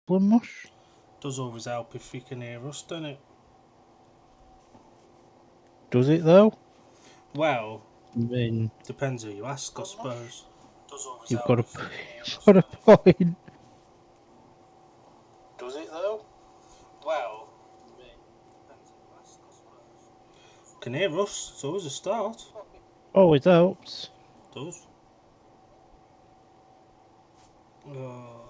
much. Does always help if you can hear us, doesn't it? Does it though? Well, I mean, depends who you ask, I suppose. Does always you've help got a, if you can hear you've us, got a though. point. Does it though? Well, depends who you ask, I suppose. Can hear us, it's always a start. Always helps. Does. Uh,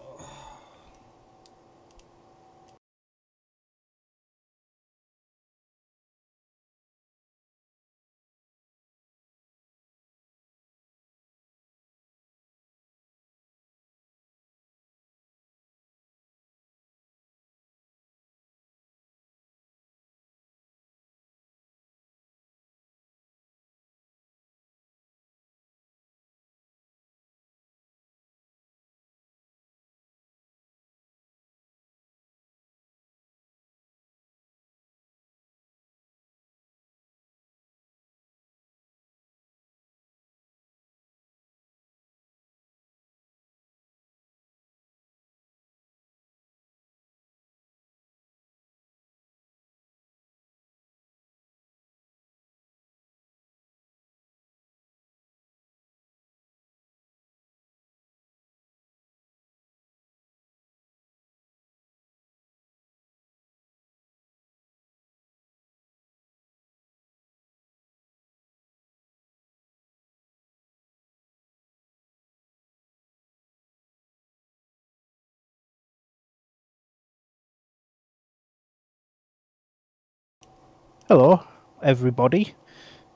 Hello, everybody.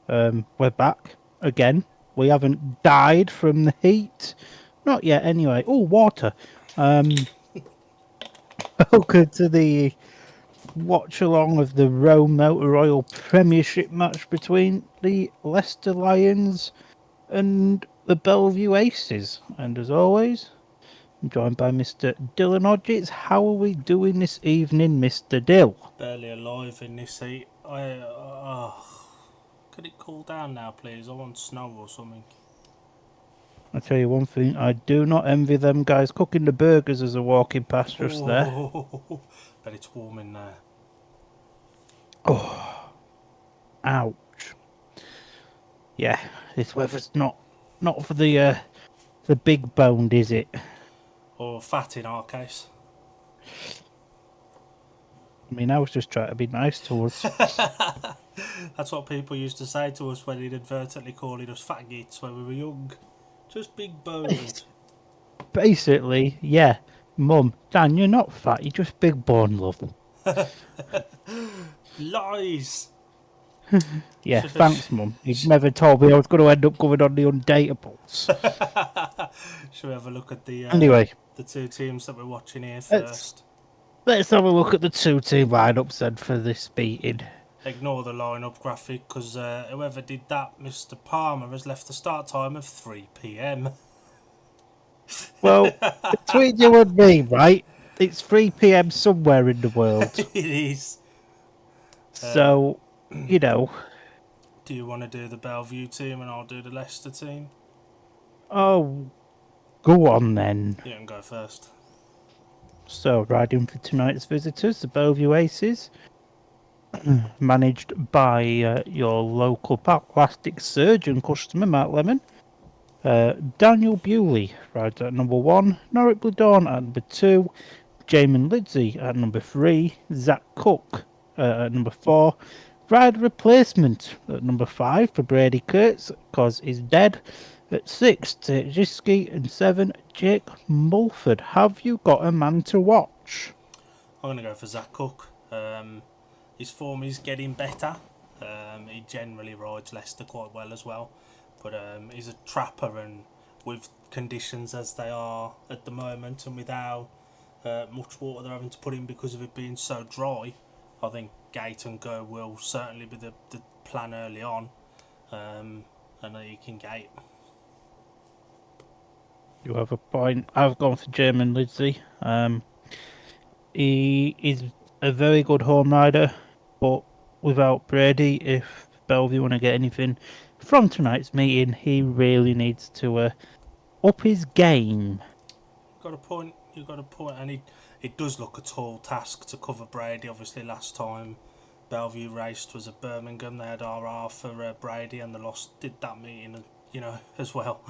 We're back again. We haven't died from the heat. Not yet, anyway. Oh, water. Welcome to the watch along of the Row Motor Oil Premiership match between the Leicester Lions and the Belle Vue Aces. And as always, I'm joined by Mr. Dylan Hodgetts. How are we doing this evening, Mr. Dill? barely alive in this heat. Could it cool down now, please? I want snow or something. I tell you one thing, I do not envy them guys cooking the burgers as they're walking past just there. Oh, but it's warm in there. Oh, ouch. Yeah, this weather's not for the big boned, is it? Or fat in our case. I mean, I was just trying to be nice to us. That's what people used to say to us when inadvertently calling us faggots when we were young. Just big boned. Basically, yeah. Mum, Dan, you're not fat, you're just big bone, love. Lies! Yeah, thanks, Mum. You'd never told me I was going to end up going on the undateables. Should we have a look at Anyway, the two teams that we're watching here let's first? let's have a look at the two team lineups then for this meeting. Ignore the lineup graphic because whoever did that, Mr. Palmer, has left the start time of 3 p.m. Well, between you and me, right? It's 3 p.m. somewhere in the world. It is. So, you know, Do you want to do the Belle Vue team and I'll do the Leicester team? oh, go on then. You can go first. So, riding for tonight's visitors, the Belle Vue Aces, managed by your local plastic surgeon customer, Matt Lemon. Daniel Bewley rides at number 1, Norwich Bladorn at number 2, Jamin Lidsey at number 3, Zach Cook at number 4, rider replacement at number 5 for Brady Kurtz, cause he's dead. At 6, Tejisky, and 7, Jake Mulford. Have you got a man to watch? I'm going to go for Zach Cook. His form is getting better. He generally rides Leicester quite well as well. But he's a trapper, and with conditions as they are at the moment and with how much water they're having to put in because of it being so dry, I think gate and go will certainly be the plan early on. And that he can gate. You have a point. I've gone for Jamin Lidsey. He is a very good home rider, but without Brady, if Belle Vue want to get anything from tonight's meeting, he really needs to up his game. Got a point. You got a point, and it does look a tall task to cover Brady. Obviously, last time Belle Vue raced was at Birmingham. They had RR for Brady, and the lost did that meeting, as well.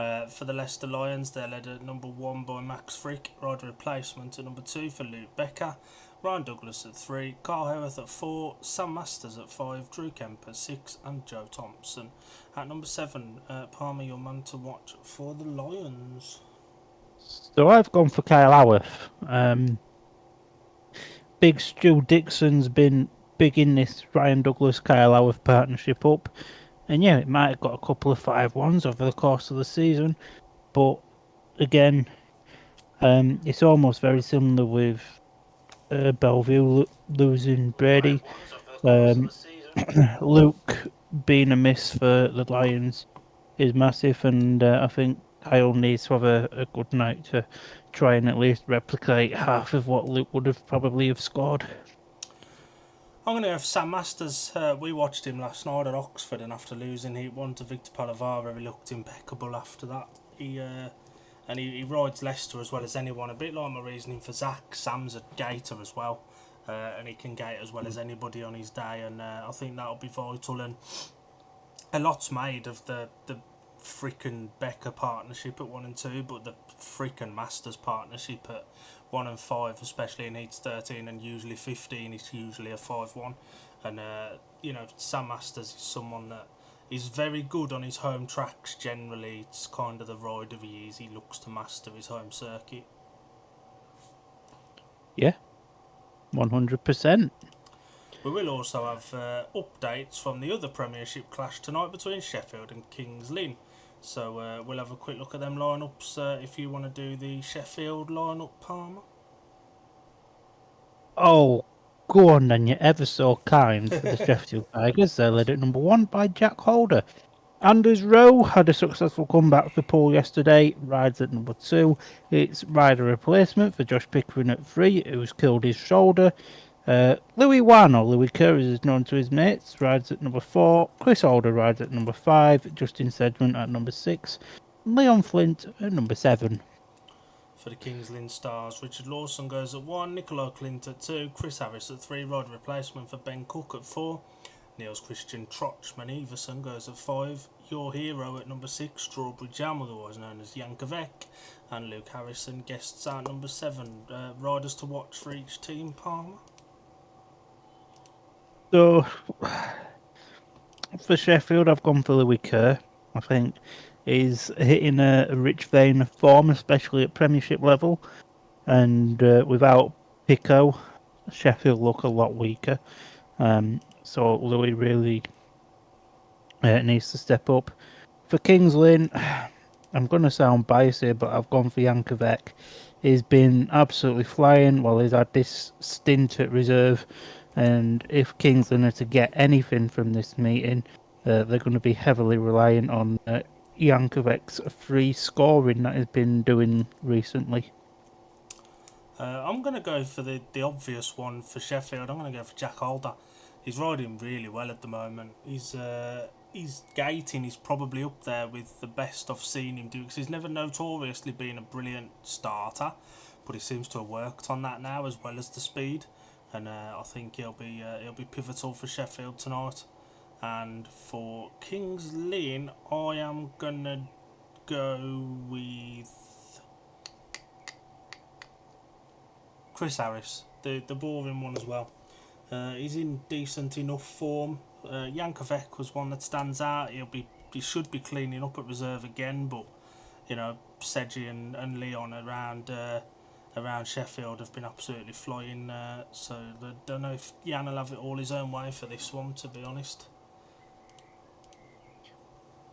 For the Leicester Lions, they're led at number 1 by Max Frick, rider replacement at number 2 for Luke Becker, Ryan Douglas at 3, Carl Howarth at 4, Sam Masters at 5, Drew Kemp at 6, and Joe Thompson at number 7. Palmer, your man to watch for the Lions. So I've gone for Kyle Howarth. Big Stu Dixon's been big in this Ryan Douglas Kyle Howarth partnership up, and yeah, it might have got a couple of 5-1s over the course of the season, but again, it's almost very similar with Belle Vue losing Brady. Luke being a miss for the Lions is massive, and I think Kyle needs to have a good night to try and at least replicate half of what Luke would have probably have scored. I'm going to have Sam Masters. We watched him last night at Oxford, and after losing, he won to Victor Palavara. He looked impeccable after that. He rides Leicester as well as anyone. A bit like my reasoning for Zach. Sam's a gator as well, and he can gate as well as anybody on his day. And I think that'll be vital. And a lot's made of the freaking Becker partnership at 1 and 2, but the freaking Masters partnership at 1 and 5, especially in heats 13 and usually 15, it's usually a 5-1. And Sam Masters is someone that is very good on his home tracks. Generally, it's kind of the rider he is. He looks to master his home circuit. Yeah, 100%. We will also have updates from the other premiership clash tonight between Sheffield and Kings Lynn. So we'll have a quick look at them lineups if you want to do the Sheffield lineup, Palmer. Oh, go on then, you're ever so kind for the Sheffield Tigers. They're led at number 1 by Jack Holder. Anders Rowe had a successful comeback for Paul yesterday, rides at number 2. It's rider replacement for Josh Pickering at 3, who's killed his shoulder. Louis Wan, or Louis Kerr as is known to his mates, rides at number 4. Chris Holder rides at number 5. Justin Sedgman at number 6. And Leon Flint at number 7. For the Kings Lynn Stars, Richard Lawson goes at 1, Nicola Clint at 2, Chris Harris at 3, rider replacement for Ben Cook at 4. Niels Christian Trotchman Everson goes at 5, Your Hero at number 6, Strawberry Jam, otherwise known as Yankovic, and Luke Harrison guests at number 7. Riders to watch for each team, Palmer. So, for Sheffield, I've gone for Louis Kerr. I think he's hitting a rich vein of form, especially at Premiership level. And without Pico, Sheffield look a lot weaker. So Louis really needs to step up. For Kings Lynn, I'm going to sound biased here, but I've gone for Yankovic. He's been absolutely flying while he's had this stint at reserve. And if Kings Lynn are to get anything from this meeting, they're going to be heavily reliant on Yankovic's free scoring that he's been doing recently. I'm going to go for the obvious one for Sheffield. I'm going to go for Jack Holder. He's riding really well at the moment. His gating is probably up there with the best I've seen him do, because he's never notoriously been a brilliant starter, but he seems to have worked on that now as well as the speed. And I think he'll be pivotal for Sheffield tonight. And for Kings Lynn, I am gonna go with Chris Harris, the boring one as well. He's in decent enough form. Yankovic was one that stands out. He should be cleaning up at reserve again, but Sedgy and Leon around Sheffield have been absolutely flying, so I don't know if Jan will have it all his own way for this one, to be honest.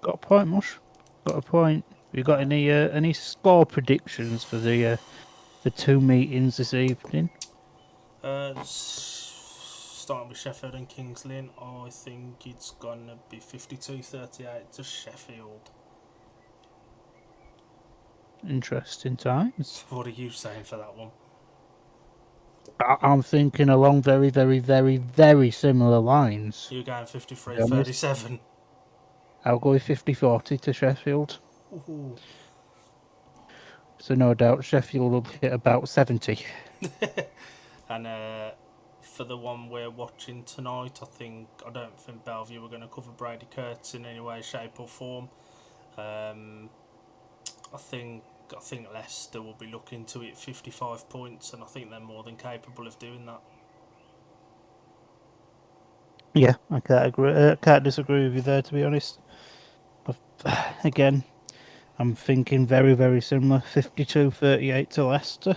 Got a point, Mush. Got a point. You got any score predictions for the 2 meetings this evening? Starting with Sheffield and Kings Lynn, I think it's gonna be 52-38 to Sheffield. Interesting times. What are you saying for that one? I'm thinking along very, very, very, very similar lines. You're going 53-37. I'll go with 50-40 to Sheffield. Ooh. So no doubt Sheffield will hit about 70. And for the one we're watching tonight, I don't think Belle Vue are going to cover Brady Kurtz in any way, shape, or form. Um, I think Leicester will be looking to hit 55 points, and I think they're more than capable of doing that. Yeah, I can't disagree with you there, to be honest. Again, I'm thinking very, very similar. 52-38 to Leicester.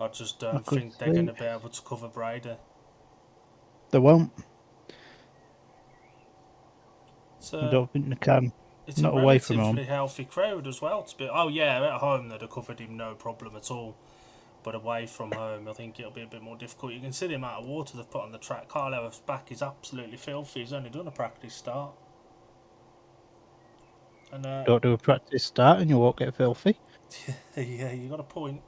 I just I don't could think they're going see. to be able to cover Brady. They won't. I So don't think they can. it's a Not away from home. relatively healthy crowd as well. Oh yeah, at home they'd have covered him no problem at all. But away from home, I think it'll be a bit more difficult. You can see the amount of water they've put on the track. Carlisle's back is absolutely filthy. He's only done a practice start. And Don't do a practice start and you won't get filthy. yeah, you got a point.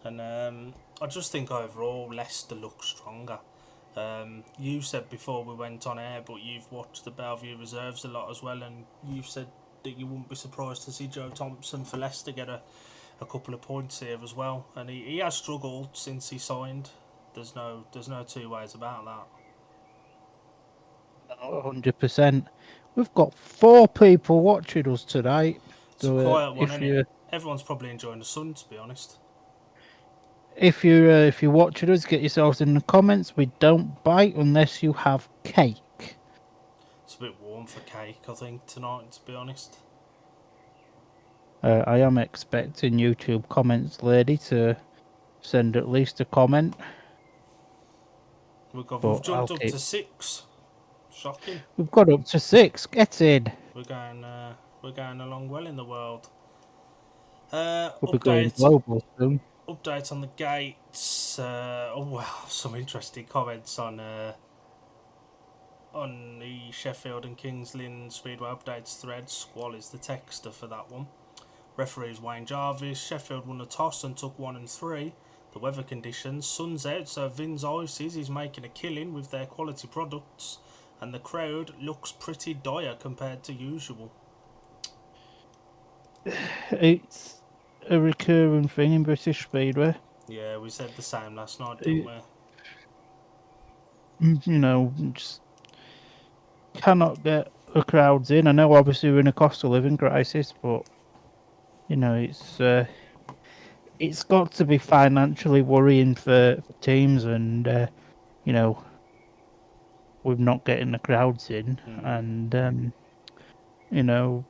And I just think overall Leicester looks stronger. You said before we went on air, but you've watched the Belle Vue reserves a lot as well, and you've said that you wouldn't be surprised to see Joe Thompson for Leicester get a couple of points here as well. And he has struggled since he signed. There's no two ways about that. 100%. We've got 4 people watching us tonight. It's a So quiet one, if isn't it? you Everyone's probably enjoying the sun, to be honest. if you're watching us, get yourselves in the comments. We don't bite unless you have cake. It's a bit warm for cake, I think, tonight, to be honest. I am expecting YouTube comments lady to send at least a comment. We've But jumped up to 6. Shocking. We've got up to 6. Get in. We're going along well in the world. We'll be going global soon. Update on the gates. Some interesting comments on the Sheffield and Kings Lynn Speedway updates thread. Squall is the texter for that one. Referees Wayne Jarvis. Sheffield won the toss and took 1 and 3. The weather conditions. Sun's out, so Vin's Ices is making a killing with their quality products, and the crowd looks pretty dire compared to usual. It's a recurring thing in British Speedway. Yeah, we said the same last night, didn't we? You know, just cannot get the crowds in. I know obviously we're in a cost of living crisis, but you know, it's got to be financially worrying for teams, and you know, we're not getting the crowds in, and you know,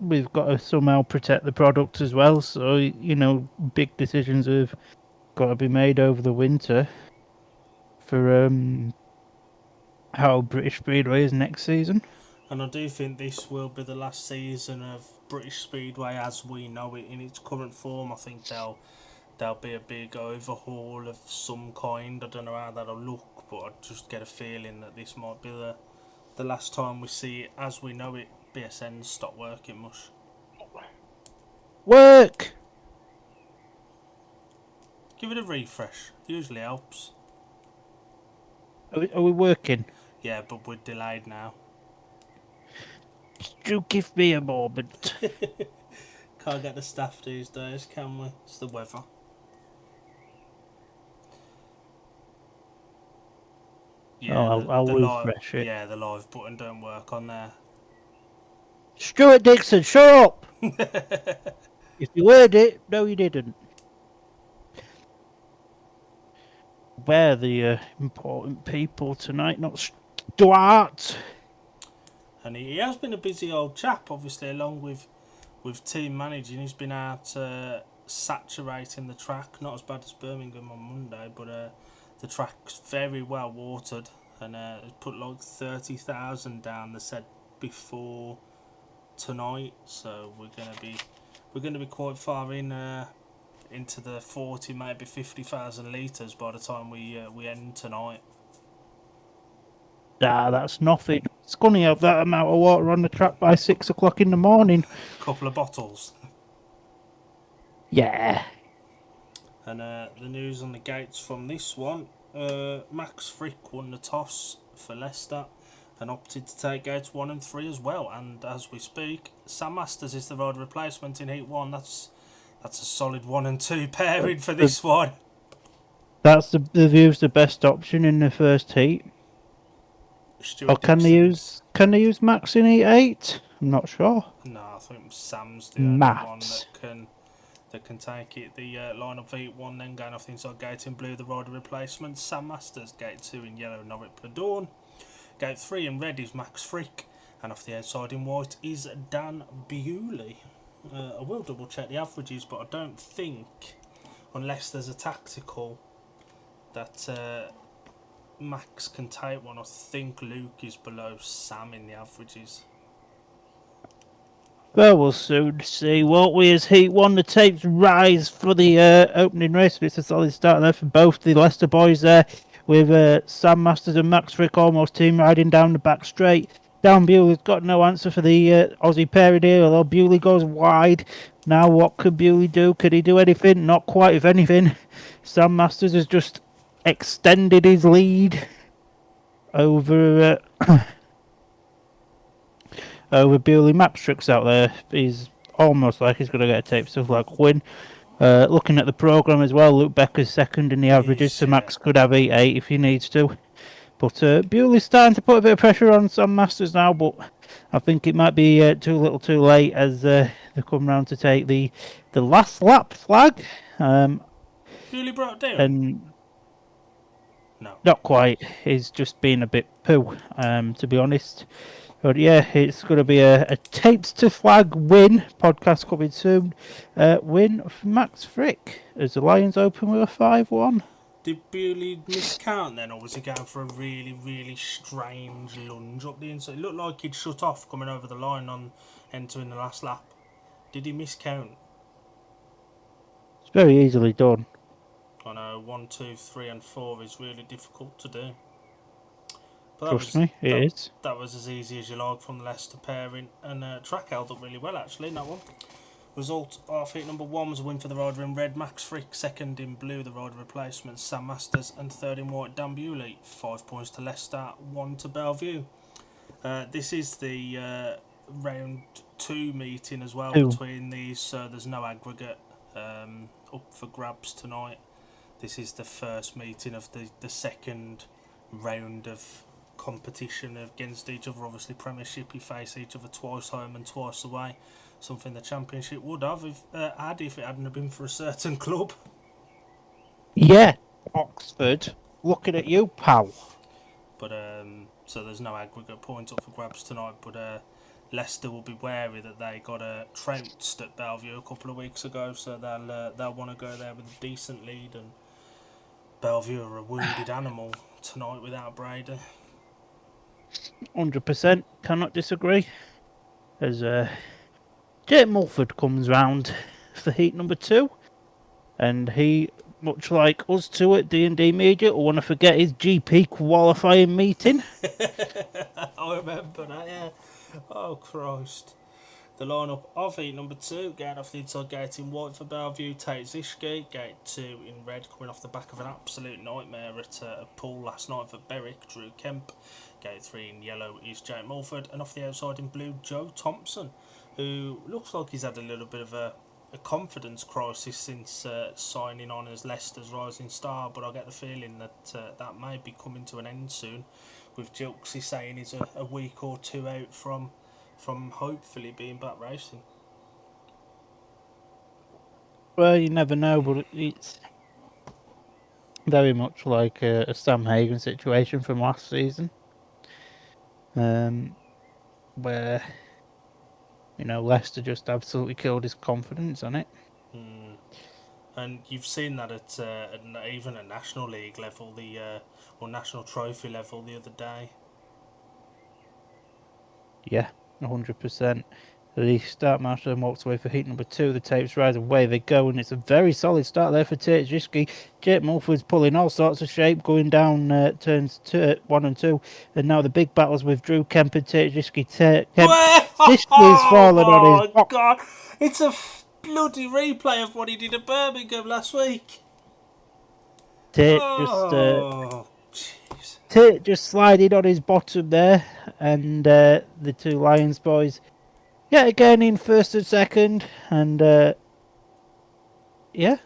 we've got to somehow protect the product as well. So you know, big decisions have got to be made over the winter for how British Speedway is next season. And I do think this will be the last season of British Speedway as we know it in its current form. I think there'll be a big overhaul of some kind. I don't know how that'll look, but I just get a feeling that this might be the last time we see it as we know it. BSN's stop working much. Work! Give it a refresh. Usually helps. Are we working? Yeah, but we're delayed now. You give me a moment. Can't get the staff these days, can we? It's the weather. Yeah, I'll refresh it. Yeah, the live button don't work on there. Stuart Dixon, shut up! If you heard it, no you didn't. We're the important people tonight, not Stuart. And he has been a busy old chap, obviously, along with team managing. He's been out saturating the track, not as bad as Birmingham on Monday, but the track's very well watered, and put like 30,000 down, they said, before tonight. So we're gonna be quite far into the 40, maybe 50,000 litres by the time we end tonight. Ah, that's nothing. It's going to have that amount of water on the track by 6 o'clock in the morning. Couple of bottles. Yeah. And the news on the gates from this one, Max Frick won the toss for Leicester and opted to take gates 1 and 3 as well. And as we speak, Sam Masters is the road replacement in Heat 1. That's a solid 1 and 2 pairing for this one. That's the Vue's the best option in the first heat. Stuart Or can Dixon's. they use Max in Heat 8? I'm not sure. No, I think Sam's the only one Maths. that can take it. The line of Heat 1 then going off the inside gate in blue, the rider replacement. Sam Masters, gate 2 in yellow, Norwich Pladorn. Gate 3 in red is Max Frick. And off the outside in white is Dan Bewley. I will double check the averages, but I don't think, unless there's a tactical, that Max can take one. I think Luke is below Sam in the averages. Well, we'll soon see, won't we? As Heat 1, the tapes rise for the opening race. It's a solid start there for both the Leicester boys there, with Sam Masters and Max Frick almost team riding down the back straight. Dan Bewley's got no answer for the Aussie pairing here, although Bewley goes wide. Now what could Bewley do? Could he do anything? Not quite, if anything. Sam Masters has just extended his lead over over Bewley. Max Frick's out there. He's almost like he's going to get a tape stuff like win. Looking at the programme as well, Luke Becker's second in the averages, so Max could have 8 if he needs to. But Bewley's starting to put a bit of pressure on Sam Masters now, but I think it might be too little too late as they come round to take the last lap flag. Bewley brought down? And no. Not quite. He's just been a bit poo, to be honest. But yeah, it's going to be a taped to flag win. Podcast coming soon. Win for Max Frick as the Lions open with a 5-1. Did Bewley miscount then, or was he going for a really, really strange lunge up the inside? It looked like he'd shut off coming over the line on entering the last lap. Did he miscount? It's very easily done. I know 1, 2, 3 and 4 is really difficult to do. But Trust me, it is. That was as easy as you like from the Leicester pairing, and track held up really well actually in that one. Result of heat number 1 was a win for the rider in red, Max Frick. Second in blue, the rider replacement, Sam Masters. And third in white, Dan Bewley. 5 points to Leicester, 1 to Belle Vue. This is the round 2 meeting as well between these, so there's no aggregate up for grabs tonight. This is the first meeting of the second round of competition against each other. Obviously premiership, you face each other twice home and twice away, something the championship would have had if it hadn't have been for a certain club. Yeah, Oxford, looking at you, pal. But so there's no aggregate points up for grabs tonight, but Leicester will be wary that they got trounced at Belle Vue a couple of weeks ago, so they'll want to go there with a decent lead, and Belle Vue are a wounded animal tonight without Brady. 100%, cannot disagree. As Jake Mulford comes round for heat number 2, and he, much like us two at D&D Media, will want to forget his GP qualifying meeting. I remember that, yeah. Oh, Christ. The lineup of heat number 2, going off the inside gate in white for Belle Vue, Tate Zishke. Gate 2 in red, coming off the back of an absolute nightmare at a pool last night for Berwick, Drew Kemp. Gate 3 in yellow is Jake Mulford, and off the outside in blue, Joe Thompson, who looks like he's had a little bit of a confidence crisis since signing on as Leicester's rising star, but I get the feeling that that may be coming to an end soon, with Jilksy saying he's a week or 2 out from hopefully being back racing. Well, you never know, but it's very much like a Sam Hagan situation from last season, where, you know, Leicester just absolutely killed his confidence on it. And you've seen that at even at National League level, or National Trophy level the other day. Yeah, 100%. The start master walks away for heat number 2. The tapes rise, away they go, and it's a very solid start there for Tate. Jake Mulford's pulling all sorts of shape, going down turns 1 and 2, and now the big battles with Drew Kemp and Tate. Zishke's fallen on his. Oh God! It's a bloody replay of what he did at Birmingham last week. Tate just sliding on his bottom there, and the two Lions boys yet again in first and second, and yeah,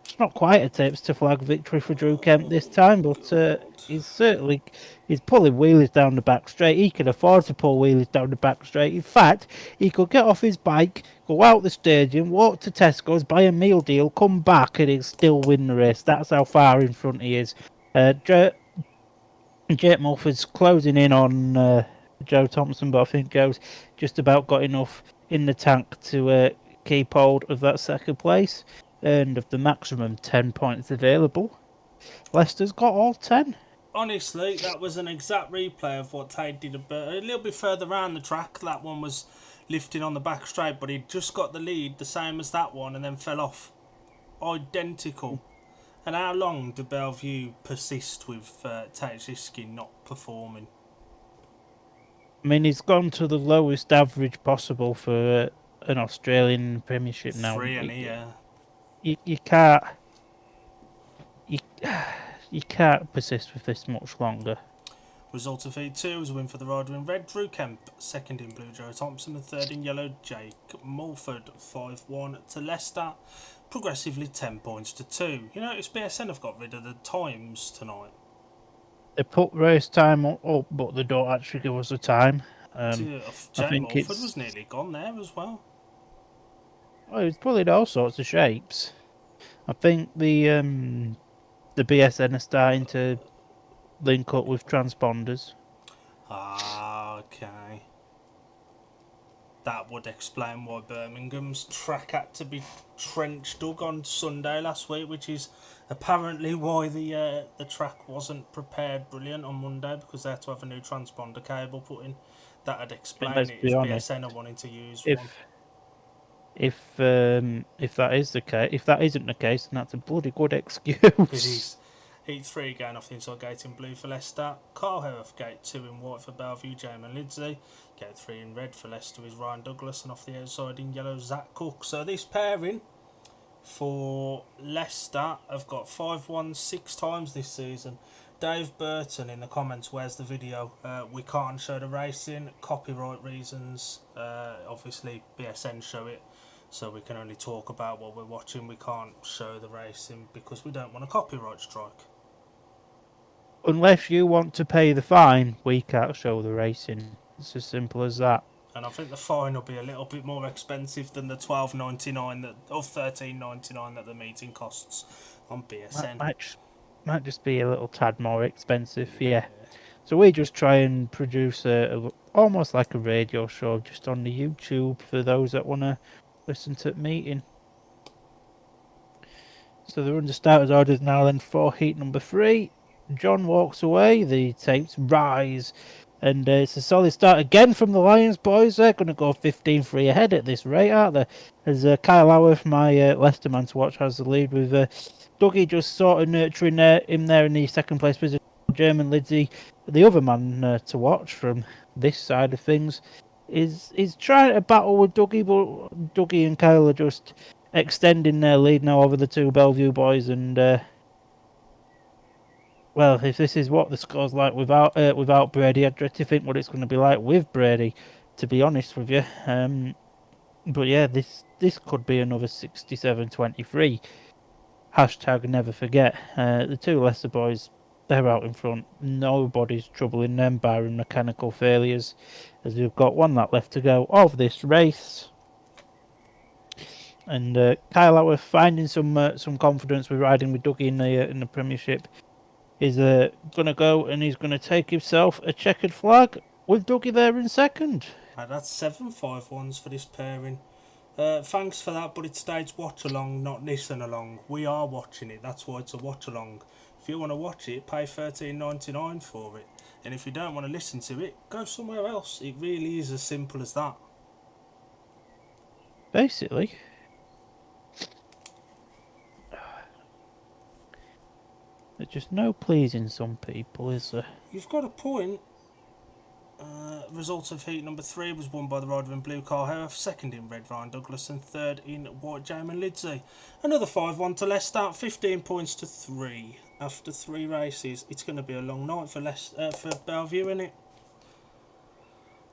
it's not quite a tapes to flag victory for Drew Kemp this time, but he's pulling wheelies down the back straight. He can afford to pull wheelies down the back straight. In fact, he could get off his bike, go out the stadium, walk to Tesco's, buy a meal deal, come back, and he'll still win the race. That's how far in front he is. Jake Mulford's closing in on Joe Thompson, but I think Joe's just about got enough in the tank to keep hold of that second place. And of the maximum 10 points available, Leicester's got all 10. Honestly, that was an exact replay of what Tate did a little bit further around the track. That one was lifting on the back straight, but he just got the lead, the same as that one, and then fell off. Identical. And how long did Belle Vue persist with Tate Ziski not performing? I mean, he's gone to the lowest average possible for an Australian Premiership now. 3 and here. You can't you, you can't persist with this much longer. Result of Heat 2 was a win for the rider in red, Drew Kemp. Second in blue, Joe Thompson. And third in yellow, Jake Mulford. 5-1 to Leicester. Progressively 10 points to 2. You notice BSN have got rid of the times tonight. They put race time up, but they don't actually give us a time. Jake Mulford was nearly gone there as well. Well, he was pulling all sorts of shapes. I think the BSN are starting to link up with transponders. Ah, okay. That would explain why Birmingham's track had to be trench dug on Sunday last week, which is apparently why the track wasn't prepared brilliant on Monday, because they had to have a new transponder cable put in. That'd explain it if BSN are wanting to use one. If that is the case, if that isn't the case, then that's a bloody good excuse. It is. Heat 3 going off the inside gate in blue for Leicester. Carl Howarth, gate 2 in white for Belle Vue, Jamin Lidsey. Gate 3 in red for Leicester is Ryan Douglas, and off the outside in yellow, Zach Cook. So this pairing for Leicester have got 5-1 6 times this season. Dave Burton in the comments, where's the video? We can't show the racing, copyright reasons. Obviously BSN show it, so we can only talk about what we're watching. We can't show the racing because we don't want a copyright strike. Unless you want to pay the fine, we can't show the racing. It's as simple as that. And I think the fine will be a little bit more expensive than the $12.99 or $13.99 that the meeting costs on BSN. Might just be a little tad more expensive, yeah. So we just try and produce almost like a radio show just on the YouTube for those that want to listen to the meeting. So they're under starters orders now then for heat number 3. John walks away, the tapes rise, and it's a solid start again from the Lions boys. They're going to go 15-3 ahead at this rate, aren't they? As Kyle Howarth, my Leicester man to watch, has the lead with Dougie just sort of nurturing him there in the second place position. German Lidsey, the other man to watch from this side of things, is trying to battle with Dougie, but Dougie and Kyle are just extending their lead now over the two Belle Vue boys, and well, if this is what the score's like without Brady, I dread to think what it's going to be like with Brady, to be honest with you. But yeah, this could be another 67-23. Hashtag never forget. The two Leicester boys, they're out in front. Nobody's troubling them, barring mechanical failures, as we've got one lap left to go of this race. And Kyle Howarth finding some confidence with riding with Dougie in the Premiership. Is going to go and he's going to take himself a checkered flag with Dougie there in second. That's 7 5-1s for this pairing. Thanks for that, but it states watch along, not listen along. We are watching it, that's why it's a watch along. If you want to watch it, pay $13.99 for it. And if you don't want to listen to it, go somewhere else. It really is as simple as that. Basically. There's just no pleasing some people, is there? You've got a point. Result of heat number 3 was won by the rider in blue, Carl Howarth. Second in red, Ryan Douglas. And third in white, Jamin Lidsey. Another 5-1 to Leicester. 15 points to 3 after 3 races. It's going to be a long night for Belle Vue, isn't it?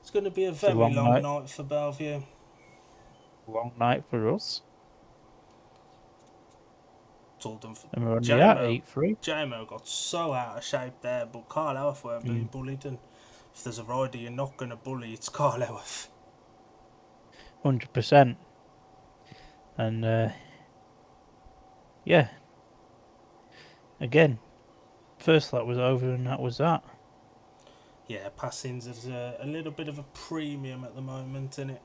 It's going to be a very long night for Belle Vue. Long night for us. told them. And we're only at 8-3. JMO got so out of shape there, but Carl Elf weren't being bullied, and if there's a rider you're not going to bully, it's Carl Elf. 100%. And yeah, again, first lap was over and that was that. Yeah, passings is a little bit of a premium at the moment, isn't it?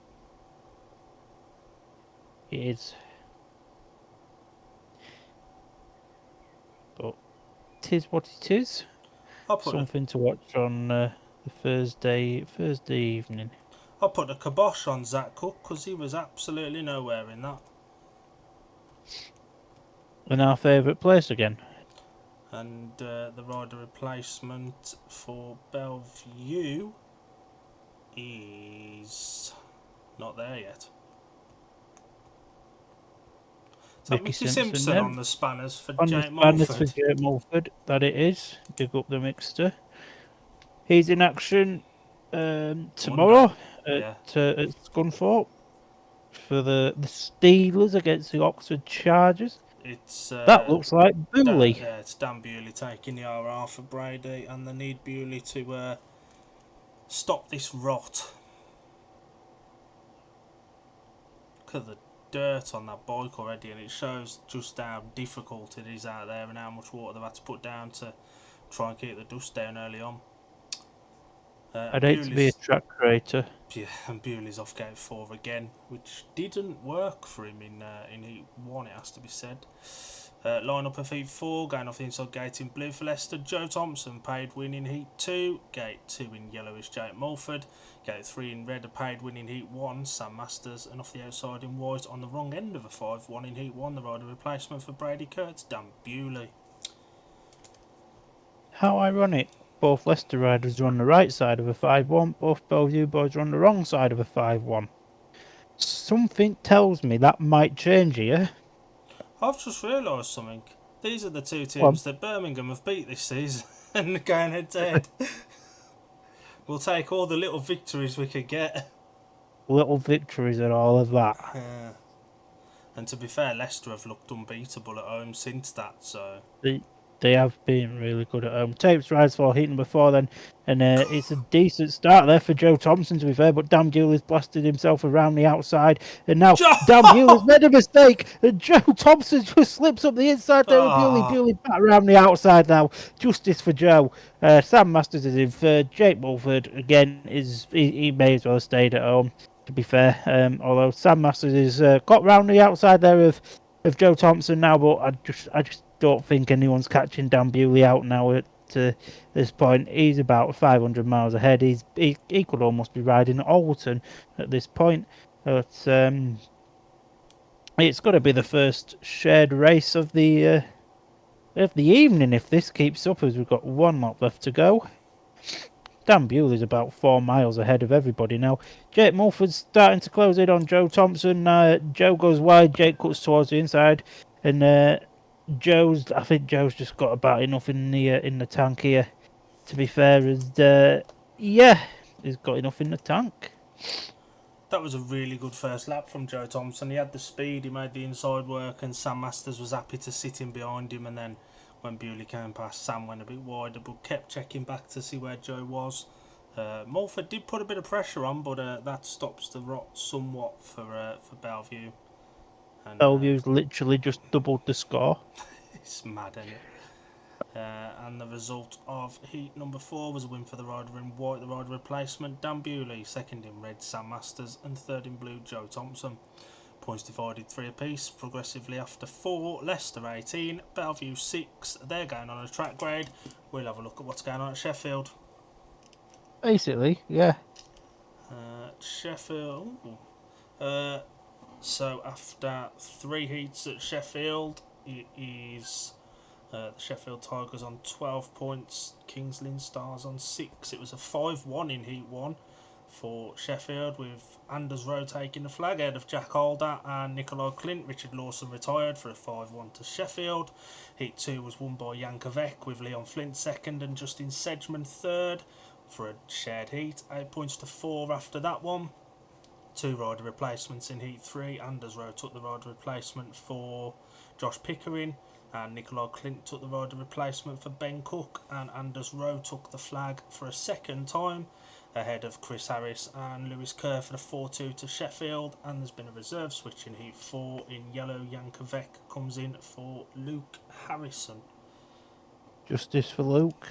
It is. But it is what it is. Something to watch on the Thursday evening. I put a kibosh on Zach Cook because he was absolutely nowhere in that. And our favourite place again. And the rider replacement for Belle Vue is not there yet. Is that Mickey Simpson on the spanners for Jake Mulford? For Jake Mulford, that it is. Big up the mixter. He's in action tomorrow at Scunthorpe for the Steelers against the Oxford Chargers. That looks like Bewley. It's Dan Bewley taking the RR for Brady, and they need Bewley to stop this rot. Look at the dirt on that bike already, and it shows just how difficult it is out there and how much water they've had to put down to try and keep the dust down early on. I'd hate to be a track creator. Yeah, and Bewley's off gate 4 again, which didn't work for him in Heat 1, it has to be said. Line up of Heat 4, going off the inside gate in blue for Leicester. Joe Thompson, paid win in Heat 2. Gate 2 in yellowish, Jake Mulford. Gate 3 in red, a paid win in Heat 1, Sam Masters. And off the outside in white, on the wrong end of a 5-1 in Heat 1, the rider replacement for Brady Kurtz, Dan Bewley. How ironic. Both Leicester riders are on the right side of a 5-1. Both Belle Vue boys are on the wrong side of a 5-1. Something tells me that might change here. I've just realised something. These are the two teams that Birmingham have beat this season and going head to head. We'll take all the little victories we could get. Little victories and all of that. Yeah. And to be fair, Leicester have looked unbeatable at home since that, so... They have been really good at home. Tapes rides for Heat number 4 then, and it's a decent start there for Joe Thompson, to be fair, but Dan Bewley's blasted himself around the outside, and now Dan Bewley's made a mistake, and Joe Thompson just slips up the inside there with Bewley back around the outside now. Justice for Joe. Sam Masters is in third. Jake Mulford, again, he may as well have stayed at home, to be fair, although Sam Masters is got round the outside there of Joe Thompson now, but I just don't think anyone's catching Dan Bewley out now at this point. He's about 500 miles ahead. He could almost be riding at Alton at this point. But it's got to be the first shared race of the evening if this keeps up, as we've got one lap left to go. Dan Bewley's about 4 miles ahead of everybody now. Jake Mulford's starting to close in on Joe Thompson. Joe goes wide, Jake cuts towards the inside, and I think Joe's just got about enough in the tank here, to be fair. He's got enough in the tank. That was a really good first lap from Joe Thompson. He had the speed, he made the inside work, and Sam Masters was happy to sit in behind him. And then when Bewley came past, Sam went a bit wider, but kept checking back to see where Joe was. Mulford did put a bit of pressure on, but that stops the rot somewhat for Belle Vue. Belle Vue's literally just doubled the score. It's mad, isn't it? And the result of Heat number 4 was a win for the rider in white, the rider replacement, Dan Bewley. Second in red, Sam Masters. And third in blue, Joe Thompson. Points divided 3 apiece, progressively after 4. Leicester 18, Belle Vue 6. They're going on a track grade. We'll have a look at what's going on at Sheffield. Basically, yeah. Sheffield... So after 3 heats at Sheffield, it is the Sheffield Tigers on 12 points, Kings Lynn Stars on 6. It was a 5-1 in Heat 1 for Sheffield, with Anders Rowe taking the flag ahead of Jack Alder and Nikolai Clint. Richard Lawson retired for a 5-1 to Sheffield. Heat 2 was won by Yankovic, with Leon Flint second and Justin Sedgman third for a shared heat. 8 points to 4 after that one. 2 rider replacements in Heat 3. Anders Rowe took the rider replacement for Josh Pickering. and Nikolai Clint took the rider replacement for Ben Cook, and Anders Rowe took the flag for a second time ahead of Chris Harris and Lewis Kerr for the 4-2 to Sheffield. And there's been a reserve switch in Heat 4 in yellow. Jankovic comes in for Luke Harrison. Justice for Luke.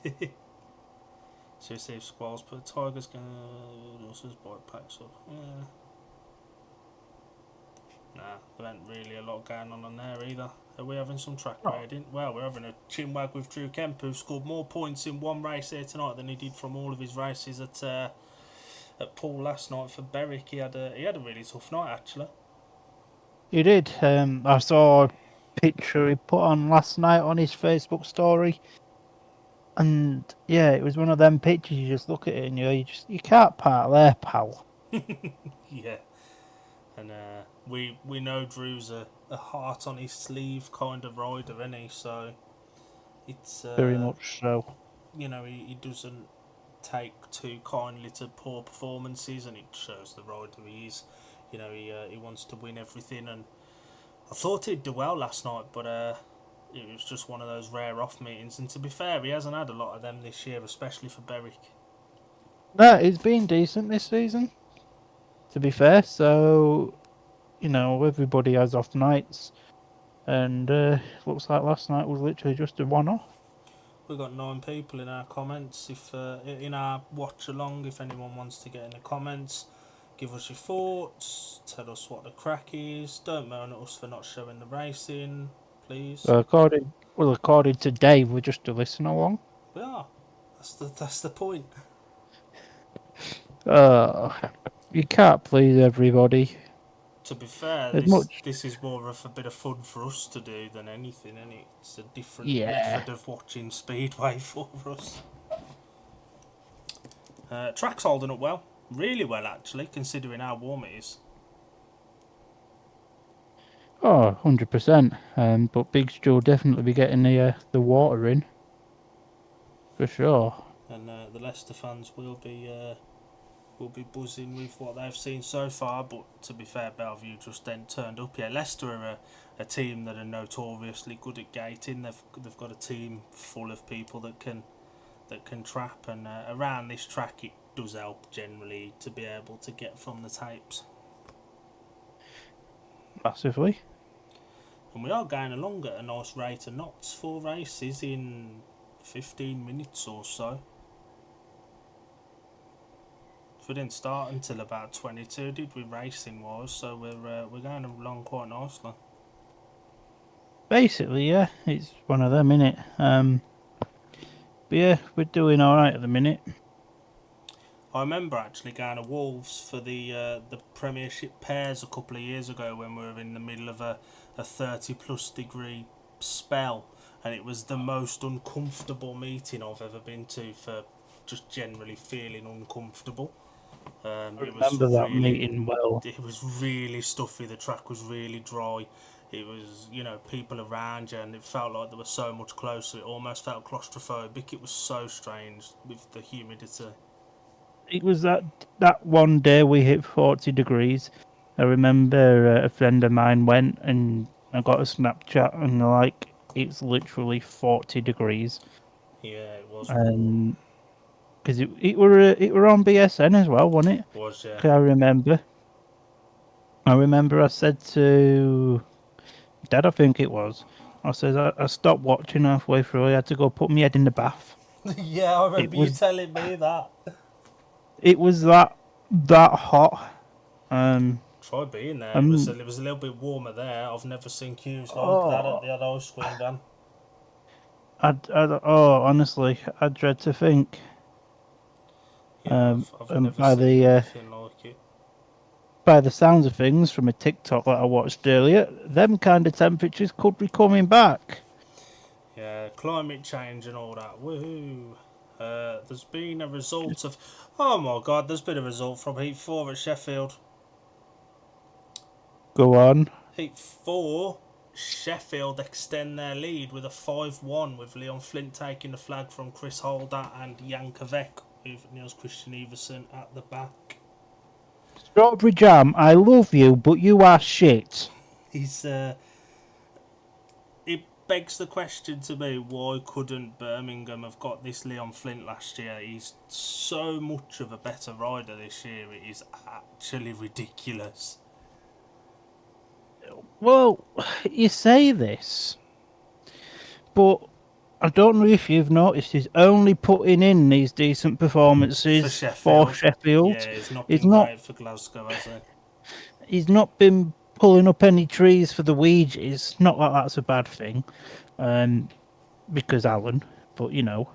So you see if Squalls put Tigers going also packs up. Yeah. Nah, there ain't really a lot going on there either. Are we having some track raiding? Well, we're having a chinwag with Drew Kemp, who scored more points in one race here tonight than he did from all of his races at Poole last night for Berwick. He had a really tough night actually. He did. I saw a picture he put on last night on his Facebook story, and yeah, it was one of them pictures. You just look at it and you can't park there, pal. Yeah, and we know Drew's a heart on his sleeve kind of rider, isn't he? So it's Very much so. You know, he doesn't take too kindly to poor performances, and it shows the rider he is. You know, he wants to win everything, and I thought he'd do well last night, but it was just one of those rare off meetings. And to be fair, he hasn't had a lot of them this year, especially for Berwick. No, it's been decent this season, to be fair. So, you know, everybody has off nights, and looks like last night was literally just a one-off. We've got 9 people in our comments. If in our watch along, if anyone wants to get in the comments, give us your thoughts, tell us what the crack is. Don't moan at us for not showing the racing, please. According to Dave, we're just to listen along. We are. That's the point. You can't please everybody. To be fair, this is more of a bit of fun for us to do than anything, and it's a different method of watching Speedway for us. Track's holding up well, really well actually, considering how warm it is. Oh, 100%. But Big Stu will definitely be getting the water in, for sure. And the Leicester fans will be buzzing with what they've seen so far. But to be fair, Belle Vue just then turned up. Yeah, Leicester are a team that are notoriously good at gating. They've got a team full of people that can trap, and around this track it does help generally to be able to get from the tapes. Massively. And we are going along at a nice rate of knots. 4 races in 15 minutes or so. We didn't start until about 22, did we, racing wise? So we're going along quite nicely. Basically, yeah, it's one of them, innit? But yeah, we're doing all right at the minute. I remember actually going to Wolves for the premiership pairs a couple of years ago when we were in the middle of a 30+ degree spell, and it was the most uncomfortable meeting I've ever been to for just generally feeling uncomfortable. I remember that meeting well. It was really stuffy. The track was really dry. It was, you know, people around you, and it felt like they were so much closer. It almost felt claustrophobic. It was so strange with the humidity. It was that one day we hit 40 degrees. I remember a friend of mine went, and I got a Snapchat, and like, it's literally 40 degrees. Yeah, it was. And because it were on BSN as well, wasn't it? It was, yeah. I remember I said to Dad, I think it was, I said I stopped watching halfway through. I had to go put my head in the bath. Yeah, I remember you telling me that. It was that hot. Try being there. It was a little bit warmer there. I've never seen queues like that at the other ice cream van. Honestly, I dread to think. Yeah, I've never seen anything like it. By the sounds of things from a TikTok that I watched earlier, them kind of temperatures could be coming back. Yeah, climate change and all that. Woohoo! There's been a result of... Oh my god, there's been a result from Heat 4 at Sheffield. Go on. Heat 4, Sheffield extend their lead with a 5-1, with Leon Flint taking the flag from Chris Holder and Jankovic, with Niels Christian Everson at the back. Strawberry Jam, I love you, but you are shit. He's it begs the question to me, why couldn't Birmingham have got this Leon Flint last year? He's so much of a better rider this year, it is actually ridiculous. Well, you say this, but I don't know if you've noticed, he's only putting in these decent performances for Sheffield. Yeah, he's not He's been not. great for Glasgow, has he? He's not been pulling up any trees for the wages. Not that that's a bad thing, because Alan. But you know.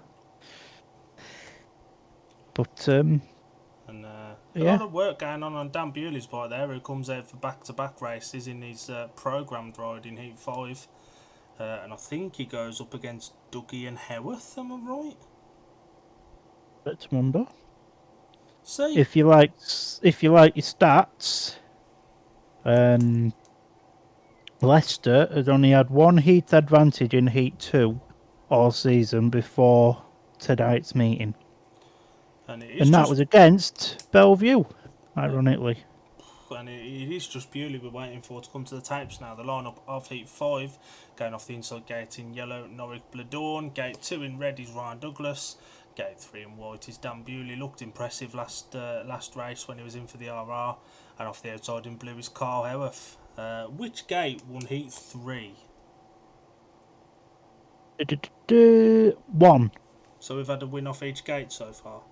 But And a yeah. lot of work going on Dan Bewley's bike there, who comes out for back-to-back races in his programmed ride in Heat 5. And I think he goes up against Dougie and Howarth, am I right? Let's wonder. See? If you like your stats, Leicester has only had one heat advantage in Heat 2 all season before tonight's meeting. And that was against Belle Vue, ironically. And it is just Bewley we're waiting for to come to the tapes now. The lineup of Heat 5, going off the inside gate in yellow, Norwich Bladorn. Gate 2 in red is Ryan Douglas. Gate 3 in white is Dan Bewley. Looked impressive last race when he was in for the RR. And off the outside in blue is Carl Howarth. Which gate won Heat 3? 1. So we've had a win off each gate so far.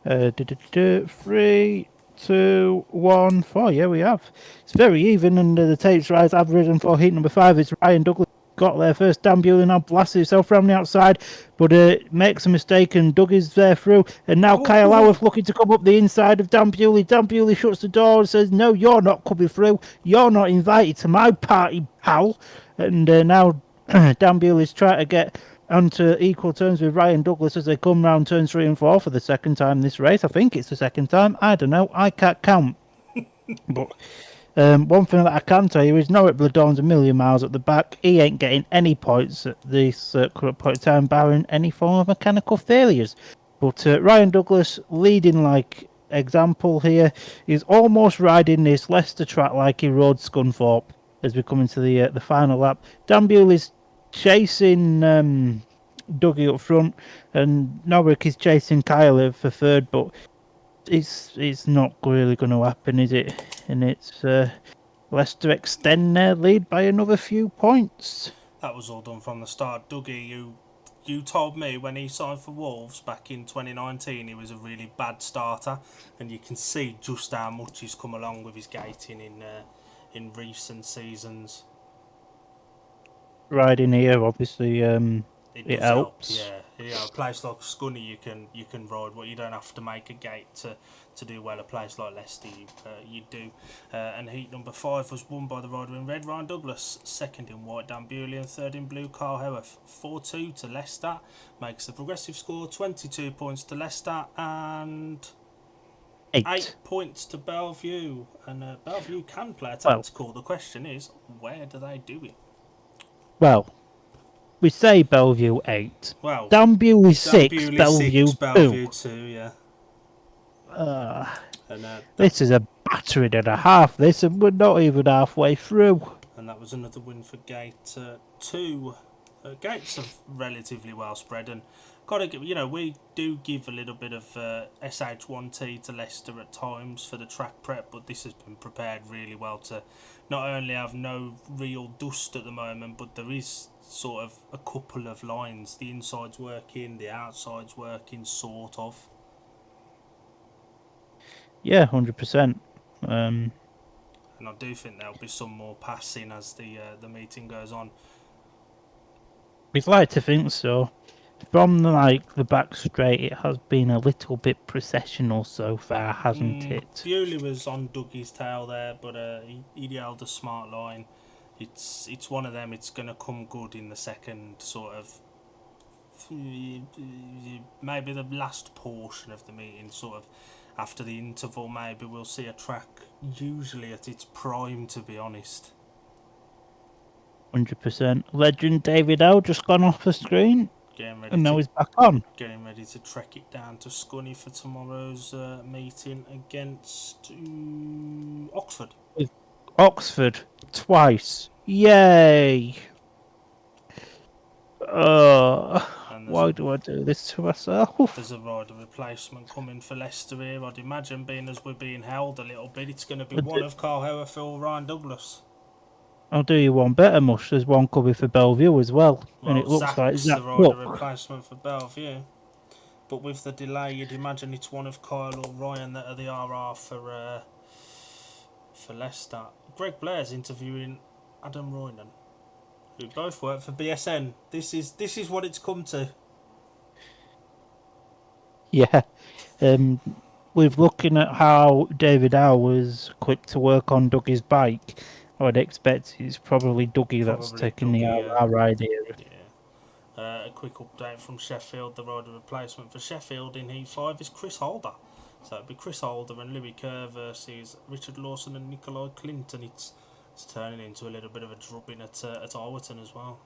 3, 2, 1, 4. Yeah, we have. It's very even, and the tapes rise. I've ridden for Heat number 5. It's Ryan Douglas. Got there first. Dan Bewley now blasted himself around the outside, but makes a mistake and Doug is there through. And now Kyle Howarth looking to come up the inside of Dan Bewley. Dan Bewley shuts the door and says, "No, you're not coming through. You're not invited to my party, pal." And now Dan Bewley's trying to get onto equal terms with Ryan Douglas as they come round turns 3 and 4 for the second time this race. I think it's the second time. I don't know. I can't count. But one thing that I can tell you is Norwich Bladorn's a million miles at the back. He ain't getting any points at this current point in time, barring any form of mechanical failures. But Ryan Douglas leading like example here. He's almost riding this Leicester track like he rode Scunthorpe as we come into the final lap. Dan Bewley's chasing Dougie up front, and Norwich is chasing Kyle for third, but it's not really going to happen, is it? And it's Leicester extend their lead by another few points. That was all done from the start. Dougie, you told me when he signed for Wolves back in 2019 he was a really bad starter, and you can see just how much he's come along with his gating in recent seasons. Riding here, obviously, it helps. Yeah, a place like Scunny you can ride, but you don't have to make a gate to do well. A place like Leicester you do. And Heat number 5 was won by the rider in red, Ryan Douglas. Second in white, Dan Bewley, and third in blue, Carl Howarth. 4-2 to Leicester makes the progressive score 22 points to Leicester and 8 points to Belle Vue. And Belle Vue can play a tactical. The question is, where do they do it? Well, we say Belle Vue 8. Well, Dan Bewley 6, Belle Vue 2, yeah. This is a battering and a half, this, and we're not even halfway through. And that was another win for Gate 2. Gates are relatively well spread, and gotta give, we do give a little bit of SH1T to Leicester at times for the track prep, but this has been prepared really well to not only have no real dust at the moment, but there is sort of a couple of lines. The inside's working, the outside's working, sort of. Yeah, 100%. And I do think there'll be some more passing as the meeting goes on. We'd like to think so. From the back straight, it has been a little bit processional so far, hasn't it? Bewley was on Dougie's tail there, but he held a smart line. It's one of them. It's going to come good in the second sort of, maybe the last portion of the meeting, sort of after the interval. Maybe we'll see a track usually at its prime, to be honest. 100%. Legend David L just gone off the screen, and now he's back on. Getting ready to trek it down to Scunny for tomorrow's meeting against Oxford. Oxford twice. Yay! And Why do I do this to myself? there's a rider replacement coming for Leicester here. I'd imagine, being as we're being held a little bit, it's going to be one of Carl Howarth or Ryan Douglas. I'll do you one better, Mush. There's one coming for Belle Vue as well, and Well, it looks like Zach's Zach the rider Cook. replacement for Belle Vue. But with the delay, you'd imagine it's one of Kyle or Ryan that are the RR for Leicester. Greg Blair's interviewing Adam Roynan, who both work for BSN. This is what it's come to. Yeah. With looking at how David Howe was quick to work on Dougie's bike, I would expect it's probably Dougie that's taking the RR ride here. Yeah. A quick update from Sheffield. The rider replacement for Sheffield in Heat 5 is Chris Holder. So it'll be Chris Holder and Louis Kerr versus Richard Lawson and Nikolai Clinton. It's turning into a little bit of a drubbing at Alwerton as well.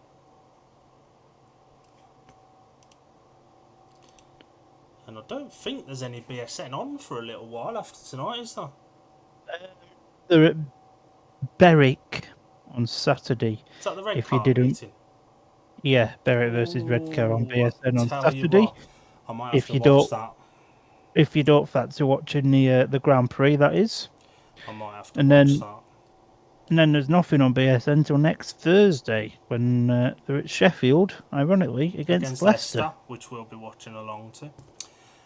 And I don't think there's any BSN on for a little while after tonight, is there? They're at Berwick on Saturday. Is that the red If car you didn't, meeting? yeah, Berwick versus Redcar on BSN on Tell you Saturday. what, I might have to watch that. If you don't fancy watching the Grand Prix, that is. I might have to watch that. And then there's nothing on BSN until next Thursday when they're at Sheffield, ironically, against Leicester. Which we'll be watching along to.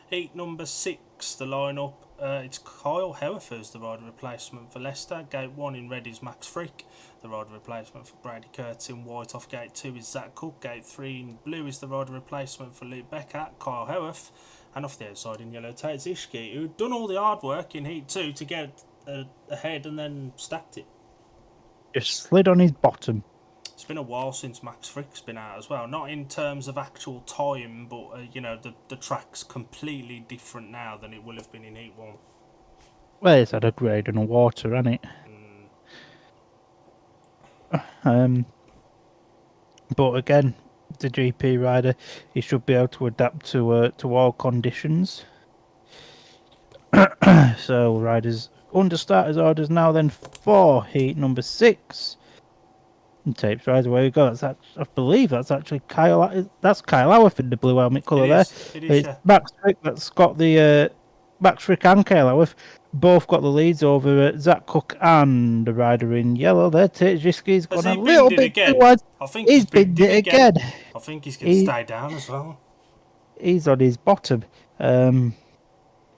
Heat number 6, the lineup. It's Kyle Howarth as the rider replacement for Leicester. Gate 1 in red is Max Frick. The rider replacement for Brady Kurtz in white. Off gate 2 is Zach Cook. Gate 3 in blue is the rider replacement for Luke Becker, Kyle Howarth. And off the outside in yellow, Tate Zishki, who'd done all the hard work in Heat 2 to get ahead and then stacked it. Just slid on his bottom. It's been a while since Max Frick's been out as well. Not in terms of actual time, but the track's completely different now than it will have been in Heat 1. Well, it's had a grade and a water, hasn't it? But again, the GP rider, he should be able to adapt to all conditions. So riders under starters orders now then for Heat number 6. And tapes right away we go. I believe that's actually Kyle. That's Kyle Howarth in the blue helmet colour there. It is, yeah. Max Frick that's got the Max Frick and Kyle Howarth both got the leads over Zach Cook and the rider in yellow there. Tate Zishki's gone a little bit too wide. I think he's binned it again. I think he's going to stay down as well. He's on his bottom.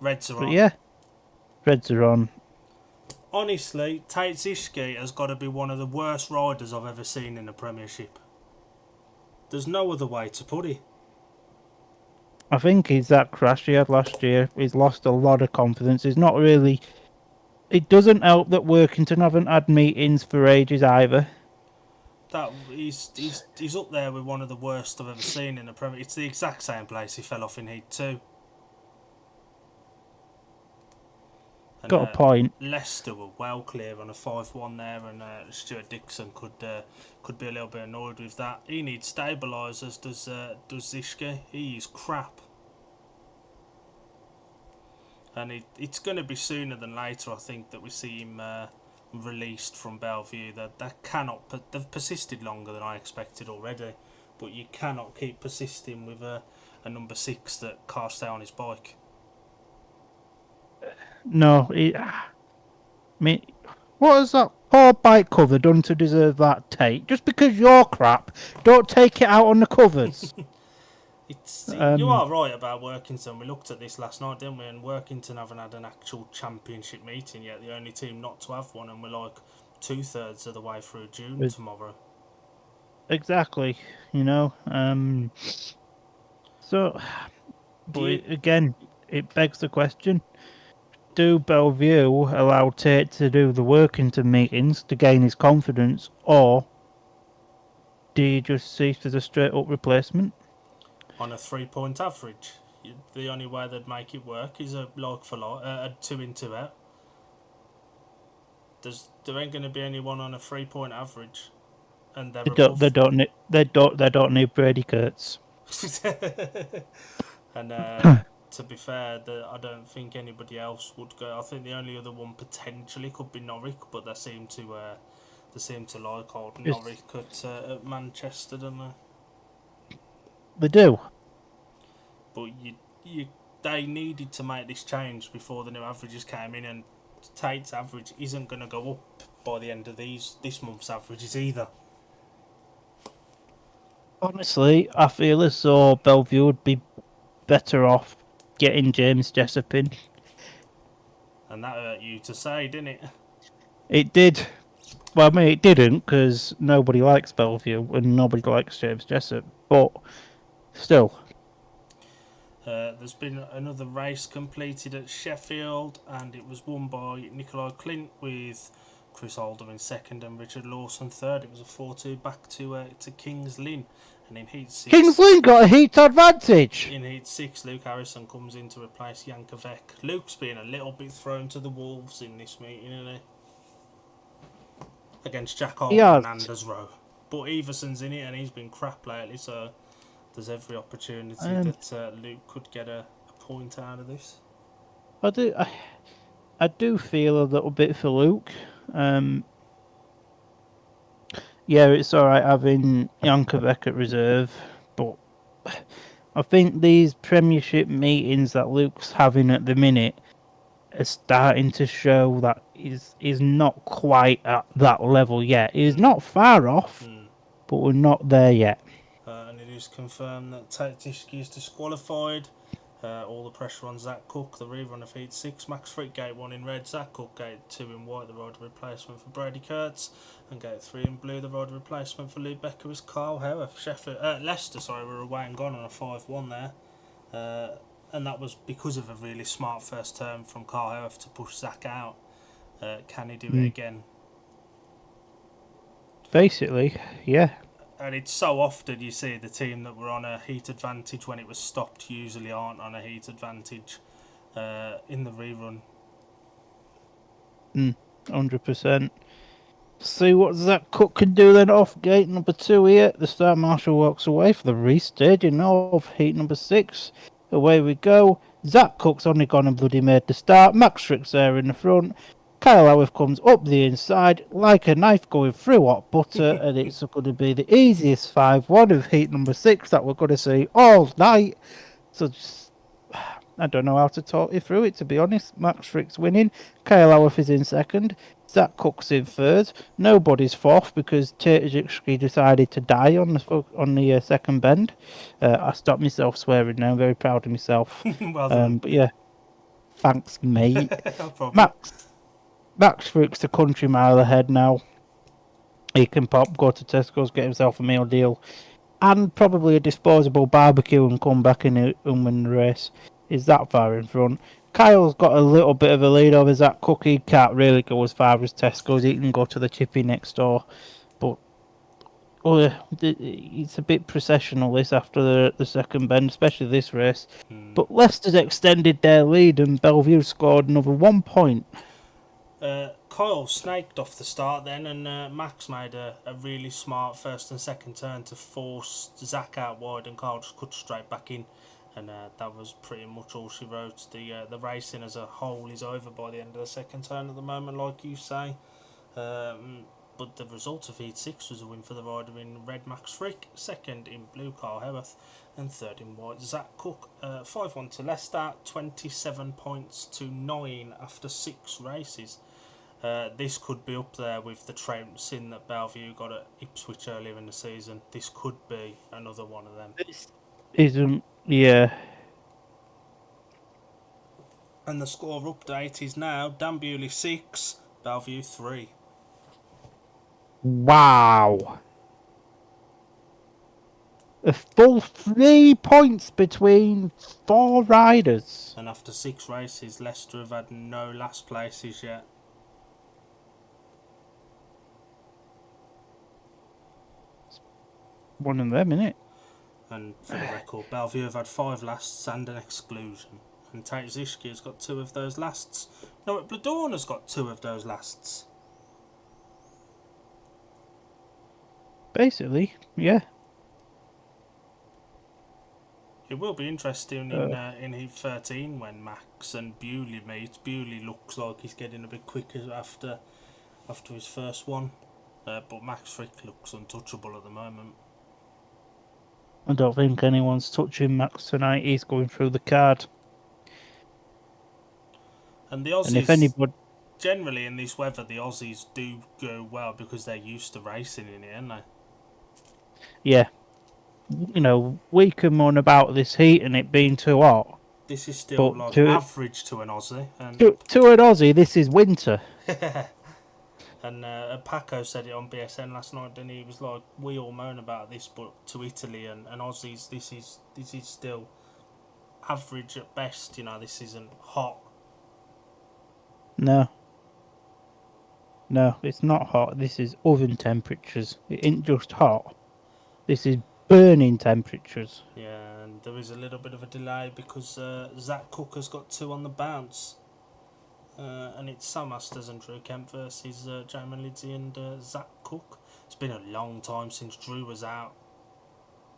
Reds are on. Yeah, Reds are on. Honestly, Tate Zishki has got to be one of the worst riders I've ever seen in the Premiership. There's no other way to put it. I think he's that crash he had last year. He's lost a lot of confidence. He's not really... It doesn't help that Workington haven't had meetings for ages either. He's up there with one of the worst I've ever seen in the Premier. It's the exact same place he fell off in Heat 2. And, got a point. Leicester were well clear on a 5-1 there, and Stuart Dixon could be a little bit annoyed with that. He needs stabilisers, does Zishke. He is crap. And it's going to be sooner than later, I think, that we see him released from Belle Vue. They've persisted longer than I expected already, but you cannot keep persisting with a number 6 that can't stay on his bike. No, I mean, what has that poor bike cover done to deserve that take? Just because you're crap, don't take it out on the covers. You are right about Workington. We looked at this last night, didn't we? And Workington haven't had an actual championship meeting yet. The only team not to have one, and we're like 2/3 of the way through June tomorrow. Exactly, So, again, it begs the question: do Belle Vue allow Tate to do the Workington meetings to gain his confidence, or do you just cease as a straight-up replacement? On a 3-point average, the only way they'd make it work is a like for like, a 2 in 2 out. There ain't going to be anyone on a 3-point average, and they don't need Brady Kurtz. And to be fair, I don't think anybody else would go. I think the only other one potentially could be Norwich, but they seem They seem to like old It's, Norwich at Manchester, don't they? they do. But they needed to make this change before the new averages came in, and Tate's average isn't going to go up by the end of this month's averages either. Honestly, I feel as though Belle Vue would be better off getting James Jessup in. And that hurt you to say, didn't it? It did. Well, I mean, it didn't, because nobody likes Belle Vue and nobody likes James Jessup. But still. There's been another race completed at Sheffield, and it was won by Nikolai Clint with Chris Holder in second and Richard Lawson third. It was a 4-2 back to Kings Lynn. And in heat 6, Kings Lynn got a heat advantage! in heat 6, Luke Harrison comes in to replace Jankovic. Luke's been a little bit thrown to the wolves in this meeting, isn't he? Against Jack Holder and Anders Rowe. But Everson's in it, and he's been crap lately, so there's every opportunity that Luke could get a point out of this. I do feel a little bit for Luke. Yeah, it's alright having Jankovic at reserve, but I think these premiership meetings that Luke's having at the minute are starting to show that he's not quite at that level yet. He's not far off, but we're not there yet. And it is confirmed that Tate Tishke is disqualified. All the pressure on Zach Cook, the rerun of Heat 6. Max Frick gate 1 in red, Zach Cook gate 2 in white, the rider replacement for Brady Kurtz, and gate 3 in blue, the rider replacement for Lee Becker was Carl Howarth. Leicester were away and gone on a 5-1 there. And that was because of a really smart first turn from Carl Howarth to push Zach out. Can he do it again? Basically, yeah. And it's so often you see the team that were on a heat advantage when it was stopped usually aren't on a heat advantage in the rerun. 100%. See what Zach Cook can do then off gate number 2 here. The start marshal walks away for the restaging of heat number 6. Away we go. Zach Cook's only gone and bloody made the start. Max Frick's there in the front. Kyle Howarth comes up the inside like a knife going through hot butter, and it's going to be the easiest 5-1 of heat number 6 that we're going to see all night. So just, I don't know how to talk you through it, to be honest. Max Frick's winning. Kyle Howarth is in second. Zach Cook's in third. Nobody's fourth because Tajikski decided to die on the second bend. I stopped myself swearing now. I'm very proud of myself. Well done. But yeah, thanks, mate. No problem. Max Frick's a country mile ahead now. He can go to Tesco's, get himself a meal deal, and probably a disposable barbecue and come back and win the race. He's that far in front. Kyle's got a little bit of a lead over Zach Cook. He can't really go as far as Tesco's. He can go to the chippy next door. But it's a bit processional this after the second bend, especially this race. But Leicester's extended their lead and Belle Vue scored another 1 point. Kyle snaked off the start then, and Max made a really smart first and second turn to force Zach out wide, and Kyle just cut straight back in, and that was pretty much all she wrote. The racing as a whole is over by the end of the second turn at the moment, like you say. But the result of Heat 6 was a win for the rider in red, Max Frick, second in blue, Carl Howarth, and third in white, Zach Cook. 5-1 to Leicester, 27 points to 9 after 6 races. This could be up there with the trouncing that Belle Vue got at Ipswich earlier in the season. This could be another one of them. Yeah. And the score update is now Dan Bewley 6, Belle Vue 3. Wow. A full 3 points between 4 riders. And after 6 races, Leicester have had no last places yet. One of them, innit? And for the record, Belle Vue have had 5 lasts and an exclusion. And Tate Zishki has got 2 of those lasts. Norwich Bladorn has got 2 of those lasts. Basically, yeah. It will be interesting in Heat 13 when Max and Bewley meet. Bewley looks like he's getting a bit quicker after his first one. but Max Frick looks untouchable at the moment. I don't think anyone's touching Max tonight. He's going through the card. And the And if Aussies, anybody, generally in this weather, the Aussies do go well because they're used to racing in it, aren't they? yeah, we can moan about this heat and it being too hot, This is still but like to average to an Aussie. And to an Aussie, this is winter. and Paco said it on BSN last night, didn't he? He was like, we all moan about this, but to Italy and Aussies, this is still average at best. This isn't hot. No, it's not hot. This is oven temperatures. It ain't just hot. This is burning temperatures. Yeah, and there is a little bit of a delay because Zach Cook has got 2 on the bounce. And it's Sam Masters and Drew Kemp versus Jamin Liddsey and Zach Cook. It's been a long time since Drew was out.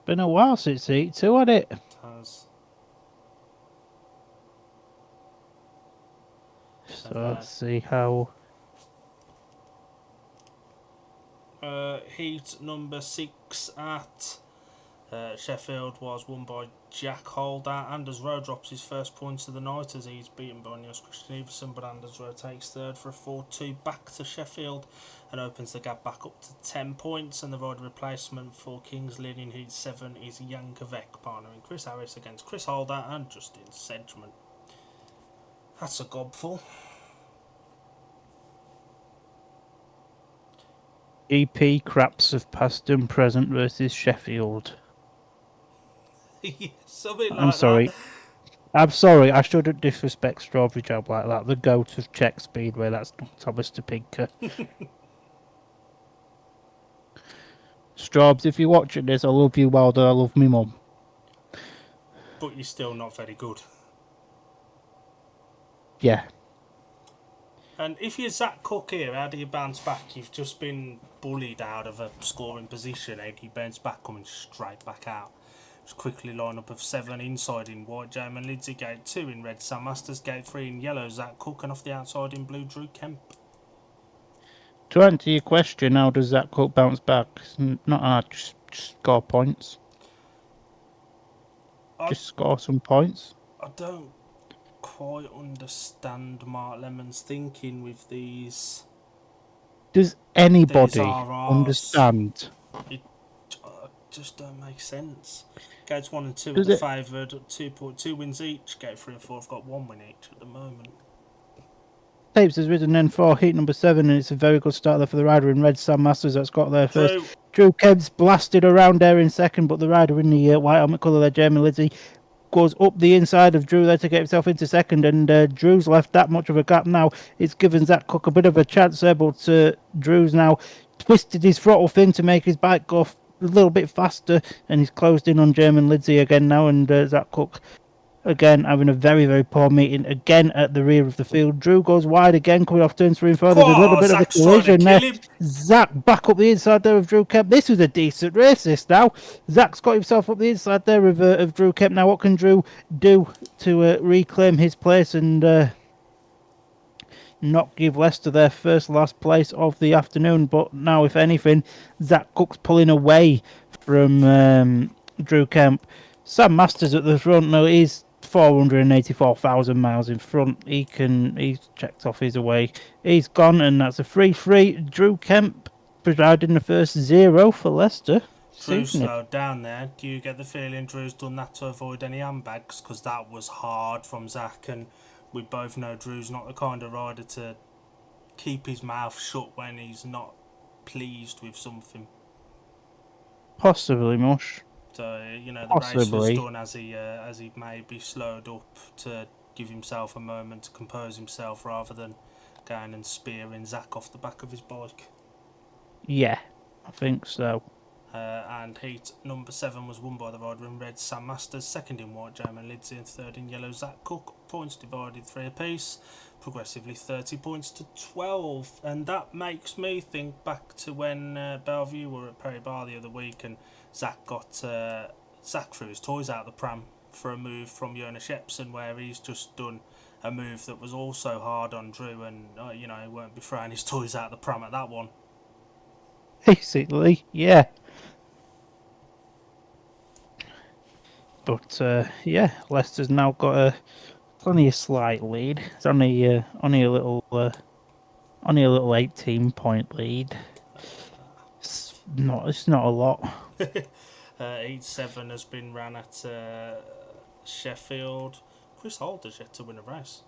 Been a while since Heat 2, hasn't it? It has. So let's see how. Heat number 6 at Sheffield was won by Jack Holder. Anders Rowe drops his first points of the night as he's beaten by Niels Christian Everson, but Anders Rowe takes third for a 4-2 back to Sheffield and opens the gap back up to 10 points. And the rider replacement for Kings Lynn in Heat 7 is Jan Kavek, partnering Chris Harris against Chris Holder and Justin Sedgman. That's a gobful. GP craps of past and present versus Sheffield. Something like I'm sorry. that. I'm sorry. I shouldn't disrespect Strawberry Job like that. The goat of Czech Speedway. That's not Thomas Topinka. Straubs, if you're watching this, I love you more than I love me mum. But you're still not very good. Yeah. And if you're Zach Cook here, how do you bounce back? You've just been bullied out of a scoring position. How do you bounce back coming straight back out? Just quickly line up of 7 inside in white, Jamin Liddsey, gate 2 in red, Sam Masters, gate 3 in yellow, Zach Cook, and off the outside in blue, Drew Kemp. To answer your question, how does Zach Cook bounce back? It's not hard. Just score points. Just score some points. I don't quite understand Mark Lemon's thinking with these. Does anybody RRs. understand? It just don't make sense. Gates 1 and 2 Does are the it? favoured, 2.2 wins each. Gate 3 and 4 have got 1 win each at the moment. Tapes has ridden then for Heat number 7, and it's a very good start there for the rider in red, Sam Masters, that's got there first. Drew Kemp's blasted around there in second, but the rider in the white helmet colour there, Jamie Liddsey, goes up the inside of Drew there to get himself into second, and Drew's left that much of a gap now. It's given Zach Cook a bit of a chance there, but Drew's now twisted his throttle fin to make his bike go a little bit faster, and he's closed in on German Liddsey again now, and Zach Cook again having a very, very poor meeting again at the rear of the field. Drew goes wide again, coming off turns 3 and 4. There's a little bit Zach's of a collision there. him. Zach back up the inside there of Drew Kemp. This was a decent race this now. Zach's got himself up the inside there of Drew Kemp. Now what can Drew do to reclaim his place and not give Leicester their first last place of the afternoon? But now, if anything, Zach Cook's pulling away from Drew Kemp. Sam Masters at the front now, he's 484,000 miles in front. He's checked off his away. He's gone, and that's a 3-3. Drew Kemp providing the first 0 for Leicester. Drew's slowed down there. Do you get the feeling Drew's done that to avoid any handbags? Because that was hard from Zach, and we both know Drew's not the kind of rider to keep his mouth shut when he's not pleased with something. Possibly, Mush. So, the race was done as he maybe slowed up to give himself a moment to compose himself rather than going and spearing Zach off the back of his bike. Yeah, I think so. And heat number 7 was won by the rider in red, Sam Masters, second in white, Jamin Liddsey, and third in yellow, Zach Cook. Points divided 3 apiece, progressively 30 points to 12. And that makes me think back to when Belle Vue were at Perry Bar the other week and Zach threw his toys out the pram for a move from Jonas Shepson, where he's just done a move that was also hard on Drew, and he won't be throwing his toys out the pram at that one. Basically, yeah. But yeah, Leicester's now got only a slight lead. It's only a little 18-point lead. It's not a lot. 8-7 has been ran at Sheffield. Chris Holder's yet to win a race.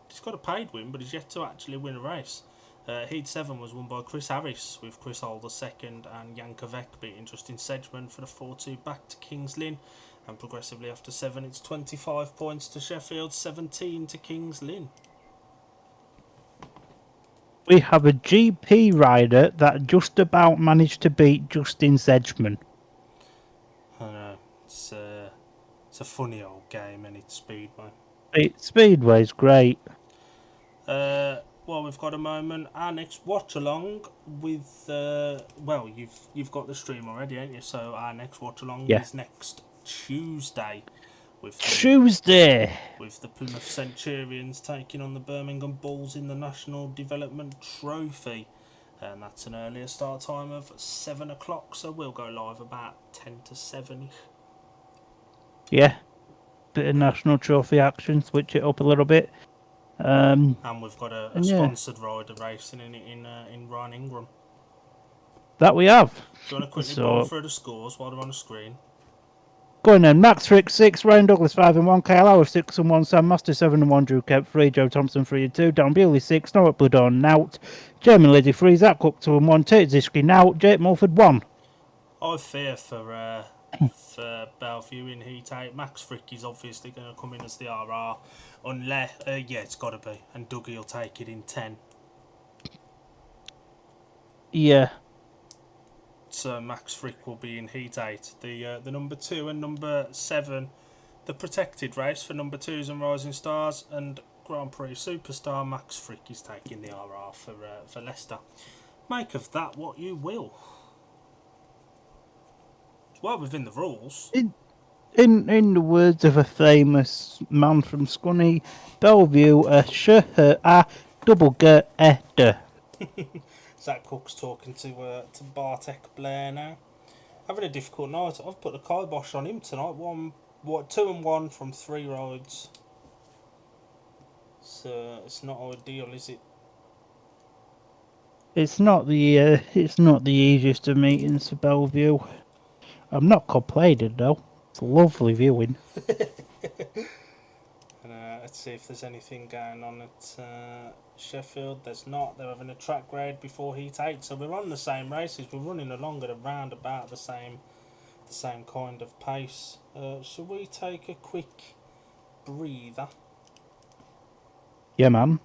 He's got a paid win, but he's yet to actually win a race. Heat 7 was won by Chris Harris, with Chris Holder second and Jankovic beating Justin Sedgman for the 4-2 back to Kings Lynn. And progressively after 7, it's 25 points to Sheffield, 17 to Kings Lynn. We have a GP rider that just about managed to beat Justin Sedgman. I know, it's a funny old game, and it's Speedway. Speedway's great. Well, we've got a moment. Our next watch along with well, you've got the stream already, ain't you? So our next watch along is next Tuesday with the Plymouth Centurions taking on the Birmingham Bulls in the National Development Trophy, and that's an earlier start time of 7 o'clock. So we'll go live about 10 to 7. Yeah, bit of National Trophy action. Switch it up a little bit. And we've got a sponsored rider racing in Ryan Ingram. That we have. Do you want to quickly run through the scores while they're on the screen? Go on then. Max Frick 6, Ryan Douglas 5 and 1, Kyle Hour 6 and 1, Sam Master 7 and 1, Drew Kemp 3, Joe Thompson 3 and 2, Dan Bewley 6, Noah Bloodon Nout, Jeremy Liddy 3, Zach Cook 2 and 1, Tate Ziski Nout, Jake Mulford 1. I fear for Belle Vue in Heat 8. Max Frick is obviously going to come in as the RR, unless yeah, it's got to be, and Dougie will take it in 10. Yeah. So Max Frick will be in Heat 8. The number 2 and number 7, the protected race for number 2s and Rising Stars, and Grand Prix Superstar Max Frick is taking the RR for Leicester. Make of that what you will. It's well within the rules. In the words of a famous man from Scunny, Belle Vue, a double get Zach Cook's talking to Bartek Blair now. Having a difficult night. I've put the kibosh on him tonight. 2 and 1 from 3 rides. So it's not ideal, is it? It's not the easiest of meetings for Belle Vue. I'm not complaining though. It's lovely viewing. And let's see if there's anything going on at Sheffield. There's not. They're having a track grade before Heat 8, so we're on the same races. We're running along at around about the same kind of pace. Shall we take a quick breather? Yeah, man.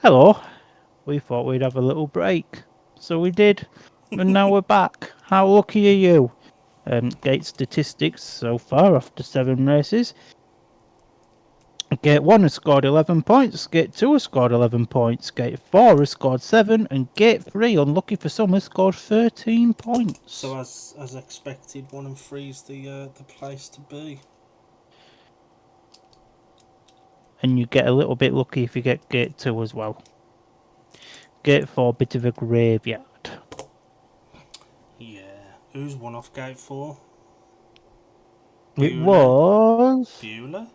Hello. We thought we'd have a little break. So we did. And now we're back. How lucky are you? Gate statistics so far after 7 races. Gate 1 has scored 11 points, Gate 2 has scored 11 points, Gate 4 has scored 7, and Gate 3, unlucky for some, has scored 13 points. So as expected, 1 and 3 is the place to be. And you get a little bit lucky if you get Gate 2 as well. Gate 4, bit of a graveyard. Yeah. Who's won off Gate 4? It was... Bueller?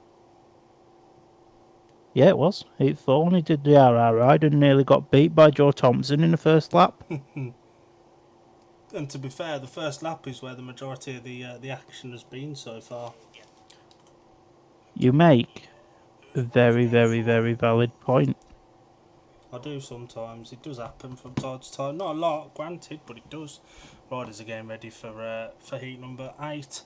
Yeah, it was. It only did the RR ride and nearly got beat by Joe Thompson in the first lap. And to be fair, the first lap is where the majority of the action has been so far. You make a very, very, very valid point. I do sometimes. It does happen from time to time. Not a lot, granted, but it does. Riders are getting ready for heat number 8.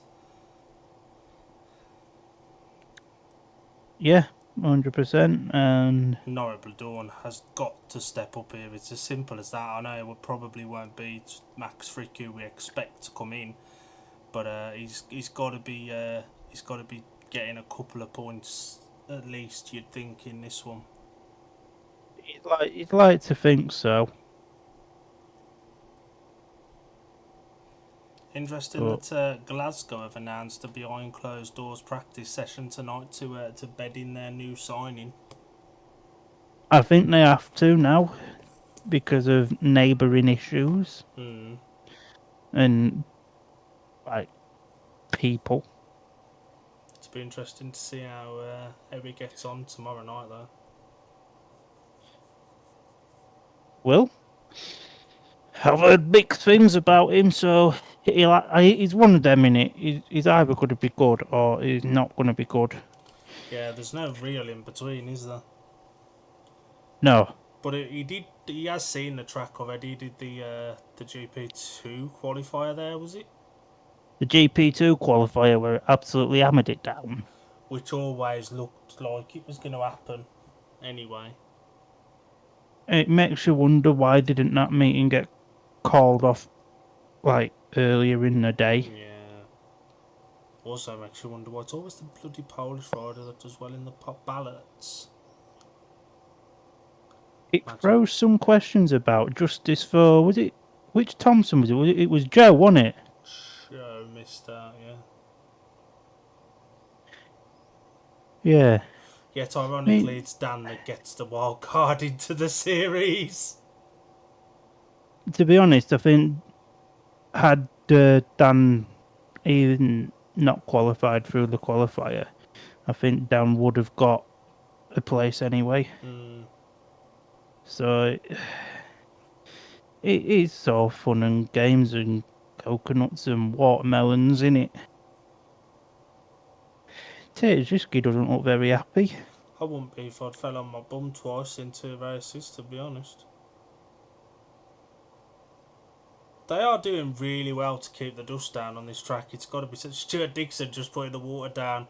Yeah, 100%. And Norrie Dawn has got to step up here. It's as simple as that. I know it probably won't be Max Frick who we expect to come in, but he's got to be getting a couple of points at least. You'd think in this one. you'd like to think so. Interesting that Glasgow have announced a behind closed doors practice session tonight to bed in their new signing. I think they have to now because of neighbouring issues and like people. It'll be interesting to see how he gets on tomorrow night, though. Well, I've heard mixed things about him, so he's one of them, innit? He's either going to be good or he's not going to be good. Yeah, there's no real in between, is there? No. But he has seen the track already. He did the GP2 qualifier there, was it? The GP2 qualifier where it absolutely hammered it down. Which always looked like it was going to happen anyway. It makes you wonder why didn't that meeting get called off like earlier in the day. Yeah. Also makes you wonder why it's always the bloody Polish rider that does well in the pop ballots. It throws some questions about justice for, was it, which Thompson was it? It was Joe, wasn't it? Joe missed out, yeah. Yeah. Yet ironically, it's Dan that gets the wild card into the series. To be honest, I think had Dan even not qualified through the qualifier, I think Dan would have got a place anyway. So it is so fun and games and coconuts and watermelons, innit? Terziski doesn't look very happy. I wouldn't be if I'd fell on my bum twice in 2 races, to be honest. They are doing really well to keep the dust down on this track. It's got to be such. Stuart Dixon just putting the water down.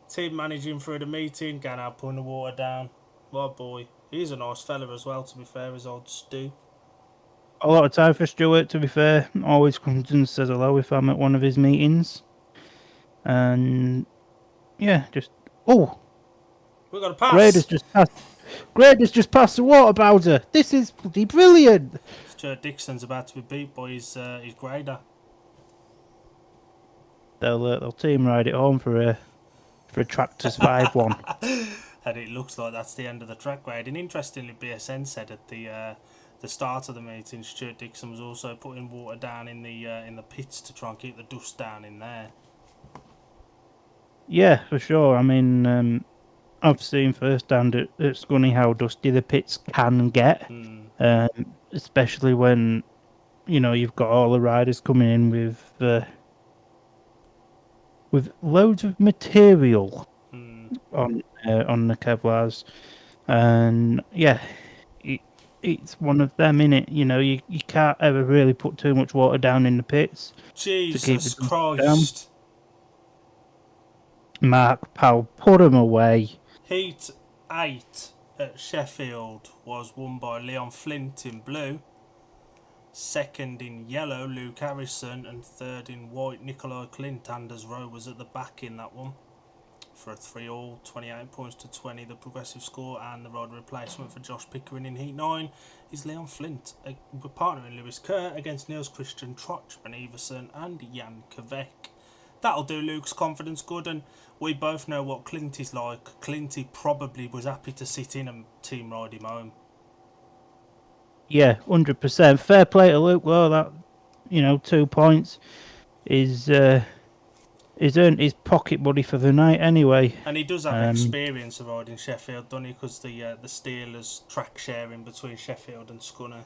Team managing through the meeting, Gannow putting the water down. What a boy. He's a nice fella as well, to be fair, his old Stu. A lot of time for Stuart, to be fair. Always comes and says hello if I'm at one of his meetings. And yeah, just We got a pass. Grader's just passed the water bowser. This is bloody brilliant. Stuart Dixon's about to be beat by his grader. They'll team ride it home for a Tractors 5-1. And it looks like that's the end of the track grade. And interestingly, BSN said at the start of the meeting, Stuart Dixon was also putting water down in the pits to try and keep the dust down in there. Yeah, for sure. I mean, I've seen firsthand at Scunny how dusty the pits can get, especially when you've got all the riders coming in with loads of material on the Kevlars, and yeah, it's one of them, innit? You can't ever really put too much water down in the pits. Jesus Christ! Down. Mark Powell, put him away. Heat 8 at Sheffield was won by Leon Flint in blue. Second in yellow, Luke Harrison, and third in white, Nikolai Clint. Anders Rowe was at the back in that one for a 3-all, 28 points to 20, the progressive score, and the rider replacement for Josh Pickering in Heat 9 is Leon Flint, partnering Lewis Kerr against Niels Christian Trotchman Everson and Jan Kvek. That'll do Luke's confidence good, and we both know what Clint is like. Clinty probably was happy to sit in and team ride him home. Yeah, 100%. Fair play to Luke. Well, that 2 points is earned his pocket money for the night anyway. And he does have experience of riding Sheffield, doesn't he? Because the Steelers track sharing between Sheffield and Scunner.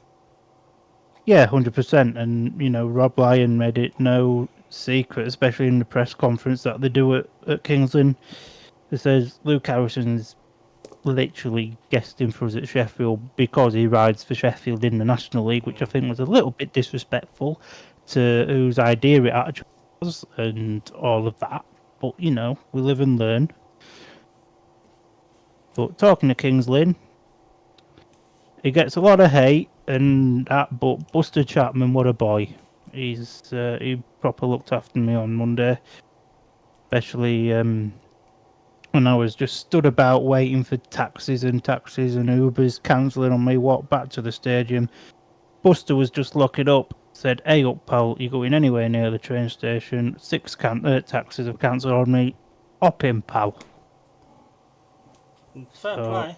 Yeah, 100%. And Rob Lyon made it no secret, especially in the press conference that they do at Kings Lynn. It says Luke Harrison's literally guesting for us at Sheffield because he rides for Sheffield in the National League, which I think was a little bit disrespectful to whose idea it actually was and all of that. But, we live and learn. But talking to Kings Lynn, he gets a lot of hate and that, but Buster Chapman, what a boy. He proper looked after me on Monday, especially when I was just stood about waiting for taxis and Ubers cancelling on me walk back to the stadium. Buster was just locking up, said, "Hey up, pal, you going anywhere near the train station? 6 taxis have cancelled on me. Hop in, pal." Fair play.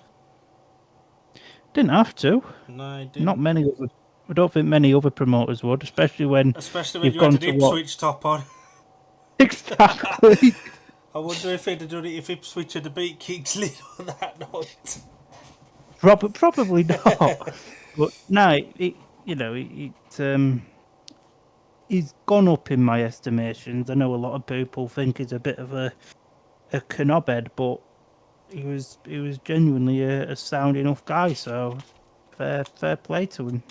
Didn't have to. No, he didn't. Not many other. I don't think many other promoters would, especially when you had an Ipswich top on. Exactly. I wonder if he'd have done it if Ipswich had beat Kings Lynn on that night. Probably not. But no, he's gone up in my estimations. I know a lot of people think he's a bit of a knobhead, but he was genuinely a sound enough guy. So fair play to him.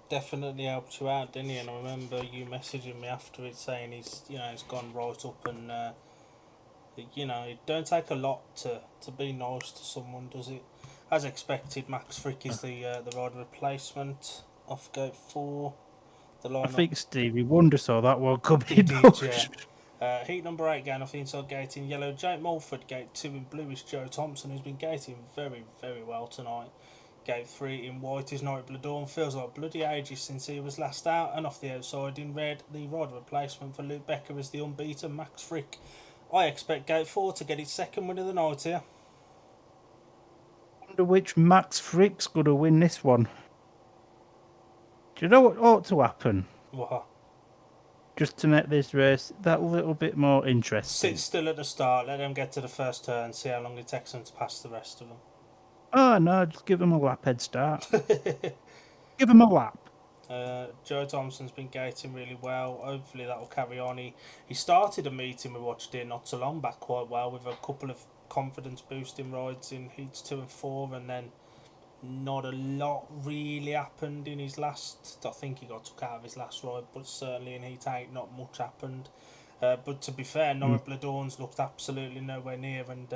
Definitely helped you out, didn't he? And I remember you messaging me after it saying he's gone right up, and it don't take a lot to be nice to someone, does it? As expected, Max Frick is the rider replacement off gate 4. I think Stevie Wonder saw that one coming. He did, yeah. Heat number 8 going off the inside gate in yellow, Jake Mulford. Gate 2 in blue is Joe Thompson, who's been gating very, very well tonight. Gate 3 in white is Norrie Bladorn. Feels like bloody ages since he was last out. And off the outside in red, the rider replacement for Luke Becker is the unbeaten Max Frick. I expect gate 4 to get its second win of the night here. I wonder which Max Frick's going to win this one. Do you know what ought to happen? What? Just to make this race that little bit more interesting. Sit still at the start, let them get to the first turn, see how long it takes them to pass the rest of them. Oh no, just give them a lap head start. Give them a lap. Joe Thompson's been gating really well. Hopefully that will carry on. He started a meeting we watched here not so long back quite well with a couple of confidence boosting rides in heats 2 and 4, and then not a lot really happened in his last. I think he got took out of his last ride, but certainly in heat 8 not much happened. But to be fair, Norrie Bladorn's looked absolutely nowhere near, and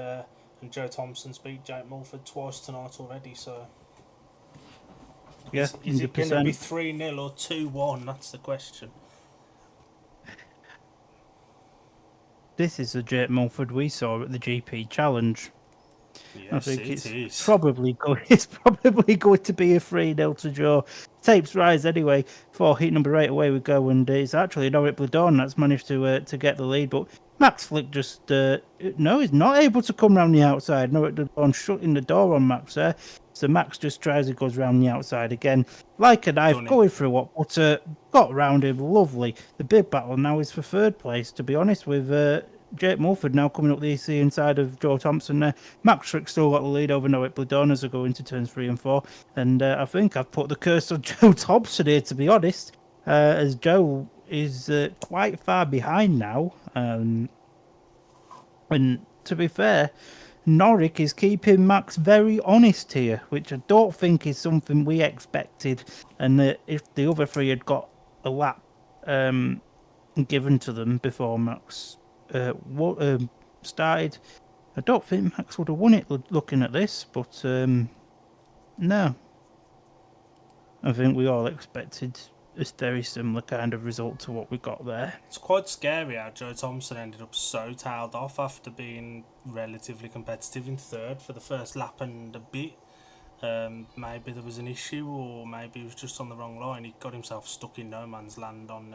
Joe Thompson's beat Jake Mulford twice tonight already, so yeah, is it going to be 3-0 or 2-1? That's the question. This is the Jake Mulford we saw at the GP Challenge. Yes, I think it is. Probably going to be a 3-0 to draw. Tapes rise anyway for heat number 8. Away we go, and it's actually Norrie Bladorn that's managed to get the lead, but Max Flick just he's not able to come round the outside. Norrie Bladorn shutting the door on Max there, so Max just tries it, goes round the outside again like a knife, going through what, but got round him lovely. The big battle now is for third place, to be honest, with Jake Mulford now coming up the EC inside of Joe Thompson there. Max Frick still got the lead over Norrie Bladorn as they go into turns 3 and 4. And I think I've put the curse on Joe Thompson here, to be honest, as Joe is quite far behind now. And to be fair, Norrick is keeping Max very honest here, which I don't think is something we expected. And if the other 3 had got a lap given to them before Max started, I don't think Max would have won it looking at this, but No. I think we all expected a very similar kind of result to what we got there. It's quite scary how Joe Thompson ended up so tailed off after being relatively competitive in third for the first lap and a bit. Maybe there was an issue, or maybe he was just on the wrong line. He got himself stuck in no man's land on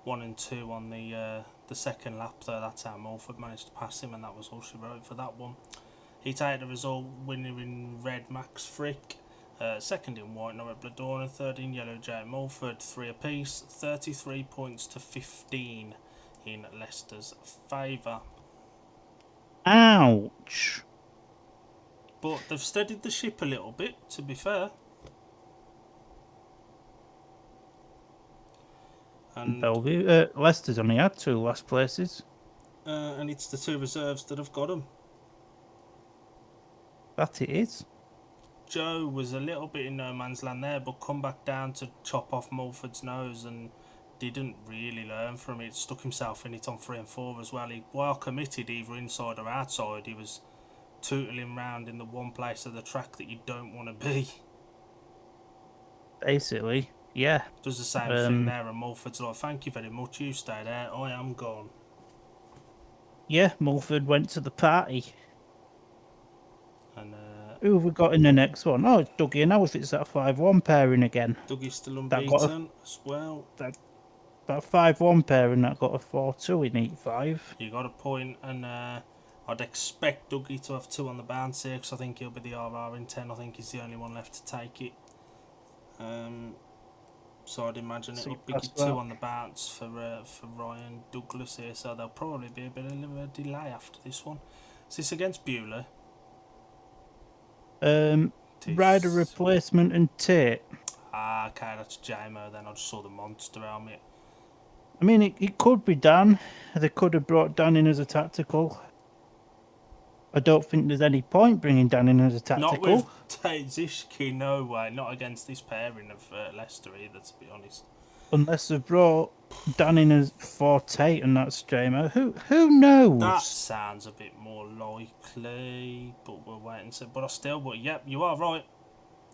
1 and 2 on the second lap, though. That's how Mulford managed to pass him, and that was all she wrote for that one. He take the result, winner in red Max Frick, second in white Norbert Bladorna, third in yellow Jay Mulford, 3 apiece, 33 points to 15 in Leicester's favour. Ouch! But they've steadied the ship a little bit, to be fair. And Belle Vue, Leicester's only had 2 last places. and it's the 2 reserves that have got them. That it is. Joe was a little bit in no man's land there, but come back down to chop off Mulford's nose and didn't really learn from it. Stuck himself in it on 3 and 4 as well. He, while committed either inside or outside, he was tootling round in the one place of the track that you don't want to be. Basically, yeah. Does the same thing there, and Mulford's like, thank you very much, you stay there, I am gone. Yeah, Mulford went to the party. And Who have we got in the next one? Oh, it's Dougie and Alice. It's that 5-1 pairing again. Dougie's still That got unbeaten as well. That 5-1 pairing that got a 4-2 in Heat 5. You got a point, and I'd expect Dougie to have 2 on the bounce here, because I think he'll be the RR in 10. I think he's the only one left to take it. So I'd imagine it'll be 2 on the bounce for Ryan Douglas here, so there'll probably be a bit of a delay after this one. Is this against Bueller? Rider replacement and Tate. Ah, okay, that's JMO then. I just saw the monster helmet. I mean, it could be Dan. They could have brought Dan in as a tactical. I don't think there's any point bringing Dan in as a tactical. Not with Tate Zishki, no way. Not against this pairing of Leicester either, to be honest. Unless they brought Dan in as for Tate and that's JMO. Who knows? That sounds a bit more likely, but we'll wait and see. But yep, you are right.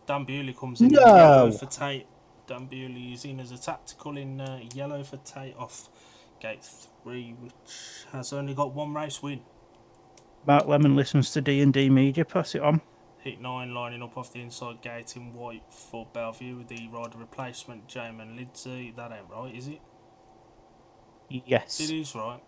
Dan Bewley comes in yellow for Tate. Dan Bewley is in as a tactical in yellow for Tate off gate 3, which has only got 1 race win. Mark Lemon listens to D&D Media. Pass it on. Heat 9 lining up off the inside gate in white for Belle Vue with the rider replacement, Jamin Lidsey. That ain't right, is it? Yes. It is right.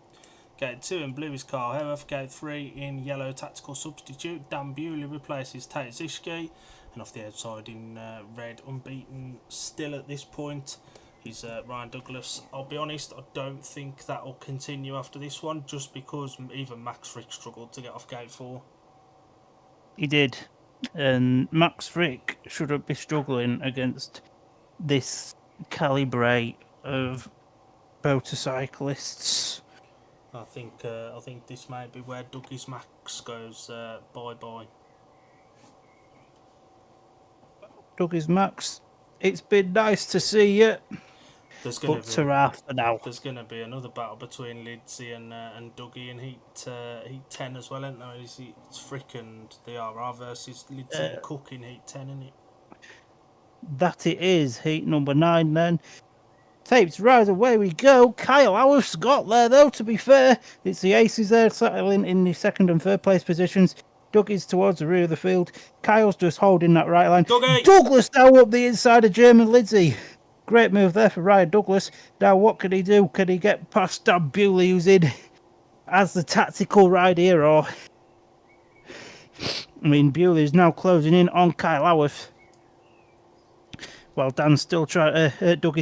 Gate 2 in blue is Carl Howarth. Gate 3 in yellow tactical substitute. Dan Bewley replaces Tate Zishki. And off the outside in red, unbeaten still at this point, is Ryan Douglas. I'll be honest, I don't think that will continue after this one, just because even Max Frick struggled to get off gate 4. He did. And Max Frick shouldn't be struggling against this calibre of motorcyclists. I think this might be where Dougie's Max goes bye-bye. Dougie's Max, it's been nice to see you. There's going now. There's going to be another battle between Lidsey and Dougie in Heat 10 as well, isn't there? It's Frick and the RR versus Lidsey and Cook in Heat 10, isn't it? That it is. Heat number 9 then. Tapes right away we go. Kyle Howarth's got there though, to be fair. It's the aces there settling in the 2nd and 3rd place positions. Dougie's towards the rear of the field. Kyle's just holding that right line. Dougie! Douglas now up the inside of German Lidsey. Great move there for Ryan Douglas. Now what can he do? Can he get past Dan Bewley, who's in as the tactical ride hero? I mean, Bewley is now closing in on Kyle Howarth. While Dougie's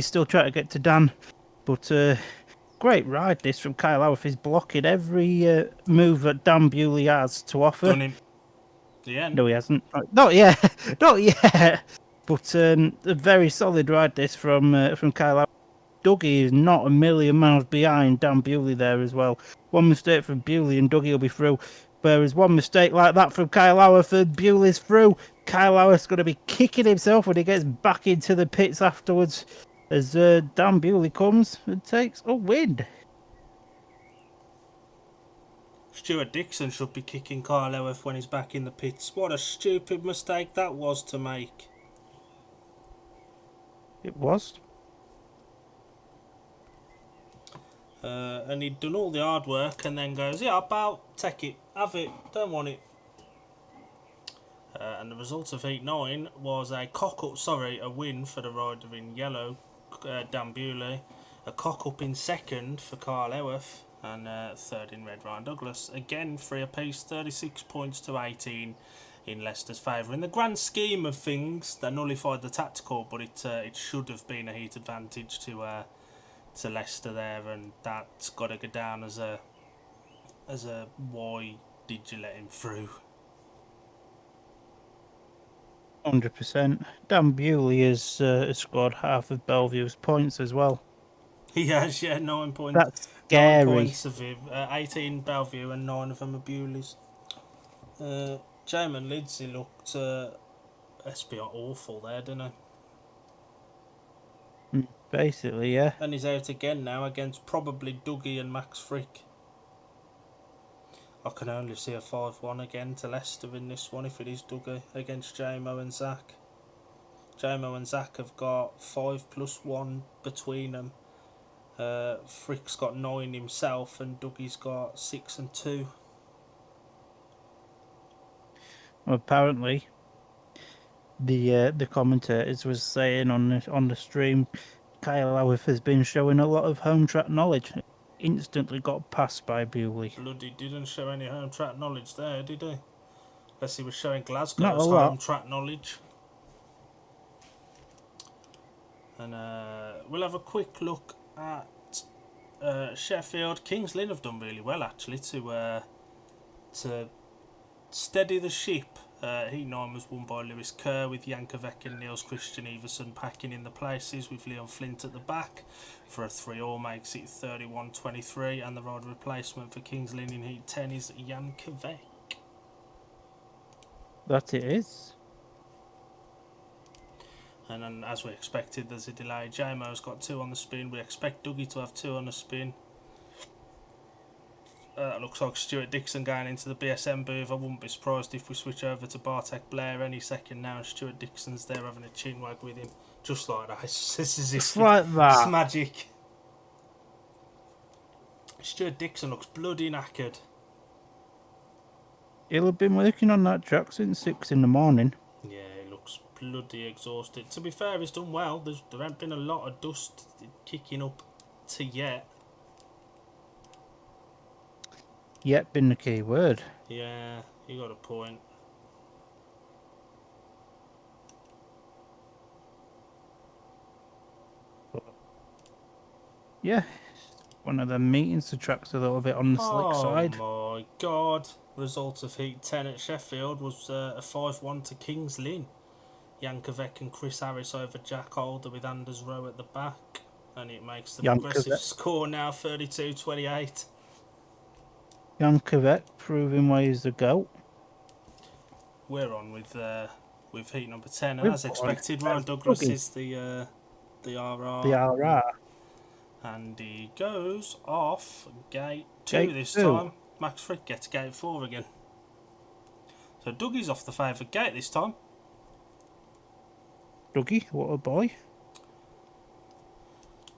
still trying to get to Dan. But great ride this from Kyle Howarth. He's blocking every move that Dan Bewley has to offer. Done him. Yeah. No, he hasn't. Not yet. Not yet. But a very solid ride this from Kyle Howarth. Dougie is not a million miles behind Dan Bewley there as well. One mistake from Bewley and Dougie will be through. Whereas one mistake like that from Kyle Howarth and Bewley's through. Kyle Howarth's going to be kicking himself when he gets back into the pits afterwards as Dan Bewley comes and takes a win. Stuart Dixon should be kicking Kyle Elworth when he's back in the pits. What a stupid mistake that was to make. It was. And he'd done all the hard work and then goes, yeah, take it, have it, don't want it. And the result of Heat 9 was a win for the rider in yellow, Dan Bewley, a cock-up in second for Kyle Elworth, and third in red, Ryan Douglas. Again, 3 apiece, 36 points to 18 in Leicester's favour. In the grand scheme of things, they nullified the tactical, but it should have been a Heat advantage to Leicester there, and that's got to go down as a why did you let him through? 100%. Dan Bewley has scored half of Belle Vue's points as well. He has, yeah, 9 points. That's scary. 9 points of him, 18 Belle Vue and 9 of them are Bewley's. Jamin Lindsay looked awful there, didn't he? Basically, yeah. And he's out again now against probably Dougie and Max Frick. I can only see a 5-1 again to Leicester in this one if it is Dougie against JMO and Zach. JMO and Zach have got 5+1 between them. Frick's got 9 himself and Dougie's got 6 and 2. Well, apparently, the commentators was saying on the stream, Kyle Elworth has been showing a lot of home track knowledge. Instantly got passed by Bewley. Bloody didn't show any home track knowledge there, did he? Unless he was showing Glasgow's home track knowledge. And we'll have a quick look at Sheffield. Kings Lynn have done really well actually to steady the ship. Heat 9 was won by Lewis Kerr with Jankovic and Niels Christian Everson packing in the places with Leon Flint at the back for a 3-all makes it 31-23, and the rider replacement for Kings Lynn in Heat 10 is Jankovic. That it is. And then, as we expected, there's a delay. JMO's got 2 on the spin. We expect Dougie to have 2 on the spin. Looks like Stuart Dixon going into the BSM booth. I wouldn't be surprised if we switch over to Bartek Blair any second now, and Stuart Dixon's there having a chinwag with him. Just like that. It's as if like that. It's magic. Stuart Dixon looks bloody knackered. He'll have been working on that track since 6 in the morning. Yeah, he looks bloody exhausted. To be fair, he's done well. There hasn't been a lot of dust kicking up to yet. Yet been the key word. Yeah, you got a point. Yeah, one of the meetings, the track's a little bit on the slick side. Oh my god. Result of Heat 10 at Sheffield was a 5-1 to Kings Lynn. Jankovic and Chris Harris over Jack Holder with Anders Rowe at the back. And it makes the progressive score now 32-28. Jankovic proving why he's the GOAT. We're on with Heat number 10, and as expected, Ryan Douglas is the RR. The RR. And he goes off gate 2 this time. Max Frick gets gate 4 again. So Dougie's off the favoured gate this time. Dougie, what a boy.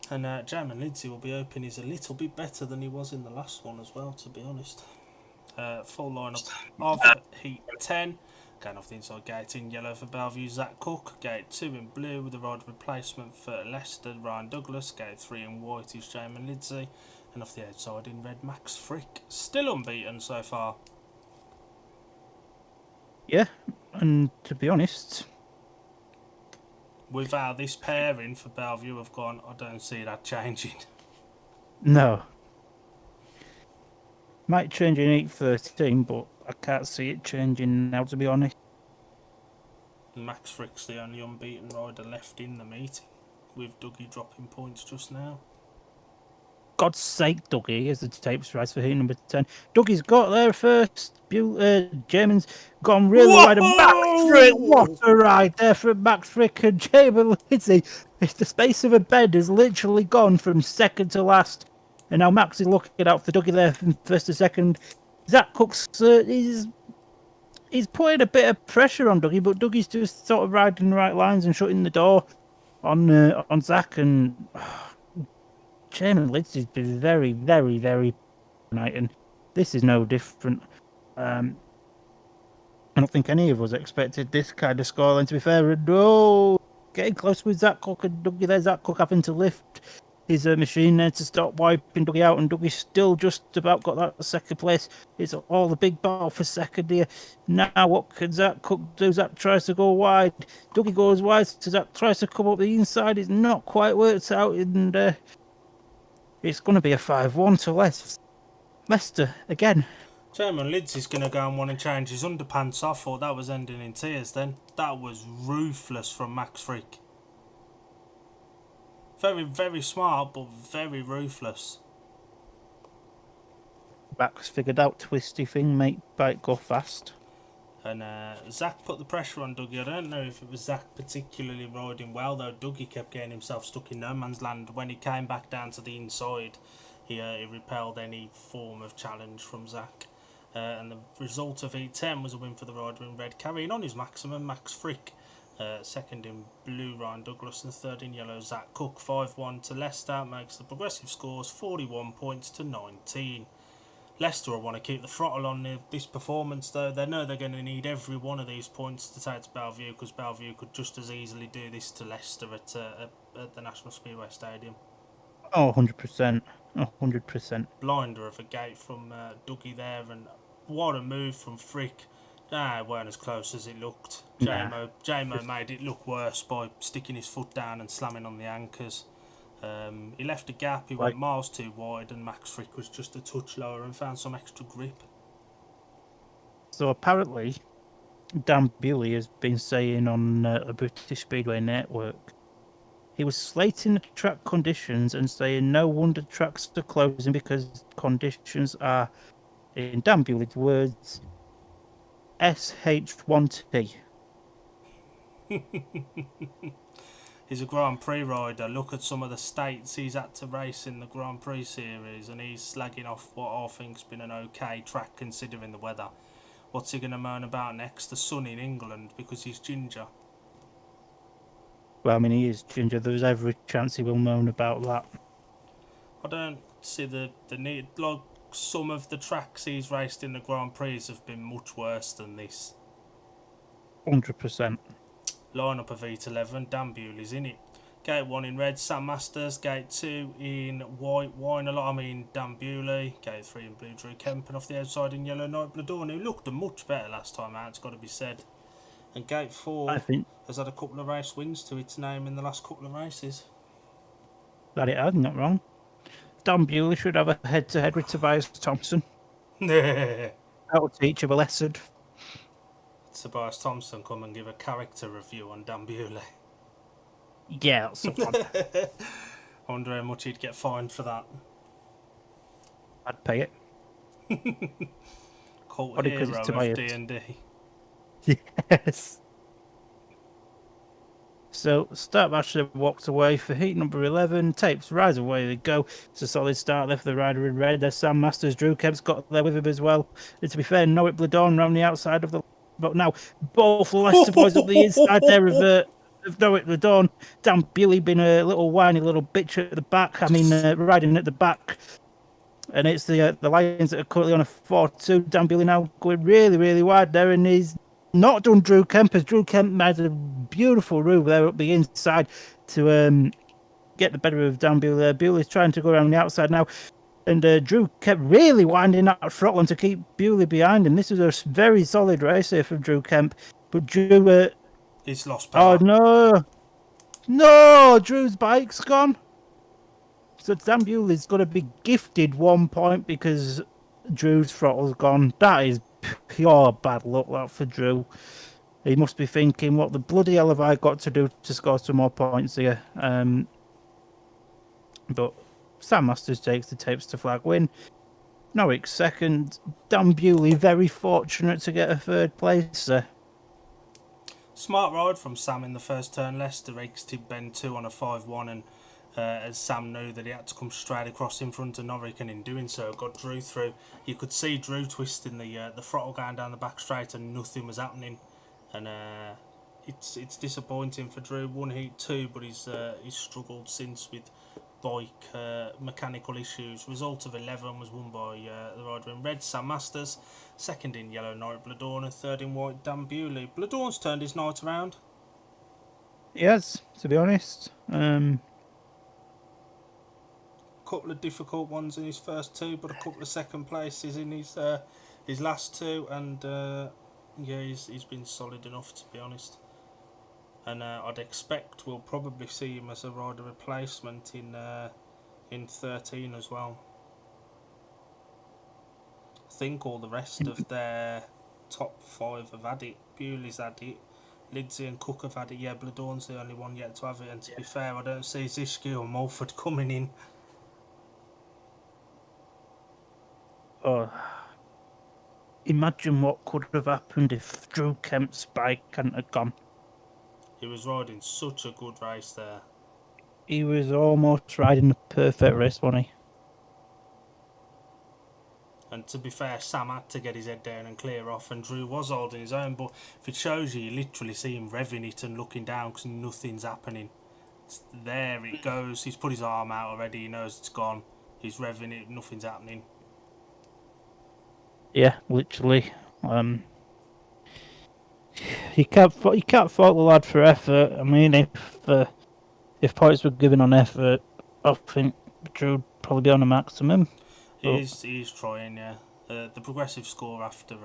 And Jamin Lindsay will be open. He's a little bit better than he was in the last one as well, to be honest. Full lineup of Heat 10. Going off the inside gate in yellow for Belle Vue, Zach Cook. Gate 2 in blue with the rider replacement for Leicester, Ryan Douglas. Gate 3 in white is Jamin Lindsay. And off the outside in red, Max Frick. Still unbeaten so far. Yeah, and to be honest, with how this pairing for Belle Vue have gone, I don't see that changing. No. Might change in 8:13, but I can't see it changing now, to be honest. Max Frick's the only unbeaten rider left in the meeting, with Dougie dropping points just now. God's sake, Dougie, as the tapes rise for Heat number 10. Dougie's got there first. Jamin's gone really wide. And Max Frick, what a ride there from Max Frick and Jamin Lindsay. It's the space of a bed has literally gone from second to last. And now Max is looking out for Dougie there from first to second. Zach Cook's he's putting a bit of pressure on Dougie, but Dougie's just sort of riding the right lines and shutting the door on Zach. And Chairman Lids has been very, very, very tonight, and this is no different. I don't think any of us expected this kind of scoreline, to be fair. And getting close with Zach Cook and Dougie there. Zach Cook having to lift his machine there to stop wiping Dougie out, and Dougie's still just about got that second place. It's all the big battle for second here. Now, what can Zach Cook do? Zach tries to go wide. Dougie goes wide, so Zach tries to come up the inside. It's not quite worked out, and it's going to be a 5-1 to Leicester again. Chairman Lids is going to go and want to change his underpants. I thought that was ending in tears then. That was ruthless from Max Freak. Very, very smart, but very ruthless. Max figured out twisty thing, make bike go fast. And Zach put the pressure on Dougie. I don't know if it was Zach particularly riding well, though. Dougie kept getting himself stuck in no man's land. When he came back down to the inside, he repelled any form of challenge from Zach. And the result of Heat 10 was a win for the rider in red, carrying on his maximum, Max Frick. Second in blue, Ryan Douglas, and third in yellow, Zach Cook. 5-1 to Leicester makes the progressive scores 41 points to 19. Leicester will want to keep the throttle on this performance, though. They know they're going to need every one of these points to take to Belle Vue, because Belle Vue could just as easily do this to Leicester at the National Speedway Stadium. Oh, 100%. Oh, 100%. Blinder of a gate from Dougie there, and what a move from Frick. It weren't as close as it looked. JMO made it look worse by sticking his foot down and slamming on the anchors. He left a gap, he went miles too wide, and Max Frick was just a touch lower and found some extra grip. So apparently, Dan Bewley has been saying on a British Speedway network, he was slating the track conditions and saying no wonder tracks are closing because conditions are, in Dan Bewley's words, SH1T. He's a Grand Prix rider. Look at some of the states he's had to race in the Grand Prix series, and he's slagging off what I think's been an okay track considering the weather. What's he going to moan about next? The sun in England, because he's ginger. Well, I mean, he is ginger. There's every chance he will moan about that. I don't see the need. Like, some of the tracks he's raced in the Grand Prix have been much worse than this. 100%. Lineup of Heat 11, Dan Bewley's in it. Gate 1 in red, Sam Masters. Gate 2 in white, Dan Bewley. Gate 3 in blue, Drew Kempen. Off the outside in yellow, Night Bladorn, who looked much better last time out, it's got to be said. And Gate 4 has had a couple of race wins to its name in the last couple of races. That it has, not wrong. Dan Bewley should have a head-to-head with Tobias Thompson. That'll teach him a lesson. Tobias Thompson come and give a character review on Dan Bewley. Yeah, that's fun. I wonder how much he'd get fined for that. I'd pay it. Cult hero of D&D. Yes. So, start actually walked away for heat number 11. Tapes rise away they go. It's a solid start there for the rider in red. There's Sam Masters. Drew Kemp's got there with him as well. And to be fair, Noit Bladorn round the outside of the... But now, both the Leicester boys up the inside there of Noit Bladorn. Dan Bewley been a little whiny little bitch at the back. Riding at the back. And it's the Lions that are currently on a 4-2. Dan Bewley now going really, really wide there, and he's not done Drew Kemp, as Drew Kemp made a beautiful move there up the inside to get the better of Dan Bewley there. Bewley's trying to go around the outside now, and Drew kept really winding that throttle to keep Bewley behind him. This was a very solid race here from Drew Kemp, but Drew... he's lost power. Oh, no! No! Drew's bike's gone! So Dan Bewley's going to be gifted 1 point because Drew's throttle's gone. That is pure bad luck, that, for Drew. He must be thinking, what the bloody hell have I got to do to score some more points here? But Sam Masters takes the tapes to flag win. Norwich second. Dan Bewley very fortunate to get a third place there. Smart ride from Sam in the first turn. Leicester exited bend 2 on a 5-1, and as Sam knew that he had to come straight across in front of Norwich, and in doing so got Drew through. You could see Drew twisting the throttle going down the back straight, and nothing was happening. And it's disappointing for Drew. Won heat 2, but he's struggled since with bike mechanical issues. Result of 11 was won by the rider in red, Sam Masters. Second in yellow, Norwich Bladorn, and third in white, Dan Bewley. Bladorn's turned his night around. Yes, to be honest. Couple of difficult ones in his first 2, but a couple of second places in his last 2, and yeah, he's been solid enough, to be honest. And I'd expect we'll probably see him as a rider replacement in 13 as well. I think all the rest of their top 5 have had it. Bewley's had it, Lindsay and Cook have had it. Yeah, Bladorn's the only one yet to have it, and to be fair, I don't see Zishki or Mulford coming in. Oh, imagine what could have happened if Drew Kemp's bike hadn't have gone. He was riding such a good race there. He was almost riding the perfect race, wasn't he? And to be fair, Sam had to get his head down and clear off, and Drew was holding his own. But if it shows you, you literally see him revving it and looking down because nothing's happening. There it goes. He's put his arm out already. He knows it's gone. He's revving it. Nothing's happening. Yeah, literally. You can't fault the lad for effort. I mean, if points were given on effort, I think Drew would probably be on a maximum. He's trying, yeah. The progressive score after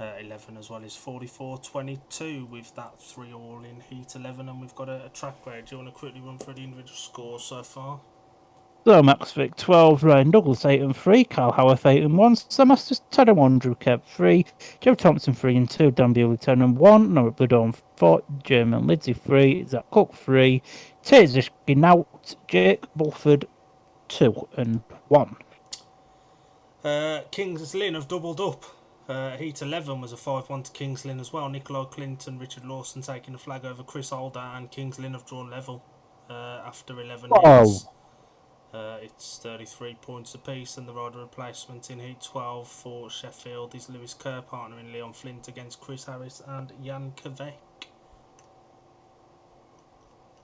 11 as well is 44-22 with that 3 all in heat 11, and we've got a track grade. Do you want to quickly run through the individual scores so far? So Max Vick 12, Ryan Douglas 8 and 3, Carl Howarth 8 and 1, Sam Masters 10 and 1, Drew Kemp 3, Joe Thompson 3 and 2, Dan Bewley 10 and 1, Norbert Bladorn 4, German Lidsley 3, Zach Cook 3, Tate Zishki Nout, Jake Bulford 2 and 1. Kings Lynn have doubled up. Heat 11 was a 5-1 to Kings Lynn as well. Nicola Clinton, Richard Lawson taking the flag over Chris Holder, and Kings Lynn have drawn level after 11 heats. It's 33 points apiece, and the rider replacement in Heat 12 for Sheffield is Lewis Kerr, partnering Leon Flint against Chris Harris and Jan Kvek.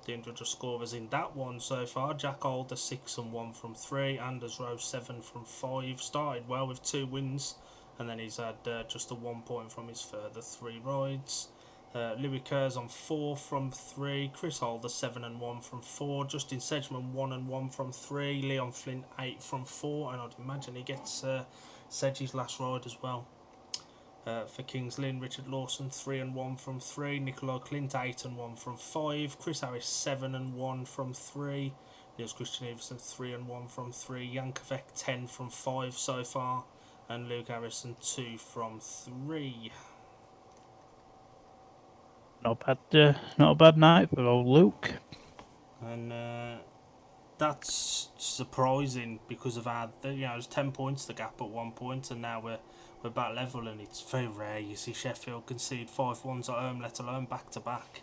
The individual scorers in that one so far: Jack Alder 6 and 1 from 3, Anders Rowe 7 from 5. Started well with 2 wins, and then he's had just a 1 point from his further 3 rides. Louis Kerr's on 4 from 3, Chris Holder 7 and 1 from 4, Justin Sedgman 1 and 1 from 3, Leon Flint 8 from 4, and I'd imagine he gets Sedgy's last ride as well. For Kings Lynn, Richard Lawson 3 and 1 from 3, Nicola Clint 8 and 1 from 5, Chris Harris 7 and 1 from 3, Niels Christian Everson 3 and 1 from 3, Jan Kvek 10 from 5 so far, and Luke Harrison 2 from 3. Not a bad night for old Luke. And that's surprising because of our, there's 10 points the gap at one point, and now we're back level, and it's very rare you see Sheffield concede 5-1s at home, let alone back to back.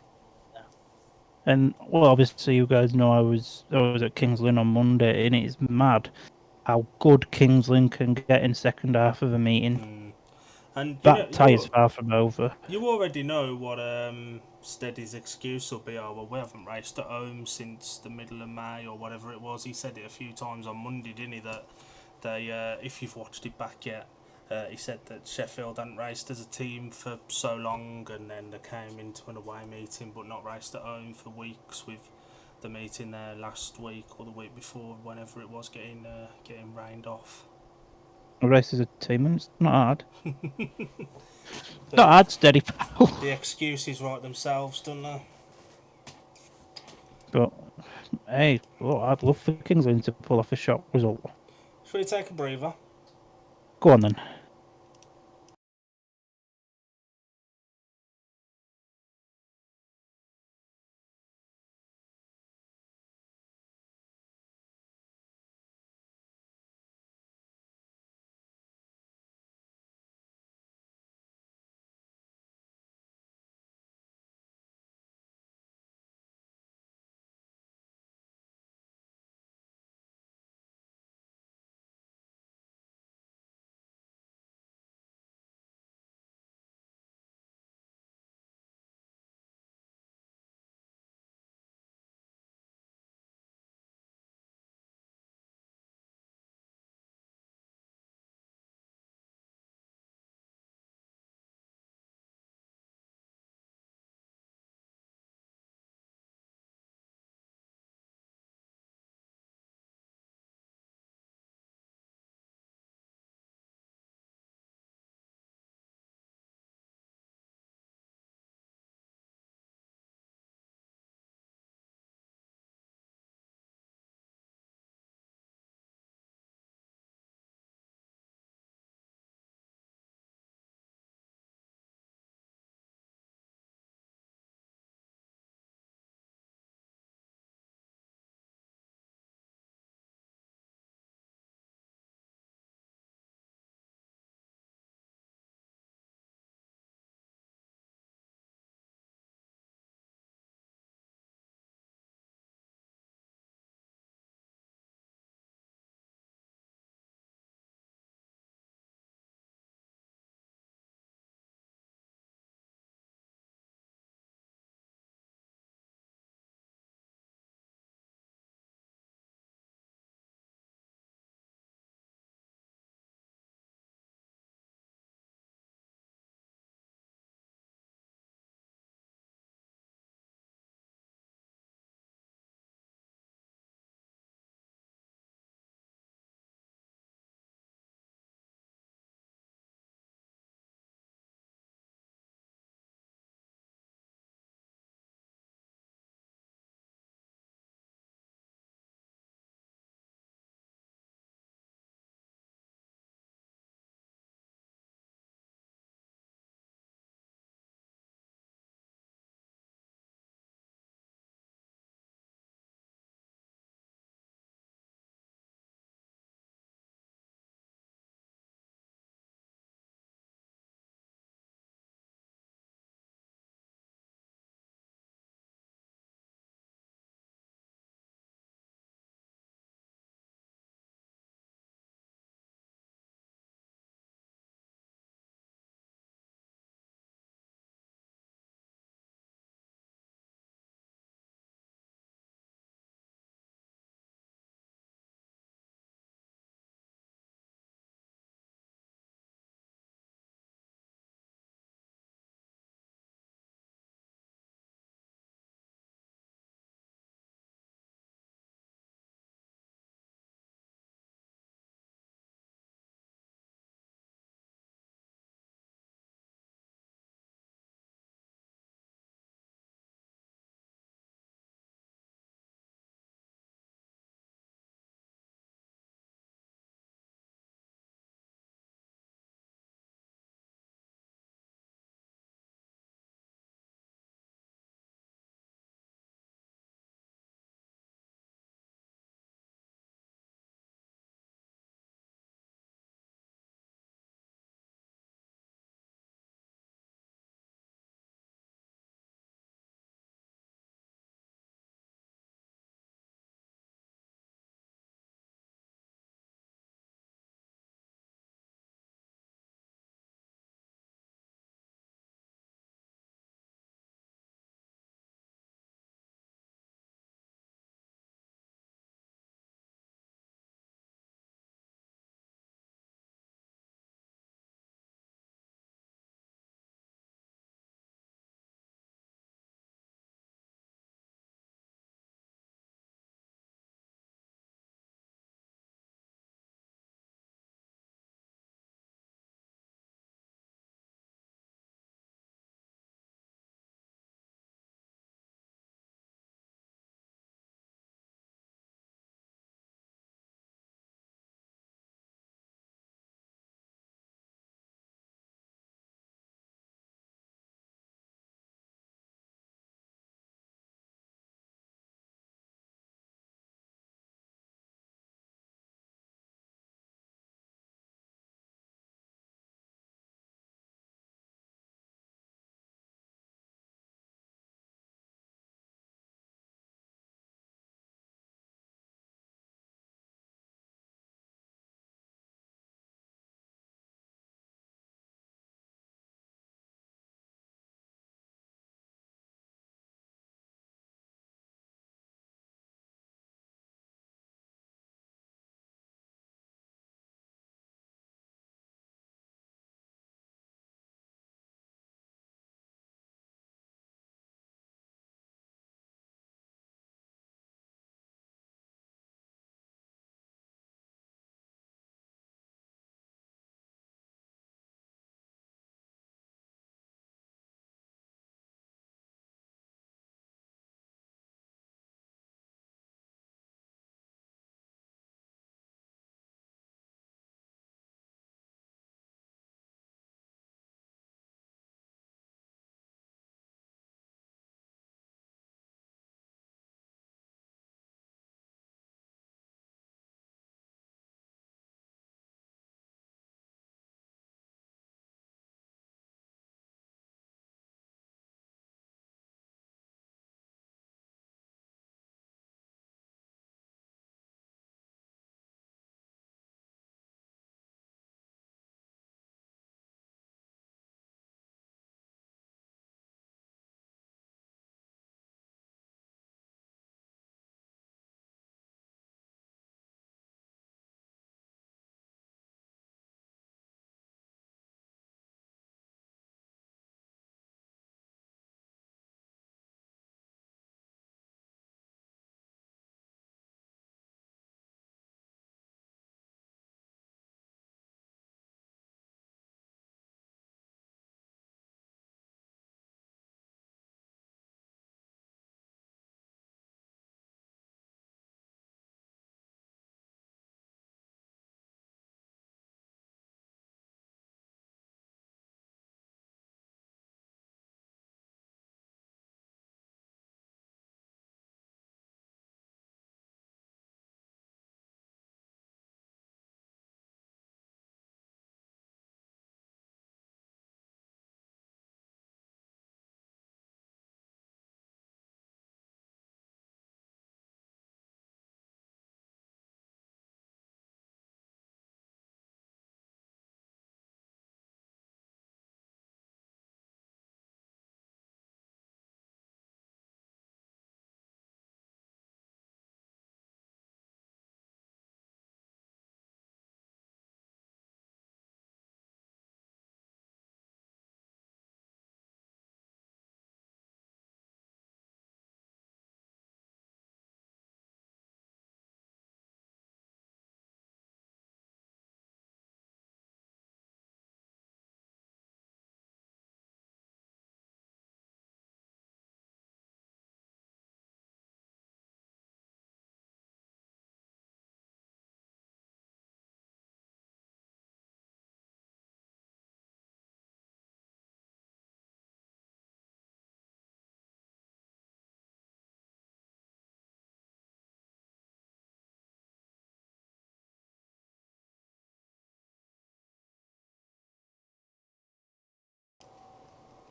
And well, obviously you guys know I was at Kings Lynn on Monday, and it's mad how good Kings Lynn can get in second half of a meeting. And that tie is far from over. You already know what Steady's excuse will be. Oh, well, we haven't raced at home since the middle of May or whatever it was. He said it a few times on Monday, didn't he? That they, if you've watched it back yet, he said that Sheffield hadn't raced as a team for so long, and then they came into an away meeting but not raced at home for weeks, with the meeting there last week or the week before, whenever it was, getting rained off. A race as a team, and it's not hard. Not hard, Steady, pal. The excuses write themselves, don't they? But hey, well, I'd love for Kings Lynn to pull off a shock result. Should we take a breather? Go on then.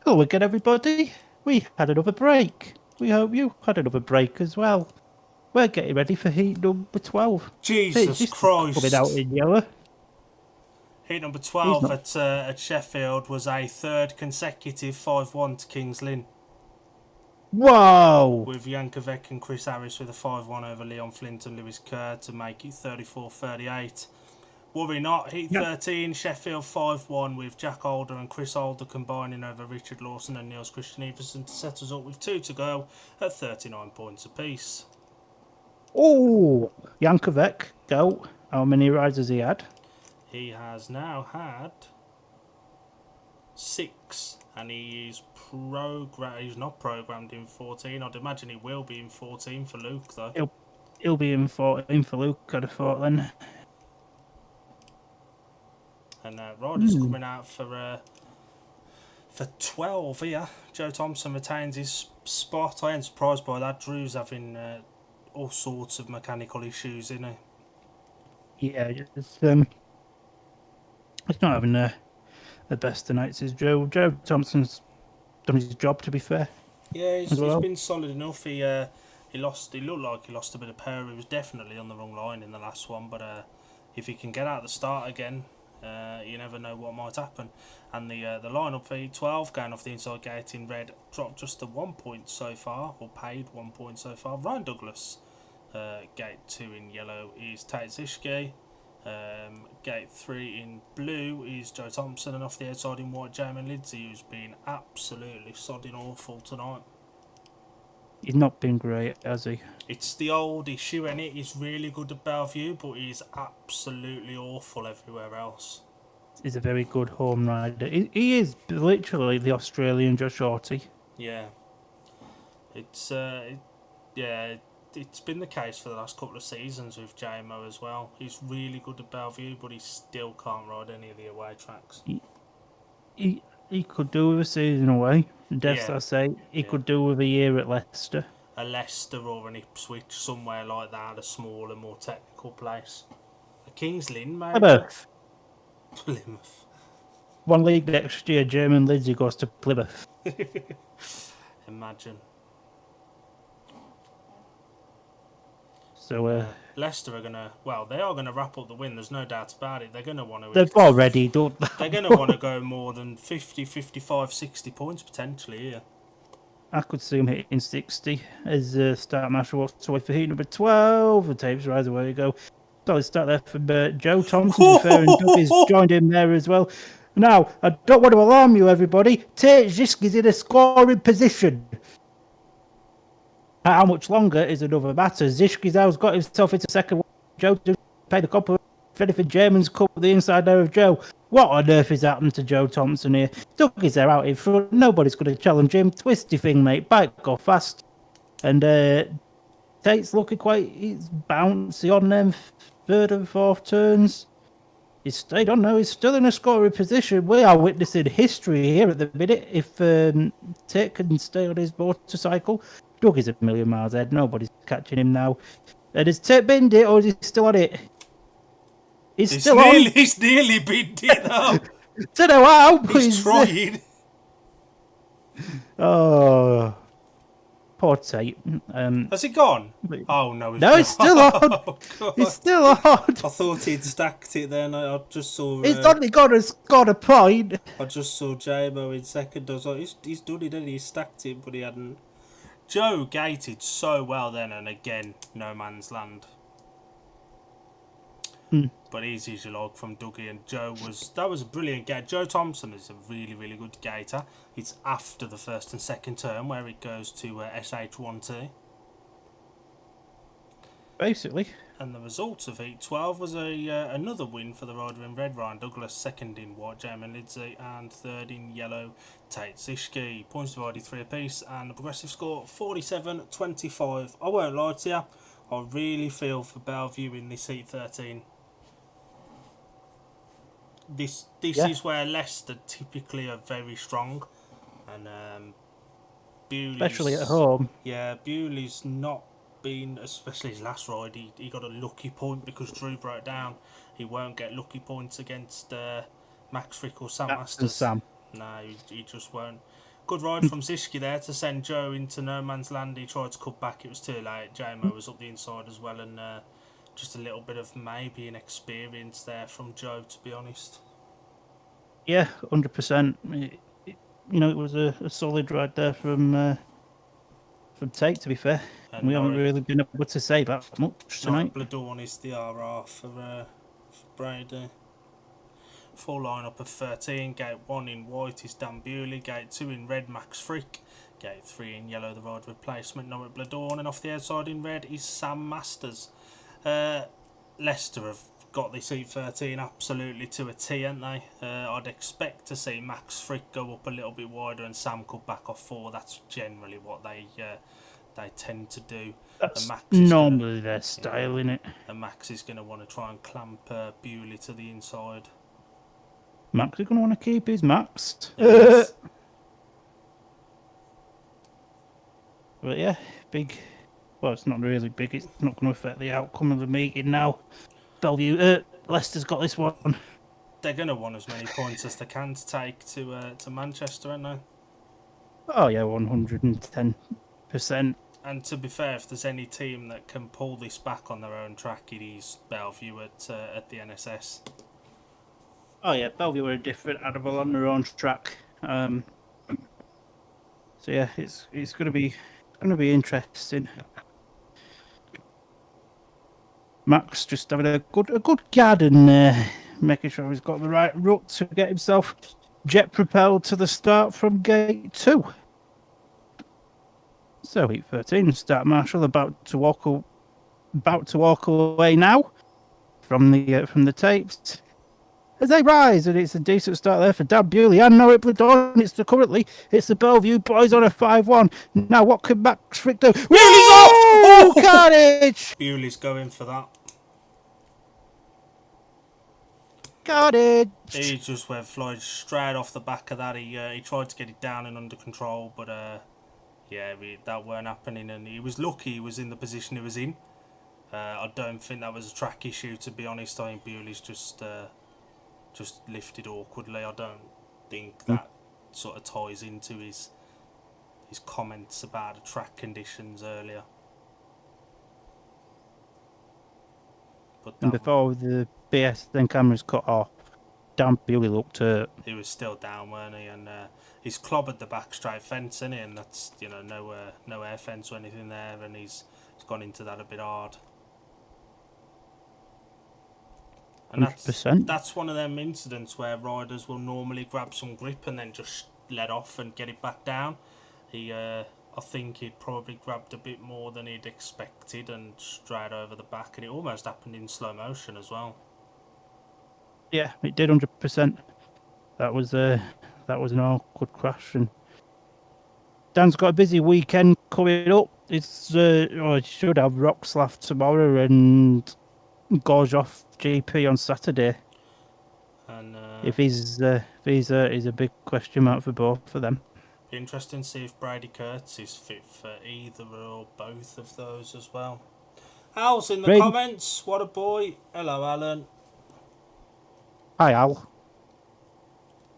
Hello again, everybody. We had another break. We hope you had another break as well. We're getting ready for heat number 12. Jesus This coming out Christ. in yellow. Heat number He's 12 not. at Sheffield was a third consecutive 5-1 to Kings Lynn, Whoa! with Jankovic and Chris Harris with a 5-1 over Leon Flint and Lewis Kerr to make it 34-38. Worry not, Heat Yeah. 13, Sheffield 5-1 with Jack Alder and Chris Alder combining over Richard Lawson and Niels Christian Everson to set us up with 2 to go at 39 points apiece. Oh, Jankovic, go. How many rides has he had? He has now had 6, and he's not programmed in 14. I'd imagine he will be in 14 for Luke though. He'll be in 14 for Luke, I'd have thought then. And Ryder's coming out for 12 here. Joe Thompson retains his spot. I ain't surprised by that. Drew's having all sorts of mechanical issues, isn't he? Yeah, it's not having the best of nights, is Joe. Joe Thompson's done his job, to be fair. Yeah, he's well. been solid enough. He looked like he lost a bit of power. He was definitely on the wrong line in the last one, but if he can get out the start again, you never know what might happen. And the lineup for E12 going off the inside gate in red dropped just to 1 point so far, or paid 1 point so far. Ryan Douglas, gate 2 in yellow is Tate Zishke. Gate 3 in blue is Joe Thompson, and off the outside in white, Jamin Lindsay, who's been absolutely sodding awful tonight. He's not been great, has he? It's the old issue, and it is really good at Belle Vue, but he's absolutely awful everywhere else. He's a very good home rider. He is literally the Australian Josh Shorty. Yeah. It's it's been the case for the last couple of seasons with JMO as well. He's really good at Belle Vue, but he still can't ride any of the away tracks. He could do with a season away. Dare I say, he could do with a year at Leicester. A Leicester or an Ipswich, somewhere like that, a smaller, more technical place. A Kings Lynn, maybe? Plymouth. One league next year, German Lindsay goes to Plymouth. Imagine. So Leicester are they are gonna wrap up the win. There's no doubt about it. They're gonna want to. They've already done that. They're gonna want to go more than 50, 55, 60 points potentially here. I could see him hitting 60 as start marshal walks away for heat number 12. The tapes rise away you go. Solid start there from Joe Thompson. To be fair, and Dougie's joined in there as well. Now, I don't want to alarm you, everybody. Tate Ziski's in a scoring position. How much longer is another matter. Zishki's now got himself into second. Joe to pay the copper. If anything, Germans cut the inside there of Joe. What on earth is happening to Joe Thompson here? Dougie's there out in front. Nobody's going to challenge him. Twisty thing, mate. Bike go fast. And Tate's looking he's bouncy on them third and fourth turns. He's stayed on now. He's still in a scoring position. We are witnessing history here at the minute. If Tate can stay on his motorcycle, Dougie's a million miles ahead. Nobody's catching him now. And has Tate binned it, or is he still on it? He's still on. He's nearly binned it though. Don't know how. He's trying. Oh, poor Tate. Has he gone? Oh no! He's still on. Oh, he's still on. I thought he'd stacked it. Then I just saw. He's only got a point. I just saw JMO in second. I was like, he's done it, and he stacked it, but he hadn't. Joe gated so well then, and again, no man's land. But easy as you like from Dougie, and that was a brilliant gate. Joe Thompson is a really, really good gator. It's after the first and second turn where it goes to SH1T. Basically. And the result of Heat 12 was another win for the rider in red, Ryan Douglas, second in white, Jamin Lindsay, and third in yellow, Tate Zishke. Points divided 3 apiece, and the progressive score 47-25. I won't lie to you, I really feel for Belle Vue in this Heat 13. This is where Leicester typically are very strong, and Bewley's, especially at home. Yeah, Bewley's not been, especially his last ride, he got a lucky point because Drew broke down. He won't get lucky points against Max Frick or Sam Masters. Sam. No, he just won't. Good ride from Zischke there to send Joe into no man's land. He tried to cut back, it was too late. JMO was up the inside as well, and just a little bit of maybe inexperience there from Joe, to be honest. Yeah, 100%. It was a solid ride there from Tate, to be fair. And We haven't really been able to say that much tonight. Bladorn is the RR for Brady. Full lineup of 13. Gate 1 in white is Dan Bewley. Gate 2 in red, Max Frick. Gate 3 in yellow, the ride replacement, Norbert Bladorn. And off the outside in red is Sam Masters. Leicester have got this E13 absolutely to a T, haven't they? I'd expect to see Max Frick go up a little bit wider and Sam cut back off 4. That's generally what they tend to do. That's normally their style, innit? And Max is going to want to try and clamp Bewley to the inside. Max is going to want to keep his maxed. But yeah, big. Well, it's not really big. It's not going to affect the outcome of the meeting now. Belle Vue, Leicester's got this one. They're going to want as many points as they can to take to Manchester, aren't they? Oh yeah, 110%. And to be fair, if there's any team that can pull this back on their own track, it is Belle Vue at the NSS. Oh yeah, Belle Vue are a different animal on their own track. So yeah, it's going to be interesting. Max just having a good garden, making sure he's got the right rut to get himself jet propelled to the start from gate 2. So heat 13, start Marshall about to walk away now from the tapes. As they rise, and it's a decent start there for Dan Bewley and Norbert Bladorn. It's the Belle Vue boys on a 5-1. Now what can Max Frick do? Wheelie's off! Oh, carnage! Bewley's going for that. Carnage! He just went flying straight off the back of that. He tried to get it down and under control, but that weren't happening. And he was lucky he was in the position he was in. I don't think that was a track issue, to be honest. I think Bewley's just lifted awkwardly. I don't think that sort of ties into his comments about the track conditions earlier. And before the BSN cameras cut off, Dan Bewley looked hurt. He was still down, weren't he? And he's clobbered the back straight fence, isn't he? And that's no air fence or anything there, and he's gone into that a bit hard. And that's one of them incidents where riders will normally grab some grip and then just let off and get it back down. I think he'd probably grabbed a bit more than he'd expected and straight over the back, and it almost happened in slow motion as well. Yeah, it did 100%. That was an awkward crash, and Dan's got a busy weekend coming up. He should have Roxlaff tomorrow and Gorzoff GP on Saturday. And if he's hurt, is a big question mark for both of them. Be interesting to see if Brady Kurtz is fit for either or both of those as well. Al's in the comments. What a boy. Hello, Alan. Hi, Al.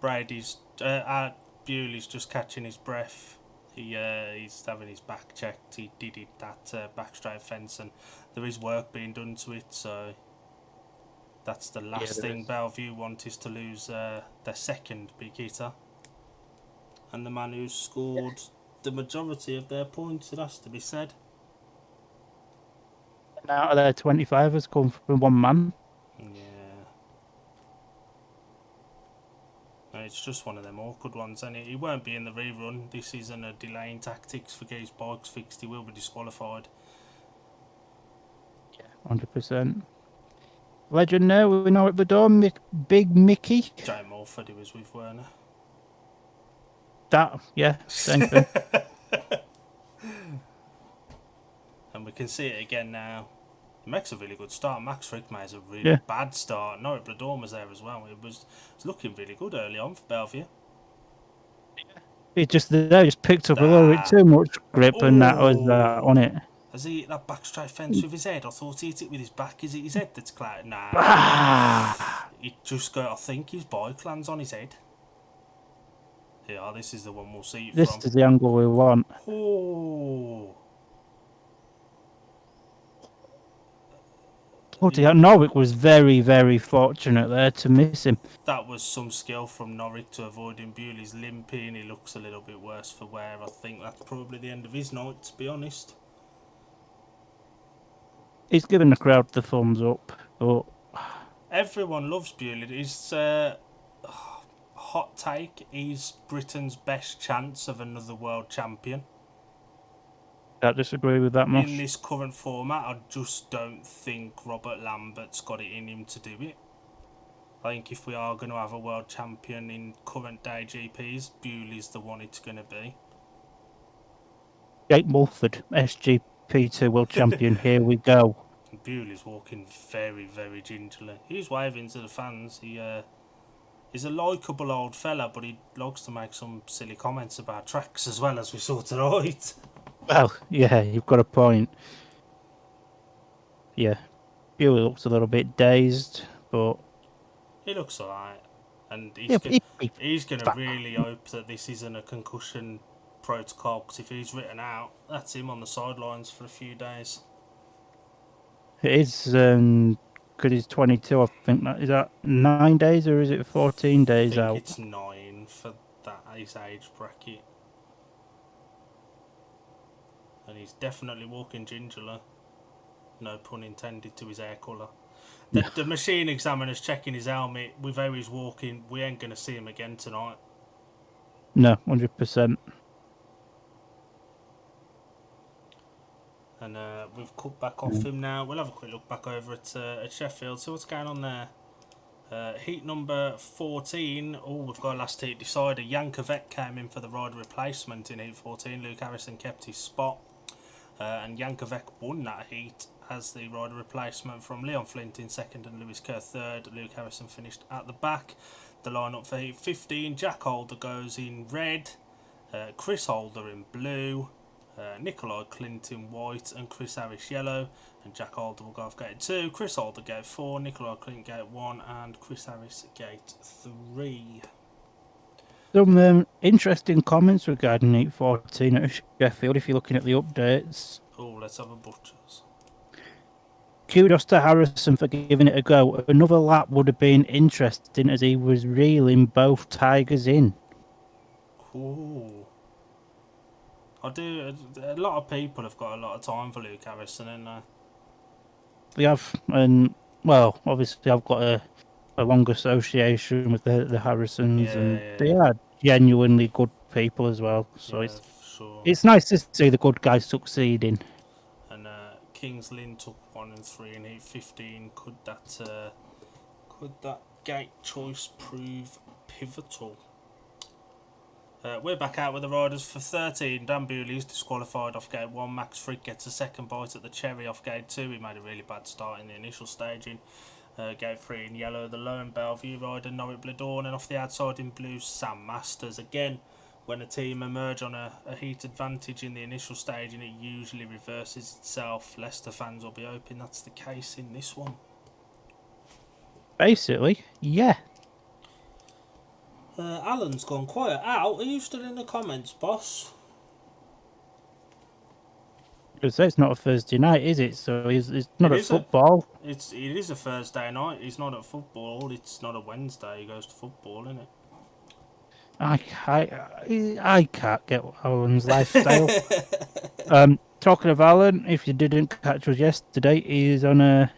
Brady's Bewley's just catching his breath. He's having his back checked. He did it that back straight fence, and there is work being done to it. So that's the last thing Belle Vue want, is to lose their second big hitter. And the man who's scored the majority of their points, it has to be said. And out of their 25 has come from one man. Yeah. No, it's just one of them awkward ones, and he won't be in the rerun. This isn't a delaying tactics for getting his bikes fixed. He will be disqualified. Yeah, 100%. Legend there, we know at the door, Big Mickey. Jay Morford, he was with Werner. That, yeah, same thing. And we can see it again now. It makes a really good start. Max Frick made a really bad start. Norbert Bladorn was there as well. It was looking really good early on for Belle Vue. He just picked up a little bit too much grip, and that was on it. Has he hit that back straight fence with his head? I thought he hit it with his back. Is it his head that's clouded? Nah. He just got. I think his bike lands on his head. Yeah, this is the one we'll see it This from. is the angle we want. Oh, Bloody hell, Norwich was very, very fortunate there to miss him. that was some skill from Norwich to avoid him. Bewley's limping. He looks a little bit worse for wear. I think that's probably the end of his night, to be honest. He's given the crowd the thumbs up, but Everyone loves Bewley. His hot take, he's Britain's best chance of another world champion. can't disagree with that much. In this current format, I just don't think Robert Lambert's got it in him to do it. I think if we are going to have a world champion in current day GPs, Bewley's the one it's going to be. Jake Mulford, SGP2 world champion, here we go. Bewley's walking very, very gingerly. He's waving to the fans. He's a likeable old fella, but he likes to make some silly comments about tracks as well, as we saw tonight. Well, yeah, you've got a point. Yeah, Bewley looks a little bit dazed, but He looks alright, and he's going to really hope that this isn't a concussion protocol, because if he's written out, that's him on the sidelines for a few days. it is because he's 22. I think is that 9 days or is it 14 days I out? think it's 9 for that his age bracket. And he's definitely walking gingerly. No pun intended to his hair colour. The machine examiner's checking his helmet with how he's walking. We ain't going to see him again tonight. No, 100%. And we've cut back off him now. We'll have a quick look back over at Sheffield. So what's going on there? Heat number 14. Oh, we've got a last heat decider. Yankovic came in for the rider replacement in heat 14. Luke Harrison kept his spot. And Yankovic won that heat as the rider replacement from Leon Flint in second and Lewis Kerr third. Luke Harrison finished at the back. The lineup for heat 15. Jack Holder goes in red. Chris Holder in blue. Nikolai Clint in white and Chris Harris yellow, and Jack Holder will go off gate 2, Chris Holder gate 4, Nikolai Clint gate 1 and Chris Harris gate 3. Some interesting comments regarding 814 at Sheffield if you're looking at the updates. Oh, let's have a butchers. Kudos to Harrison for giving it a go. Another lap would have been interesting as he was reeling both Tigers in. Ooh. A lot of people have got a lot of time for Luke Harrison, and We have, and well, obviously I've got a long association with the Harrisons, they are genuinely good people as well. So it's nice to see the good guys succeeding. And Kings Lynn took 1 and 3 in heat 15. Could that gate choice prove pivotal? We're back out with the riders for 13. Dan Bewley's disqualified off gate 1. Max Frick gets a second bite at the cherry off gate 2. He made a really bad start in the initial staging. Gate 3 in yellow, the Leicester Belle Vue rider Norwich Bladorn, and off the outside in blue, Sam Masters. Again, when a team emerge on a heat advantage in the initial staging, it usually reverses itself. Leicester fans will be hoping that's the case in this one. Basically, yeah. Alan's gone quiet. Al, are you still in the comments, boss? Because it's not a Thursday night, is it? So it's not at football. It is a Thursday night. He's not at football. It's not a Wednesday. He goes to football, isn't it? I can't get Alan's lifestyle. Talking of Alan, if you didn't catch us yesterday, he is on a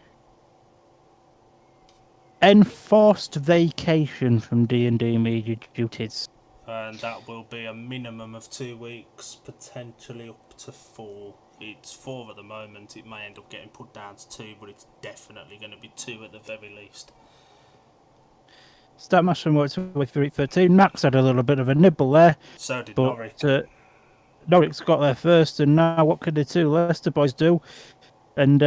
enforced vacation from D&D media duties. And that will be a minimum of 2 weeks, potentially up to 4. It's 4 at the moment. It may end up getting put down to 2, but it's definitely going to be 2 at the very least. Statmaster worked with 13. Max had a little bit of a nibble there. So did Norwich. Norwich got there first, and now what could the two Leicester boys do? And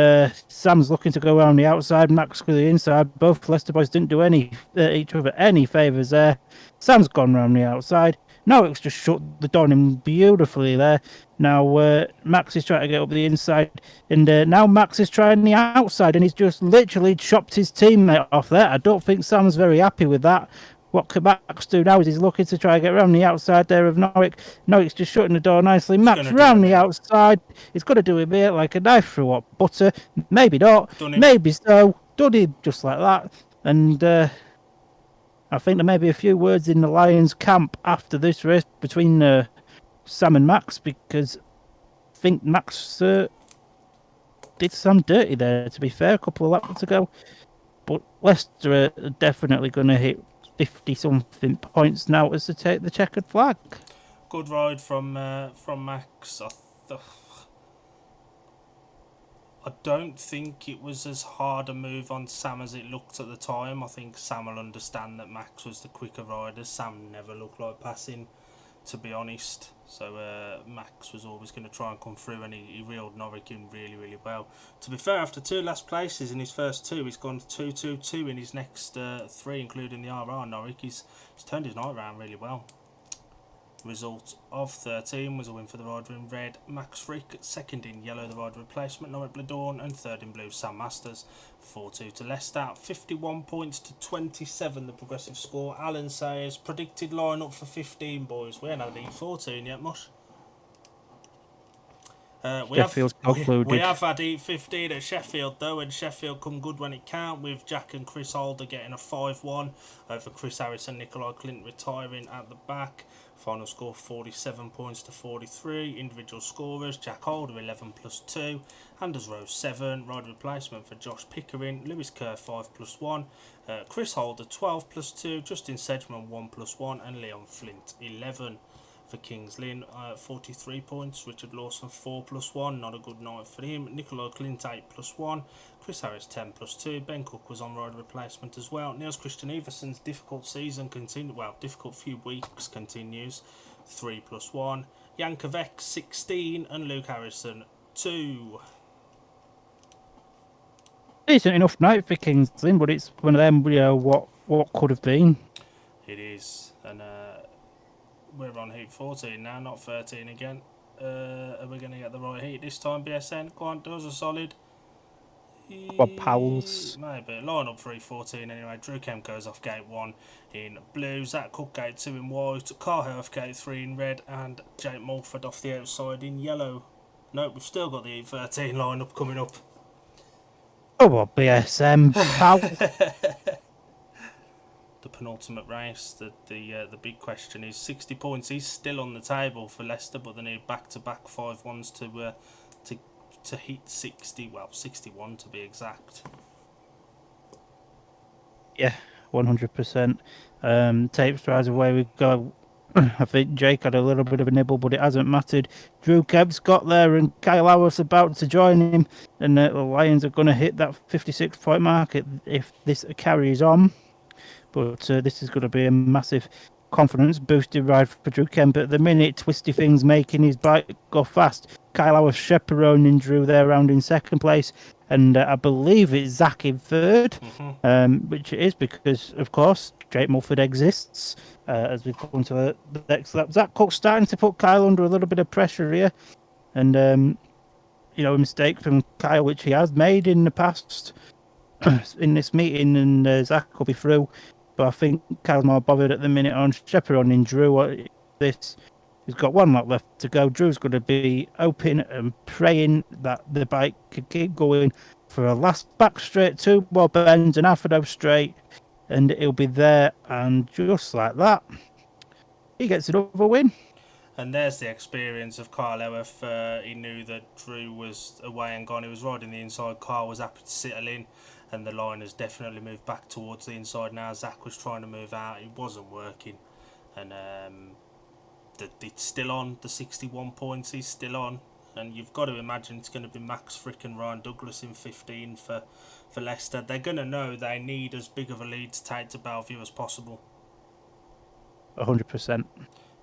Sam's looking to go around the outside, Max to the inside. Both Leicester boys didn't do each other any favours there. Sam's gone round the outside. Norwich just shut the door on him beautifully there. Now Max is trying to get up the inside, and now Max is trying the outside, and he's just literally chopped his teammate off there. I don't think Sam's very happy with that. what can Max do now is he's looking to try and get around the outside there of Norwich. Norwich's just shutting the door nicely. Max round the outside. He's got to do a bit like a knife through what butter. Maybe not. Maybe so. Done him just like that. And I think there may be a few words in the Lions camp after this race between Sam and Max, because I think Max did Sam dirty there, to be fair, a couple of laps ago. But Leicester are definitely going to hit 50-something points now as to take the checkered flag. Good ride from Max. I don't think it was as hard a move on Sam as it looked at the time. I think Sam will understand that Max was the quicker rider. Sam never looked like passing, to be honest. So Max was always going to try and come through, and he reeled Norwich in really, really well. To be fair, after 2 last places in his first 2, he's gone 2-2-2 in his next 3, including the RR Norwich. He's turned his night around really well. Result of 13 was a win for the rider in red, Max Frick. Second in yellow, the rider replacement, Norwich Bladorn. And third in blue, Sam Masters. 4-2 to Leicester. 51 points to 27, the progressive score. Alan says, predicted lineup for 15, boys. We ain't had E14 yet, mush. We have had E15 at Sheffield, though, and Sheffield come good when it count, with Jack and Chris Holder getting a 5-1 over Chris Harris and Nikolai Clint retiring at the back. Final score 47 points to 43. Individual scorers: Jack Holder 11 plus 2, Anders Rose 7, rider replacement for Josh Pickering, Lewis Kerr 5 plus 1, Chris Holder 12 plus 2, Justin Sedgman 1 plus 1, and Leon Flint 11. For Kings Lynn, 43 points. Richard Lawson 4 plus 1, not a good night for him. Nicola Clint 8 plus 1, Chris Harris 10 plus 2. Ben Cook was on rider replacement as well. Niels Christian Everson's difficult season continues. Well, difficult few weeks continues. 3 plus 1. Yankovic 16 and Luke Harrison 2. Decent enough night for Kings Lynn, but it's one of them. What could have been. It is, and we're on heat 14 now, not 13 again. Are we going to get the right heat this time, BSN? Go on, do us a solid. What pals? Maybe. Line up 3-14 anyway. Drew Kemp goes off gate 1 in blue. Zach Cook gate 2 in white. Carl Hearth gate 3 in red. And Jake Mulford off the outside in yellow. Nope, we've still got the E13 line up coming up. Oh, well, BSM, pal. The penultimate race, the big question is 60 points. He's still on the table for Leicester, but they need back-to-back 5-1s to hit 60. Well, 61 to be exact. Yeah, 100%. Tape strides away we go. I think Jake had a little bit of a nibble, but it hasn't mattered. Drew Kemp's got there, and Kyle Howarth about to join him, and the Lions are going to hit that 56-point mark if this carries on. But this is going to be a massive confidence-boosted ride for Drew Kemp. At the minute, Twisty Things making his bike go fast. Kyle Howarth chaperoning Drew there around in second place. And I believe it's Zach in third, which it is because, of course, Jake Mulford exists as we come to the next lap. Zach Cook's starting to put Kyle under a little bit of pressure here. And, a mistake from Kyle, which he has made in the past in this meeting, and Zach will be through. But I think Kyle's more bothered at the minute on chaperoning Drew. He's got 1 lap left to go. Drew's going to be hoping and praying that the bike can keep going for a last back straight, 2 more bends, and half of those straight, and he'll be there. And just like that, he gets another win. And there's the experience of Kyle Howarth. He knew that Drew was away and gone. He was riding the inside. Kyle was happy to settle in, and the line has definitely moved back towards the inside now. Zach was trying to move out. It wasn't working. And it's still on. The 61 points is still on. And you've got to imagine it's going to be Max Frick and Ryan Douglas in 15 for Leicester. They're going to know they need as big of a lead to take to Belle Vue as possible. 100%.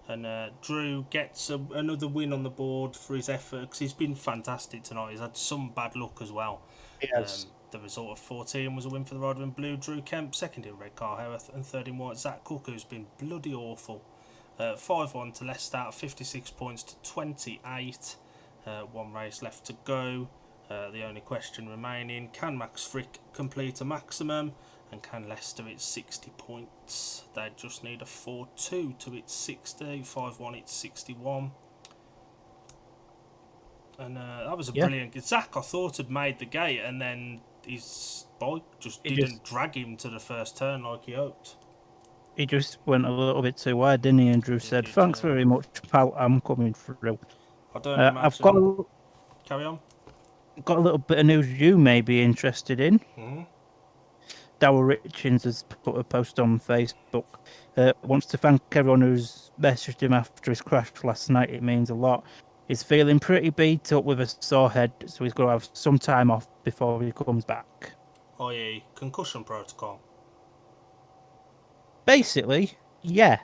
And Drew gets another win on the board for his effort, because he's been fantastic tonight. He's had some bad luck as well. Yes. The result of 14 was a win for the rider in blue, Drew Kemp. Second in red, Carl Hearth. And third in white, Zach Cook, who's been bloody awful. 5-1 to Leicester, 56 points to 28. 1 race left to go. The only question remaining, can Max Frick complete a maximum? And can Leicester hit 60 points? They just need a 4-2 to hit 60. 5-1 hit 61. And that was a brilliant. Zach, I thought, had made the gate, and then his bike just didn't drag him to the first turn like he hoped. He just went a little bit too wide, didn't he? And Drew said, "Thanks very much, pal. I'm coming through." I don't imagine. I've got carry on. Got a little bit of news you may be interested in. Mm-hmm. Darryl Richards has put a post on Facebook. Wants to thank everyone who's messaged him after his crash last night. It means a lot. He's feeling pretty beat up with a sore head, so he's going to have some time off before he comes back. I.e. concussion protocol. Basically, yeah.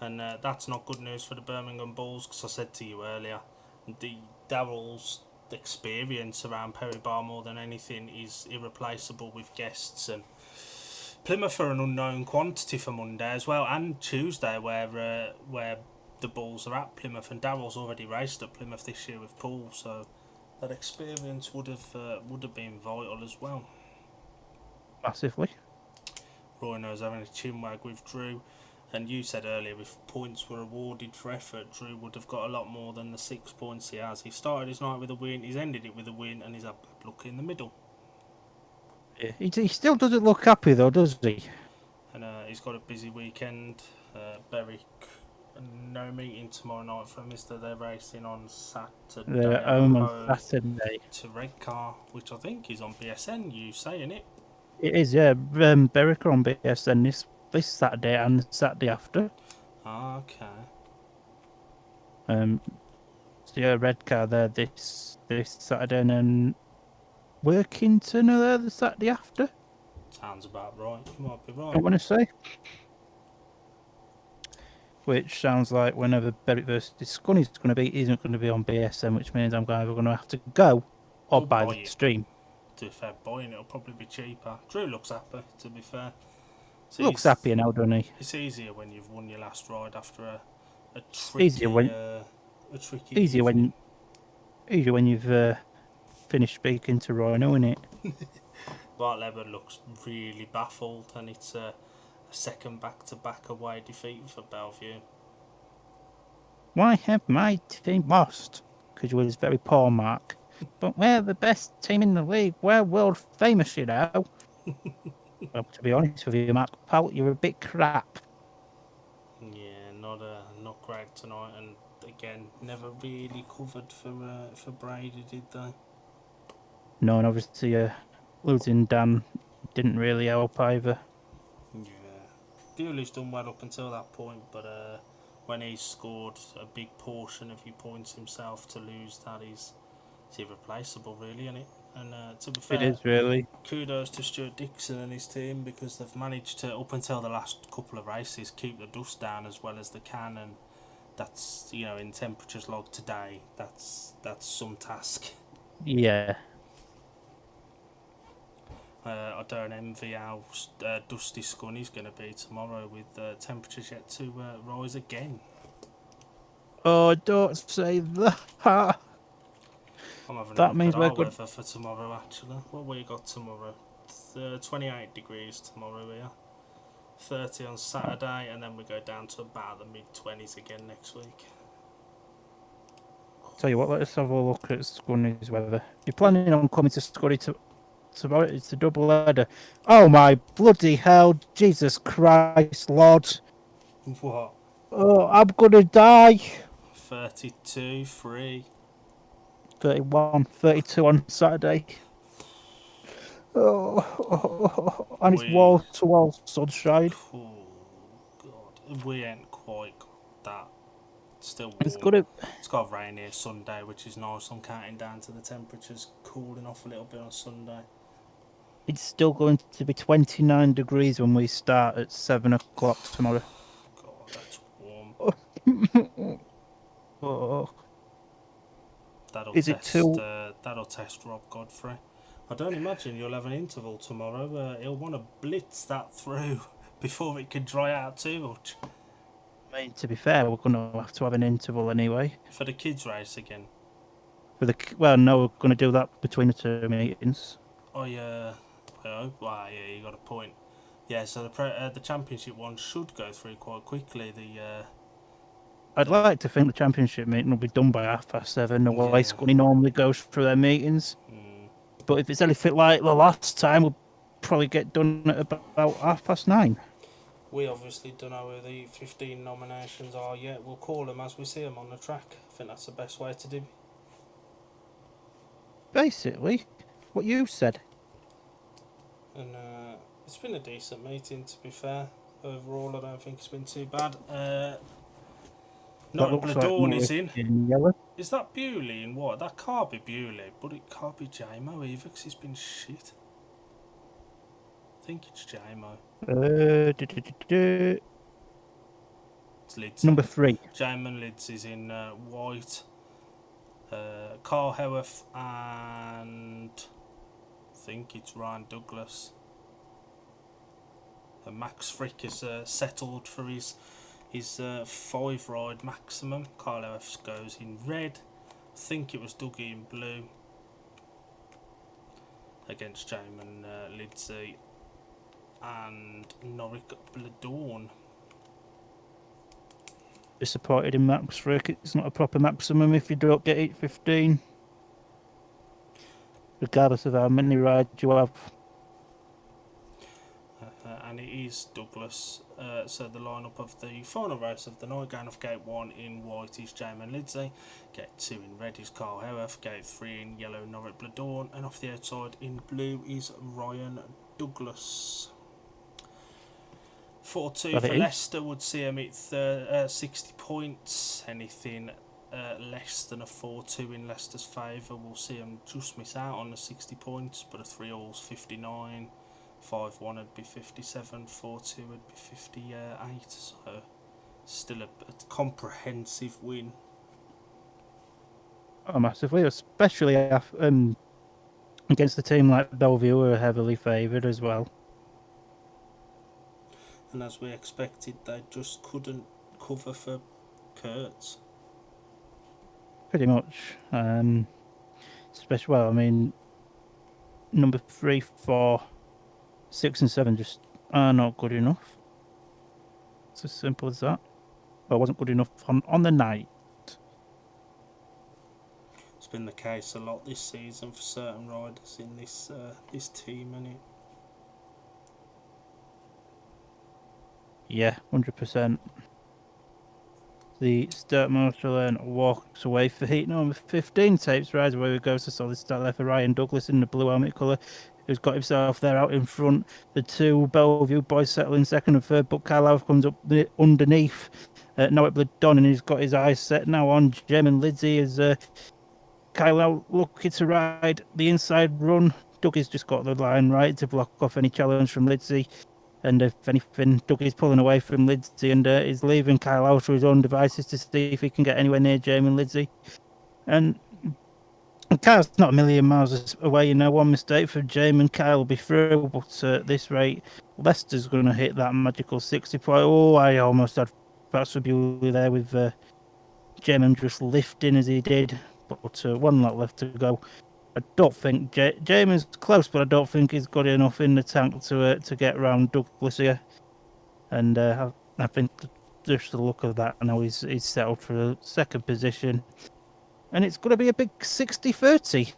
And that's not good news for the Birmingham Bulls, because I said to you earlier, Darryl's experience around Perry Bar more than anything is irreplaceable with guests, and Plymouth are an unknown quantity for Monday as well, and Tuesday where the Bulls are at Plymouth, and Darryl's already raced at Plymouth this year with Paul, so that experience would have been vital as well. Massively. Roy knows having a chinwag with Drew, and you said earlier if points were awarded for effort, Drew would have got a lot more than the 6 points he has. He started his night with a win, he's ended it with a win, and he's had bad luck in the middle. Yeah, he still doesn't look happy though, does he? And he's got a busy weekend. Berwick, no meeting tomorrow night for Mr. They're racing on Saturday. They're home on Saturday. To Redcar, which I think is on BSN, you saying it? It is, yeah. Berwick are on BSN this Saturday and the Saturday after. Okay. So yeah, Redcar there this Saturday, and then Workington are there the Saturday after. Sounds about right. You might be right. I want to say. Which sounds like whenever Berwick versus Scunny's going to be, isn't going to be on BSN, which means I'm either going to have to go or buy the stream. To be fair, buying it'll probably be cheaper. Drew looks happy, to be fair. So looks happier now, doesn't he? It's easier when you've won your last ride after a tricky easier when you've finished speaking to Rhino, isn't it? Bart Lever looks really baffled, and it's a second back-to-back away defeat for Belle Vue. Why have my team lost? Because you was very poor, Mark. But we're the best team in the league. We're world famous, you know. Well, to be honest with you, Mark Powell, you're a bit crap. Yeah, not great tonight, and again, never really covered for Brady, did they? No, and obviously losing Dan didn't really help either. Yeah, Dooley's done well up until that point, but when he's scored a big portion of your points himself, to lose that is irreplaceable, really, isn't it? And to be fair, it is really. Kudos to Stuart Dixon and his team, because they've managed to, up until the last couple of races, keep the dust down as well as they can, and that's, you know, in temperatures like today, that's some task. Yeah. I don't envy how dusty Scunny's going to be tomorrow, with temperatures yet to rise again. Oh, don't say that. I'm having that a means look at we're our weather for tomorrow, actually. What we got tomorrow? 28 degrees tomorrow here. 30 on Saturday, and then we go down to about the mid-20s again next week. Tell you what, let's have a look at Scunny's weather. You're planning on coming to Scunny tomorrow? It's a double header. Oh my bloody hell! Jesus Christ, Lord! What? Oh, I'm gonna die. 32, 3. 31, 32 on Saturday. And it's wall-to-wall sunshine. Oh, God. We ain't quite got that. Still warm. It's got rain here Sunday, which is nice. I'm counting down to the temperatures cooling off a little bit on Sunday. It's still going to be 29 degrees when we start at 7 o'clock tomorrow. God, that's warm. Oh. That'll test Rob Godfrey. I don't imagine you'll have an interval tomorrow. He'll want to blitz that through before it can dry out too much. I mean, to be fair, we're going to have an interval anyway. For the kids' race again? Well, no, we're going to do that between the two meetings. Oh, yeah. Well, yeah, you got a point. Yeah, so the championship one should go through quite quickly. I'd like to think the championship meeting will be done by 7:30. The way Yeah. Scunny normally goes through their meetings. Mm. But if it's anything like the last time, we'll probably get done at about 9:30. We obviously don't know who the 15 nominations are yet. We'll call them as we see them on the track. I think that's the best way to do it. Basically, what you said. And it's been a decent meeting, to be fair. Overall, I don't think it's been too bad. That Not looks like Bladorn is in. yellow. Is that Bewley in what? That can't be Bewley, but it can't be JMO either because he's been shit. I think it's JMO. It's Lidsey. Number 3. Jamin Lidsey's in white. Carl Howarth and I think it's Ryan Douglas. Max Frick is settled for his 5 ride maximum. Carl Howarth goes in red. I think it was Dougie in blue against Jamin Lidsey and Norrick Bladorn. Disappointed in Max Frick. It's not a proper maximum if you don't get 8:15. Regardless of how many rides you have. And it is Douglas. So the lineup of the final race of the night, going off gate 1 in white is Jamin Lidsey, gate 2 in red is Carl Howarth, gate 3 in yellow Norrick Bladorn, and off the outside in blue is Ryan Douglas. 4-2 for Leicester would see him at 60 points. Anything less than a 4-2 in Leicester's favour will see him just miss out on the 60 points, but a 3-all's 59. 5-1 would be 57, 4-2 would be 58, so still a comprehensive win. Oh, massively, especially against a team like Belle Vue, who are heavily favoured as well. And as we expected, they just couldn't cover for Kurtz. Pretty much. Especially, well, I mean, number 3, 4, 6 and 7 just are not good enough. It's as simple as that. Well, it wasn't good enough on the night. It's been the case a lot this season for certain riders in this team, and it. Yeah, 100%. The start motor then walks away for heat number 15. Tapes rise away with goes to solid start there for Ryan Douglas in the blue helmet colour, who's got himself there out in front. The 2 Belle Vue boys settle in second and third, but Kyle Howarth comes up underneath. Norrick Bladorn, and he's got his eyes set now on Jamin Lidsey as Kyle out looking to ride the inside run. Dougie's just got the line right to block off any challenge from Lidsey. And if anything, Dougie's pulling away from Lidsey and is leaving Kyle out to his own devices to see if he can get anywhere near Jamin Lidsey. And Kyle's not a million miles away, one mistake for Jamin, Kyle will be through. But at this rate, Leicester's going to hit that magical 60 point. Oh, I almost had Bewley there with Jamin just lifting as he did. But 1 lap left to go. I don't think Jamin's close, but I don't think he's got enough in the tank to get round Douglas here. And I think just the look of that, I know he's settled for the second position. And it's going to be a big 60-30.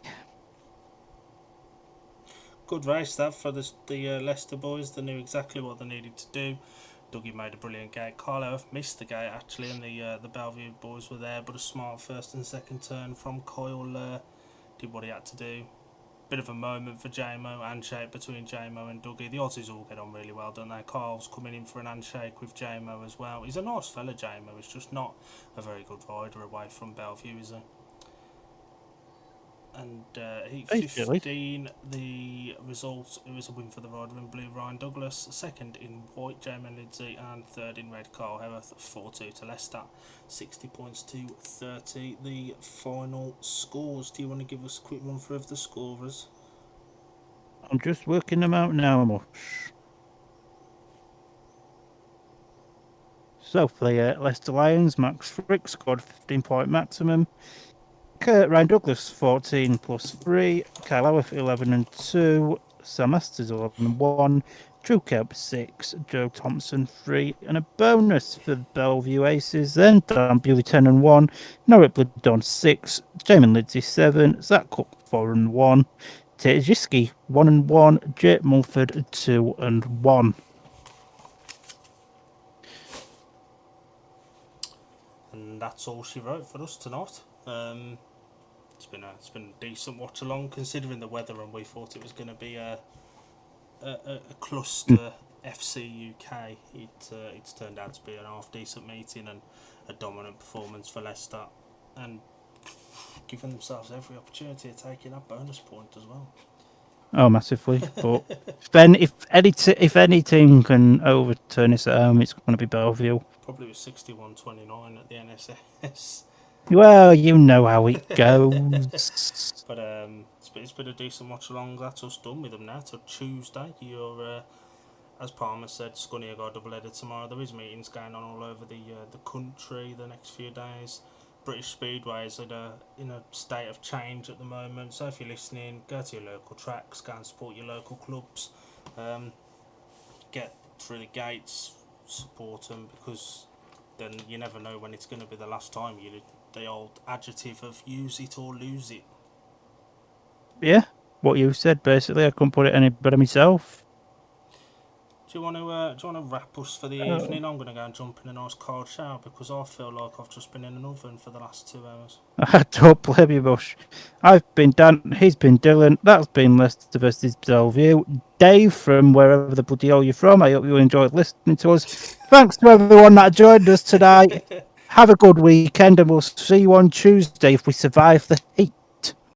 Good race that for the Leicester boys. They knew exactly what they needed to do. Dougie made a brilliant gate. Carl Howarth missed the gate actually, and the Belle Vue boys were there, but a smart first and second turn from Kyle did what he had to do. Bit of a moment for JMO, handshake between JMO and Dougie. The Aussies all get on really well, don't they? Carl's coming in for an handshake with JMO as well. He's a nice fella, JMO. He's just not a very good rider away from Belle Vue, is he? And heat 15, the result, it was a win for the rider in blue, Ryan Douglas. Second in white, Jamin Lidsey, and third in red, Carl Howarth. 4-2 to Leicester, 60 points to 30. The final scores. Do you want to give us a quick run through of the scorers? I'm just working them out now, Mush. So for the Leicester Lions, Max Frick scored 15-point maximum. Ryan Douglas 14 plus 3, Kyle Howarth 11 and 2, Sam Masters 11 and 1, Drew Kelp 6, Joe Thompson 3, and a bonus for the Bellevue Aces. Then Dan Bewley 10 and 1, Norwich Blood Don 6, Jamie Lindsay 7, Zach Cook 4 and 1, Tejiski 1 and 1, Jake Mulford 2 and 1. And that's all she wrote for us tonight. It's been a decent watch along considering the weather, and we thought it was going to be a cluster FC UK. It's turned out to be an half decent meeting and a dominant performance for Leicester, and giving themselves every opportunity of taking that bonus point as well. Oh, massively. But if any team can overturn this at home, it's going to be Bellevue. Probably was 61-29 at the NSS. Well, you know how it goes. But it's been a decent watch along. That's us done with them now till Tuesday. You're, as Palmer said, Scunny have got a double header tomorrow. There is meetings going on all over the country the next few days. British Speedway is in a state of change at the moment. So if you're listening, go to your local tracks, go and support your local clubs. Get through the gates, support them, because then you never know when it's going to be the last time. The old adjective of use it or lose it. Yeah, what you said basically. I couldn't put it any better myself. Do you want to wrap us for the evening? I'm going to go and jump in a nice cold shower because I feel like I've just been in an oven for the last 2 hours. I don't blame you, Bush. I've been Dan, he's been Dylan, that's been Leicester vs Belle Vue. Dave from wherever the bloody hell you're from, I hope you enjoyed listening to us. Thanks to everyone that joined us tonight. Have a good weekend, and we'll see you on Tuesday if we survive the heat.